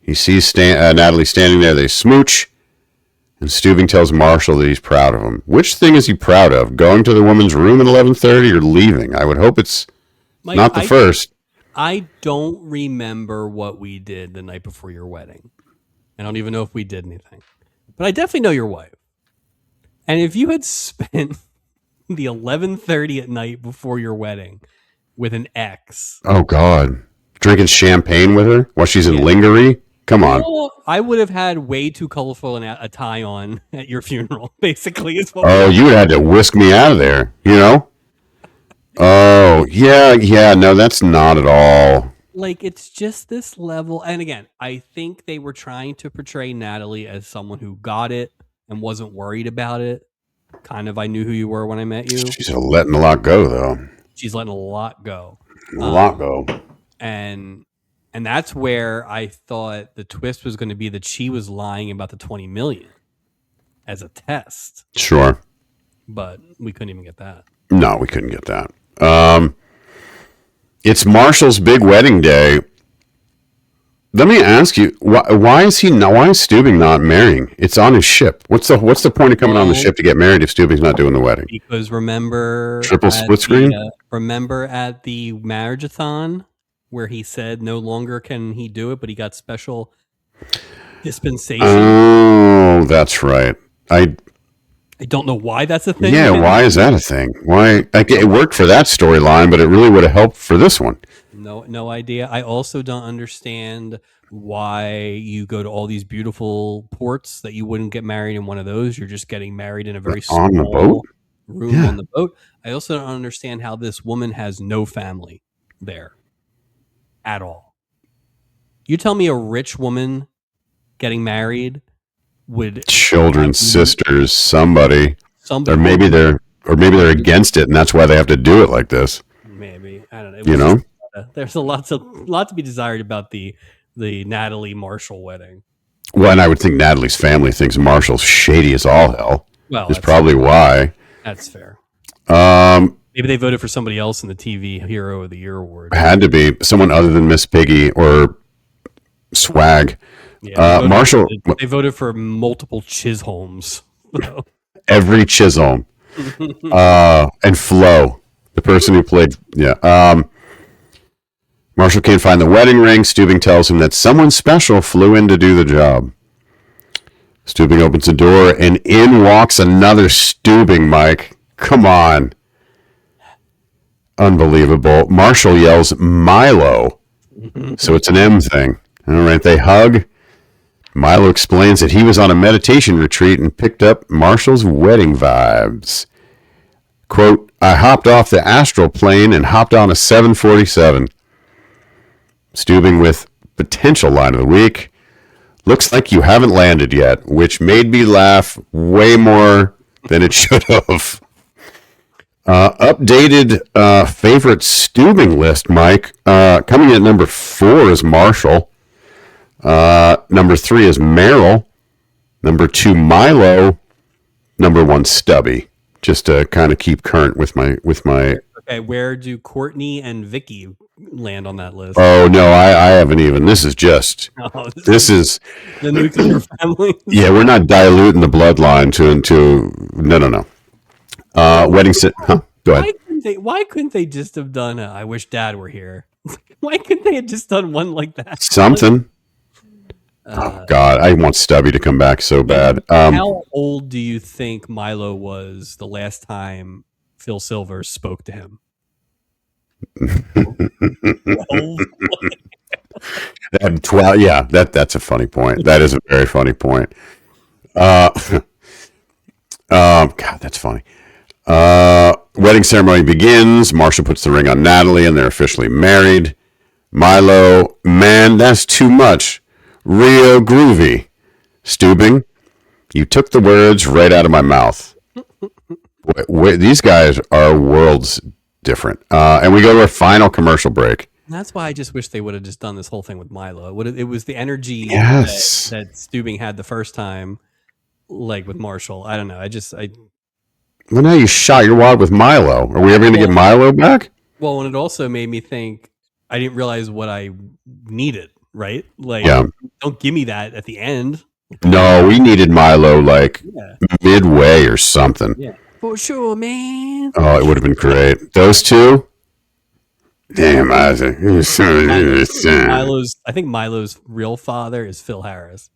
He sees Natalie standing there. They smooch, and Stubing tells Marshall that he's proud of him. Which thing is he proud of? Going to the woman's room at 11:30 or leaving? I would hope it's not the first. I don't remember what we did the night before your wedding. I don't even know if we did anything. But I definitely know your wife. And if you had spent the 11:30 at night before your wedding with an ex. Oh, God. Drinking champagne with her while she's in lingerie? Come on. Well, I would have had way too colorful a tie on at your funeral, basically. Is what you would have had to whisk me out of there, you know? Oh, yeah. No, that's not at all. Like, it's just this level. And again, I think they were trying to portray Natalie as someone who got it and wasn't worried about it. Kind of, I knew who you were when I met you. She's letting a lot go, though. She's letting a lot go. And that's where I thought the twist was going to be that she was lying about the 20 million as a test. Sure. But we couldn't even get that. No, we couldn't get that. It's Marshall's big wedding day. Let me ask you, why is Stubing not marrying? It's on his ship. What's the point of coming on the ship to get married if Stubing's not doing the wedding? Because remember, triple split screen. Remember at the marriage-a-thon where he said no longer can he do it, but he got special dispensation. Oh, that's right. I don't know why that's a thing. Yeah, why is that a thing? Why? It worked for that storyline, but it really would have helped for this one. No idea. I also don't understand why you go to all these beautiful ports that you wouldn't get married in one of those. You're just getting married in a very small room on the boat. I also don't understand how this woman has no family there at all. You tell me a rich woman getting married would children, sisters, somebody, or maybe they're against it, and that's why they have to do it like this. Maybe, I don't know. You know, there's a lot to be desired about the Natalie Marshall wedding. Well, and I would think Natalie's family thinks Marshall's shady as all hell. Well, is probably why. That's fair. Maybe they voted for somebody else in the TV Hero of the Year award. Had to be someone other than Miss Piggy or Swag. Yeah, Marshall. They voted for multiple Chisholms. Every Chisholm. And Flo, the person who played. Yeah. Marshall can't find the wedding ring. Stubing tells him that someone special flew in to do the job. Stubing opens the door, and in walks another Stubing, Mike. Come on. Unbelievable. Marshall yells, Milo. So it's an M thing. All right, they hug. Milo explains that he was on a meditation retreat and picked up Marshall's wedding vibes. Quote, I hopped off the astral plane and hopped on a 747. Stubing with potential line of the week. Looks like you haven't landed yet, which made me laugh way more than it should have. Updated favorite Stubing list, Mike. Coming in at number 4 is Marshall. Number 3 is Merrill. Number 2, Milo. Number 1, Stubby. Just to kind of keep current with my. Okay, where do Courtney and Vicky land on that list? Oh no, I haven't even. This is just. Oh, this is the nuclear family. Yeah, we're not diluting the bloodline to no. Wedding set. Huh? Go ahead. Why couldn't they just have done I wish Dad were here? Why couldn't they have just done one like that? Something. Oh God, I want Stubby to come back so bad. How old do you think Milo was the last time Phil Silvers spoke to him? 12. Yeah, that's a funny point. That is a very funny point. God, that's funny. Wedding ceremony begins. Marshall puts the ring on Natalie, and they're officially married. Milo, man, that's too much. Real groovy. Stubing, you took the words right out of my mouth. These guys are worlds different. And we go to our final commercial break. That's why I just wish they would have just done this whole thing with Milo. It was the energy yes. that Stubing had the first time, like with Marshall. I don't know. Well, now you shot your wad with Milo. Are we ever going to get Milo back? Well, and it also made me think I didn't realize what I needed, right? Like, don't give me that at the end. No, we needed Milo midway or something. Yeah, for sure, man. Oh, it would have been great. Those two? Damn, Isaac. I think Milo's real father is Phil Harris.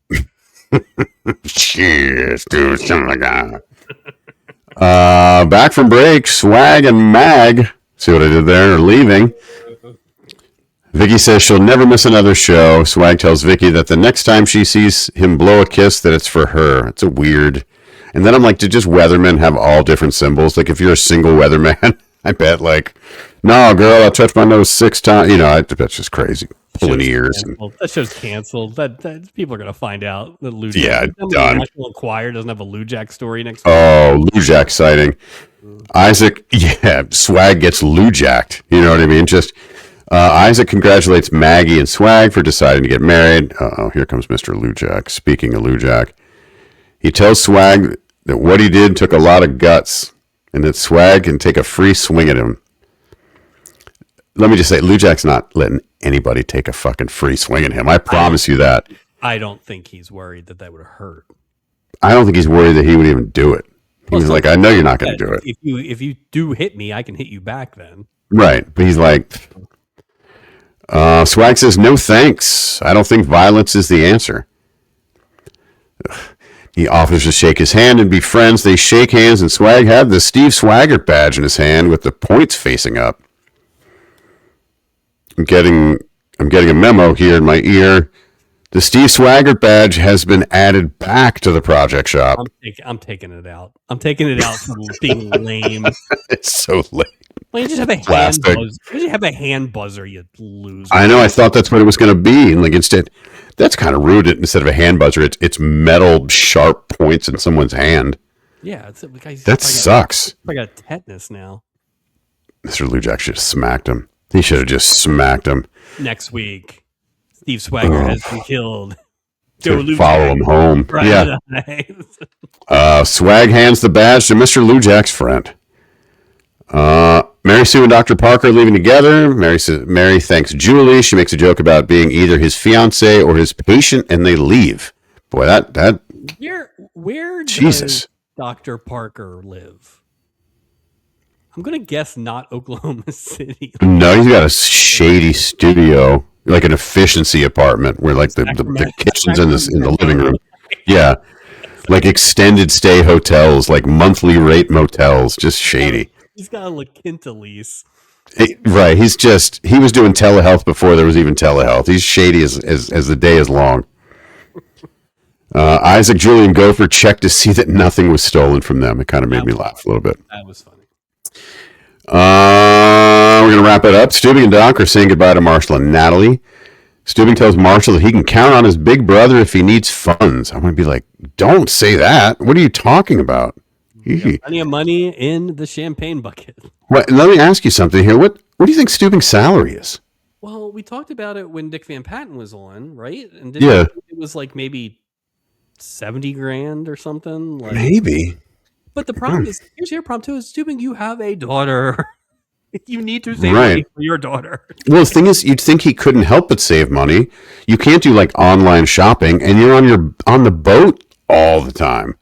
Cheers, dude. Something like that. Back from break, Swag and Mag. See what I did there? Are leaving. Vicky says she'll never miss another show. Swag tells Vicky that the next time she sees him blow a kiss, that it's for her. It's a weird. And then I'm like, did just weathermen have all different symbols? Like, if you're a single weatherman, I bet, like, no, girl, I touched my nose 6 times. You know, that's just crazy. Pulling ears. That show's canceled. That people are going to find out that Lujack. Yeah, done. National Enquirer doesn't have a Lujack story next week. Oh, Lujack sighting. Isaac, Swag gets Lujacked. You know what I mean? Just Isaac congratulates Maggie and Swag for deciding to get married. Oh, here comes Mr. Lujack. Speaking of Lujack, he tells Swag that what he did took a lot of guts and that Swag can take a free swing at him. Let me just say, Lujack's not letting anybody take a fucking free swing at him. I promise you that. I don't think he's worried that would have hurt. I don't think he's worried that he would even do it. He's like, I know you're not going to do it. If you do hit me, I can hit you back then. Right. But he's like, Swag says, no thanks. I don't think violence is the answer. He offers to shake his hand and be friends. They shake hands, and Swag had the Steve Swaggart badge in his hand with the points facing up. I'm getting a memo here in my ear. The Steve Swaggart badge has been added back to the project shop. I'm taking it out. I'm taking it out for being lame. It's so lame. Why don't you just have a hand buzzer? Why don't you have a hand buzzer, you loser? I know. I thought that's what it was going to be. And like instead, that's kind of rude. Instead of a hand buzzer, it's metal sharp points in someone's hand. Yeah, that sucks. I got tetanus now. Mr. Lujack should have smacked him. He should have just smacked him. Next week, Steve Swaggart has been killed. Follow him home. Right. Yeah. Swag hands the badge to Mr. Lujack's friend. Mary Sue and Dr. Parker are leaving together. Mary thanks Julie. She makes a joke about being either his fiance or his patient, and they leave. Boy, that. Where does Dr. Parker live? I'm going to guess not Oklahoma City. No, he's got a shady studio, like an efficiency apartment where like the kitchen's in the living room. Yeah. Like extended stay hotels, like monthly rate motels, just shady. He's got a La Quinta lease. Right. He was doing telehealth before there was even telehealth. He's shady as the day is long. Isaac, Julie, and Gopher checked to see that nothing was stolen from them. It kind of made me laugh a little bit. That was funny. We're going to wrap it up. Stubing and Doc are saying goodbye to Marshall and Natalie. Stubing tells Marshall that he can count on his big brother if he needs funds. I'm going to be like, don't say that. What are you talking about? We got plenty of money in the champagne bucket. Well, let me ask you something here. What do you think Stubing's salary is? Well, we talked about it when Dick Van Patten was on, right? And Yeah, it was like maybe 70 grand or something. Like, maybe. but the problem is, here's your problem too: is Stubing, you have a daughter. You need to save Right. money for your daughter. Well, the thing is, you'd think he couldn't help but save money. You can't do like online shopping, and you're on the boat all the time.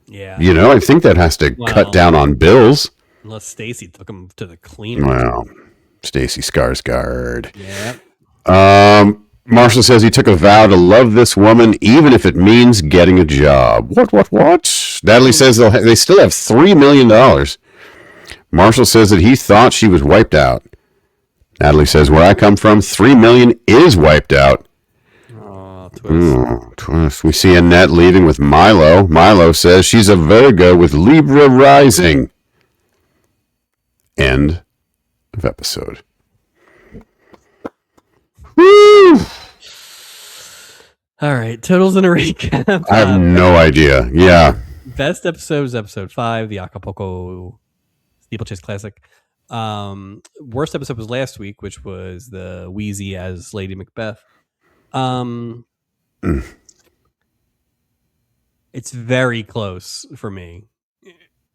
Yeah, You know, I think that has to cut down on bills. unless Stacy took him to the cleaner. Well, Stacy Skarsgård. Yeah. Marshall says he took a vow to love this woman, even if it means getting a job. What? Natalie says they still have $3 million. Marshall says that he thought she was wiped out. Natalie says, where I come from, $3 million is wiped out. Oh, twist. Twist. We see Annette leaving with Milo. Milo says she's a Virgo with Libra rising. End of episode. Woo! All right, totals and a recap. I have no idea. Yeah. Best episode is episode 5, the Acapulco Steeplechase Classic. Worst episode was last week, which was the Wheezy as Lady Macbeth. It's very close for me,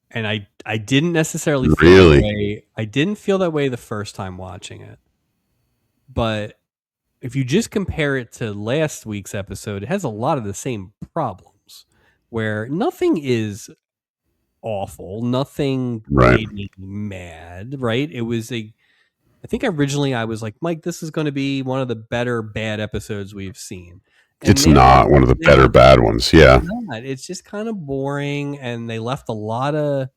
and I didn't necessarily feel that way. I didn't feel that way the first time watching it, but if you just compare it to last week's episode, it has a lot of the same problems, where nothing is awful, nothing made me mad. Right? It was I think originally I was like, Mike, this is going to be one of the better bad episodes we've seen. And it's not one of the better bad ones. Yeah. It's just kind of boring, and they left a lot of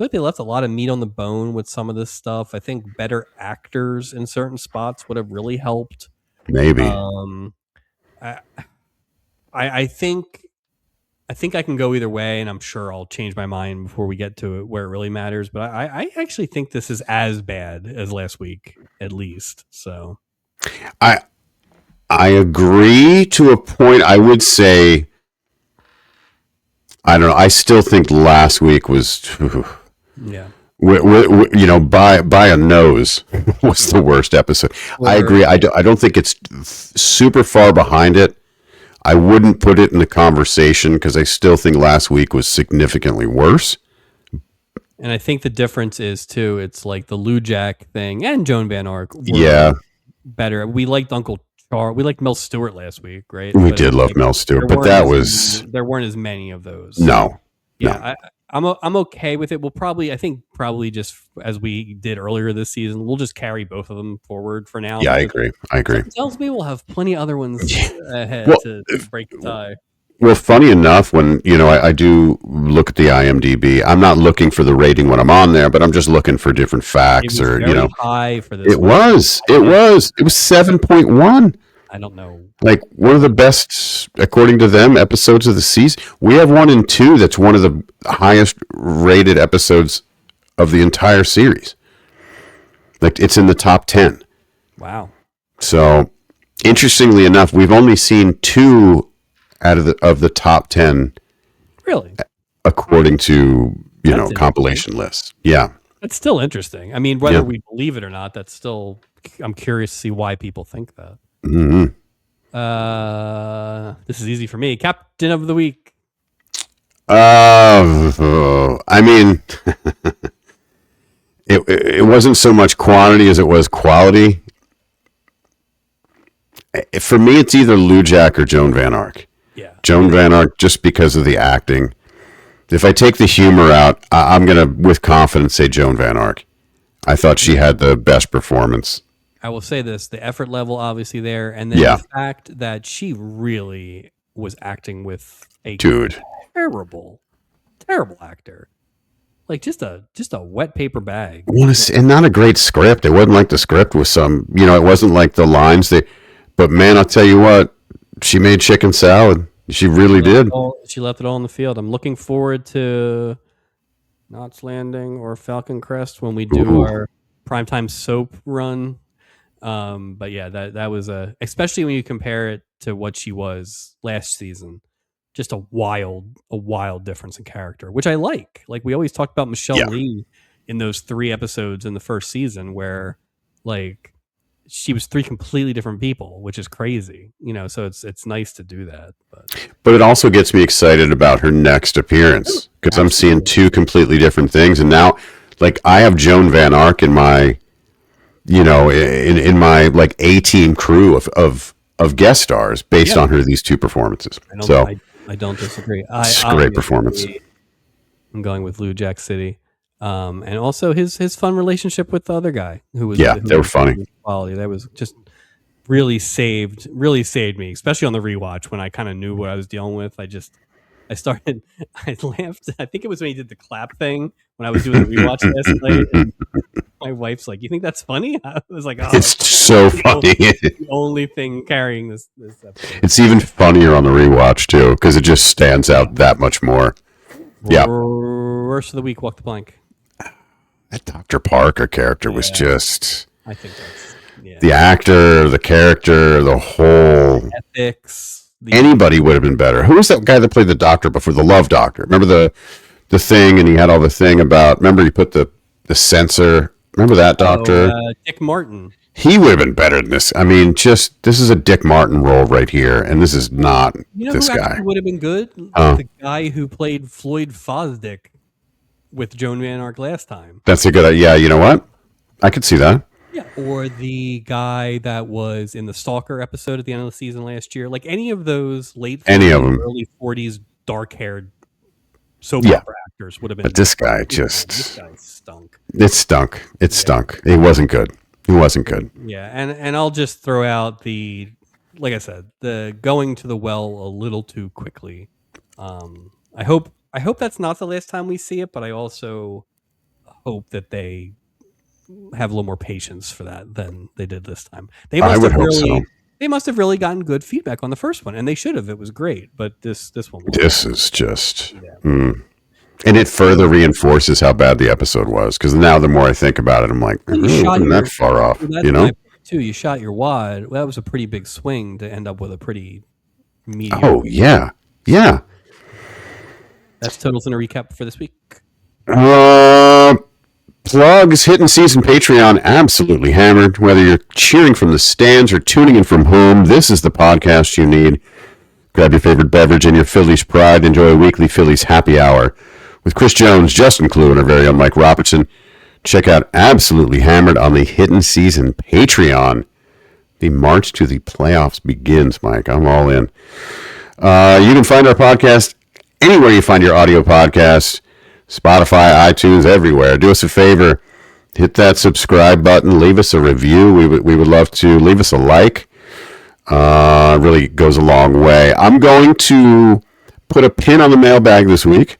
meat on the bone with some of this stuff. I think better actors in certain spots would have really helped. Maybe. I think I can go either way, and I'm sure I'll change my mind before we get to it where it really matters. But I actually think this is as bad as last week, at least. So I agree to a point. I would say, I don't know. I still think last week was, yeah. You know, by a nose was the worst episode. I agree. I don't think it's super far behind it. I wouldn't put it in the conversation because I still think last week was significantly worse. And I think the difference is too, it's like the Lujack thing and Joan Van Ark were better. We liked Uncle Char. We liked Mel Stewart last week, right? We did love Mel Stewart, but that was there weren't as many of those. No. Yeah, no. I'm okay with it. We'll probably just as we did earlier this season, we'll just carry both of them forward for now. Yeah, I agree. It tells me we'll have plenty of other ones ahead to break the tie. Well, funny enough, when I do look at the IMDb, I'm not looking for the rating when I'm on there, but I'm just looking for different facts or high for this. It was 7.1. I don't know. Like one of the best, according to them, episodes of the season. We have 1 and 2 that's one of the highest rated episodes of the entire series. Like it's in the top 10. Wow. So, interestingly enough, we've only seen 2 out of the top 10. Really? According to, compilation lists. Yeah. That's still interesting. I mean, whether we believe it or not, that's still, I'm curious to see why people think that. Mm-hmm. This is easy for me. Captain of the week. I mean, it wasn't so much quantity as it was quality. For me, it's either Lujack or Joan Van Ark. Yeah. Joan Van Ark, just because of the acting. If I take the humor out, I'm going to, with confidence, say Joan Van Ark. I thought she had the best performance. I will say this, the effort level obviously there, and then the fact that she really was acting with a terrible actor. Like just a wet paper bag. And not a great script. It wasn't like the script was it wasn't like the lines. But man, I'll tell you what, she made chicken salad. She really did. She left it all in the field. I'm looking forward to Knots Landing or Falcon Crest when we do our primetime soap run. But yeah, that was especially when you compare it to what she was last season. just a wild difference in character, which I like. Like we always talked about Michelle Lee in those 3 episodes in the first season where like she was 3 completely different people, which is crazy, so it's nice to do that. But it also gets me excited about her next appearance because I'm seeing 2 completely different things. And now, like, I have Joan Van Ark in my, in my like A-team crew of guest stars based on these 2 performances. I don't disagree. It's a great performance. I'm going with Lujack City. And also his fun relationship with the other guy who was they were funny. Quality that was just really saved me, especially on the rewatch when I kind of knew what I was dealing with. I laughed. I think it was when he did the clap thing when I was doing the rewatch last night. And my wife's like, "You think that's funny?" I was like, "Oh, it's so funny." The only thing carrying this episode. It's even funnier on the rewatch too because it just stands out that much more. Worst of the week, walk the plank. That Dr. Parker character was just... I think that's... The actor, the character, the whole... Ethics. Anybody would have been better. Who was that guy that played the doctor before? The Love Doctor. Remember the thing, and he had all the thing about... Remember he put the sensor... Remember that doctor? Dick Martin. He would have been better than this. I mean, this is a Dick Martin role right here, and this is not this guy. Who would have been good? The guy who played Floyd Fosdick with Joan Van Ark last time. That's a good idea. Yeah, you know what? I could see that. Yeah, or the guy that was in the Stalker episode at the end of the season last year. Like any of those late 40s, early 40s dark-haired soap opera actors would have been. But this guy stunk. It stunk. It stunk. It wasn't good. It wasn't good. Yeah, and I'll just throw out like I said, the going to the well a little too quickly. I hope that's not the last time we see it, but I also hope that they have a little more patience for that than they did this time. They must have really gotten good feedback on the first one, and they should have. It was great, but this one. This is just, and it further reinforces how bad the episode was. Because now, the more I think about it, I'm like, I'm not far off. Too. You shot your wad. Well, that was a pretty big swing to end up with a pretty mediocre. Oh yeah. That's totals in a recap for this week. Plugs, Hidden Season Patreon, absolutely hammered. Whether you're cheering from the stands or tuning in from home, this is the podcast you need. Grab your favorite beverage and your Phillies pride. Enjoy a weekly Phillies happy hour with Chris Jones, Justin Clue, and our very own Mike Robertson. Check out Absolutely Hammered on the Hidden Season Patreon. The march to the playoffs begins, Mike. I'm all in. You can find our podcast anywhere you find your audio podcasts. Spotify, iTunes, everywhere. Do us a favor. Hit that subscribe button. Leave us a review. We would love to. Leave us a like. It really goes a long way. I'm going to put a pin on the mailbag this week.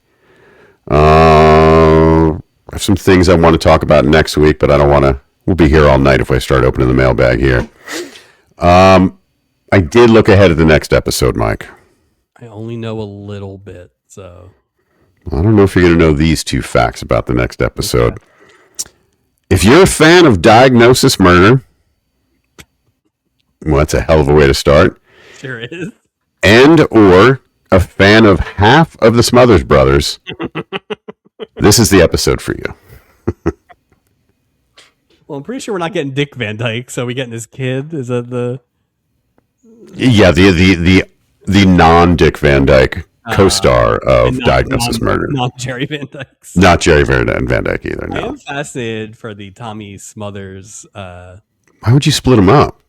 I have some things I want to talk about next week, but I don't want to. We'll be here all night if I start opening the mailbag here. I did look ahead at the next episode, Mike. I only know a little bit, so... I don't know if you're going to know these 2 facts about the next episode. Okay. If you're a fan of Diagnosis Murder, well, that's a hell of a way to start. Sure is. And or a fan of half of the Smothers Brothers, this is the episode for you. Well, I'm pretty sure we're not getting Dick Van Dyke, so we getting his kid? Is that the... Yeah, the non-Dick Van Dyke co-star of Diagnosis Murder. Not Jerry Van Dyke. Not Jerry Van Dyke either, no. I am fascinated for the Tommy Smothers. Why would you split them up?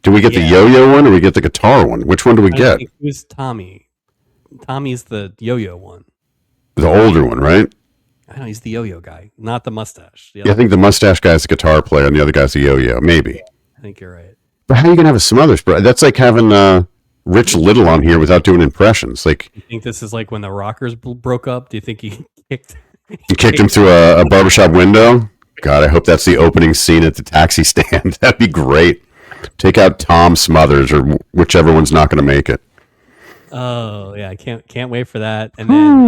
Do we get the yo-yo one or we get the guitar one? Which one do we get? Who's Tommy? Tommy's the yo-yo one. The older one, right? I know, he's the yo-yo guy, not the mustache. Yeah, I think the mustache guy's the guitar player and the other guy's the yo-yo, maybe. Yeah, I think you're right. But how are you going to have a Smothers brother? That's like having... Rich Little on here without doing impressions. Like, you think this is like when the Rockers broke up? Do you think he kicked him through a barbershop window? God, I hope that's the opening scene at the taxi stand. That'd be great. Take out Tom Smothers or whichever one's not going to make it. Oh yeah, I can't wait for that. And then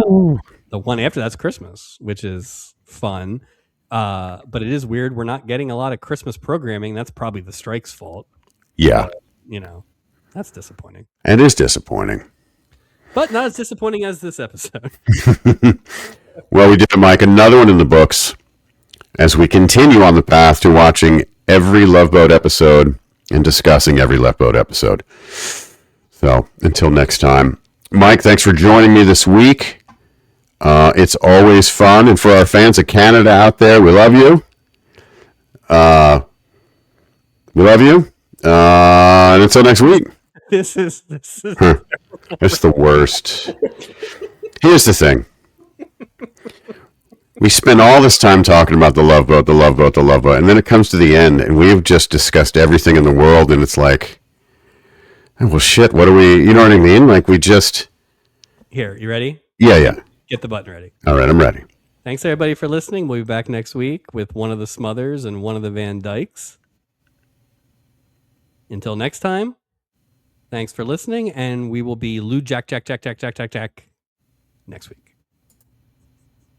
the one after that's Christmas, which is fun. But it is weird. We're not getting a lot of Christmas programming. That's probably the strike's fault. Yeah, that's disappointing. It is disappointing. but not as disappointing as this episode. Well, we did it, Mike. Another one in the books as we continue on the path to watching every Love Boat episode and discussing every Love Boat episode. So until next time, Mike, thanks for joining me this week. It's always fun. And for our fans of Canada out there, we love you. We love you. And until next week. This is It's the worst. Here's the thing. We spend all this time talking about the Love Boat, the Love Boat, the Love Boat, and then it comes to the end, and we've just discussed everything in the world, and it's like, well, shit, what do we, you know what I mean? Like, we just... Here, you ready? Yeah. Get the button ready. All right, I'm ready. Thanks, everybody, for listening. We'll be back next week with one of the Smothers and one of the Van Dykes. Until next time, thanks for listening, and we will be Lujack Jack next week.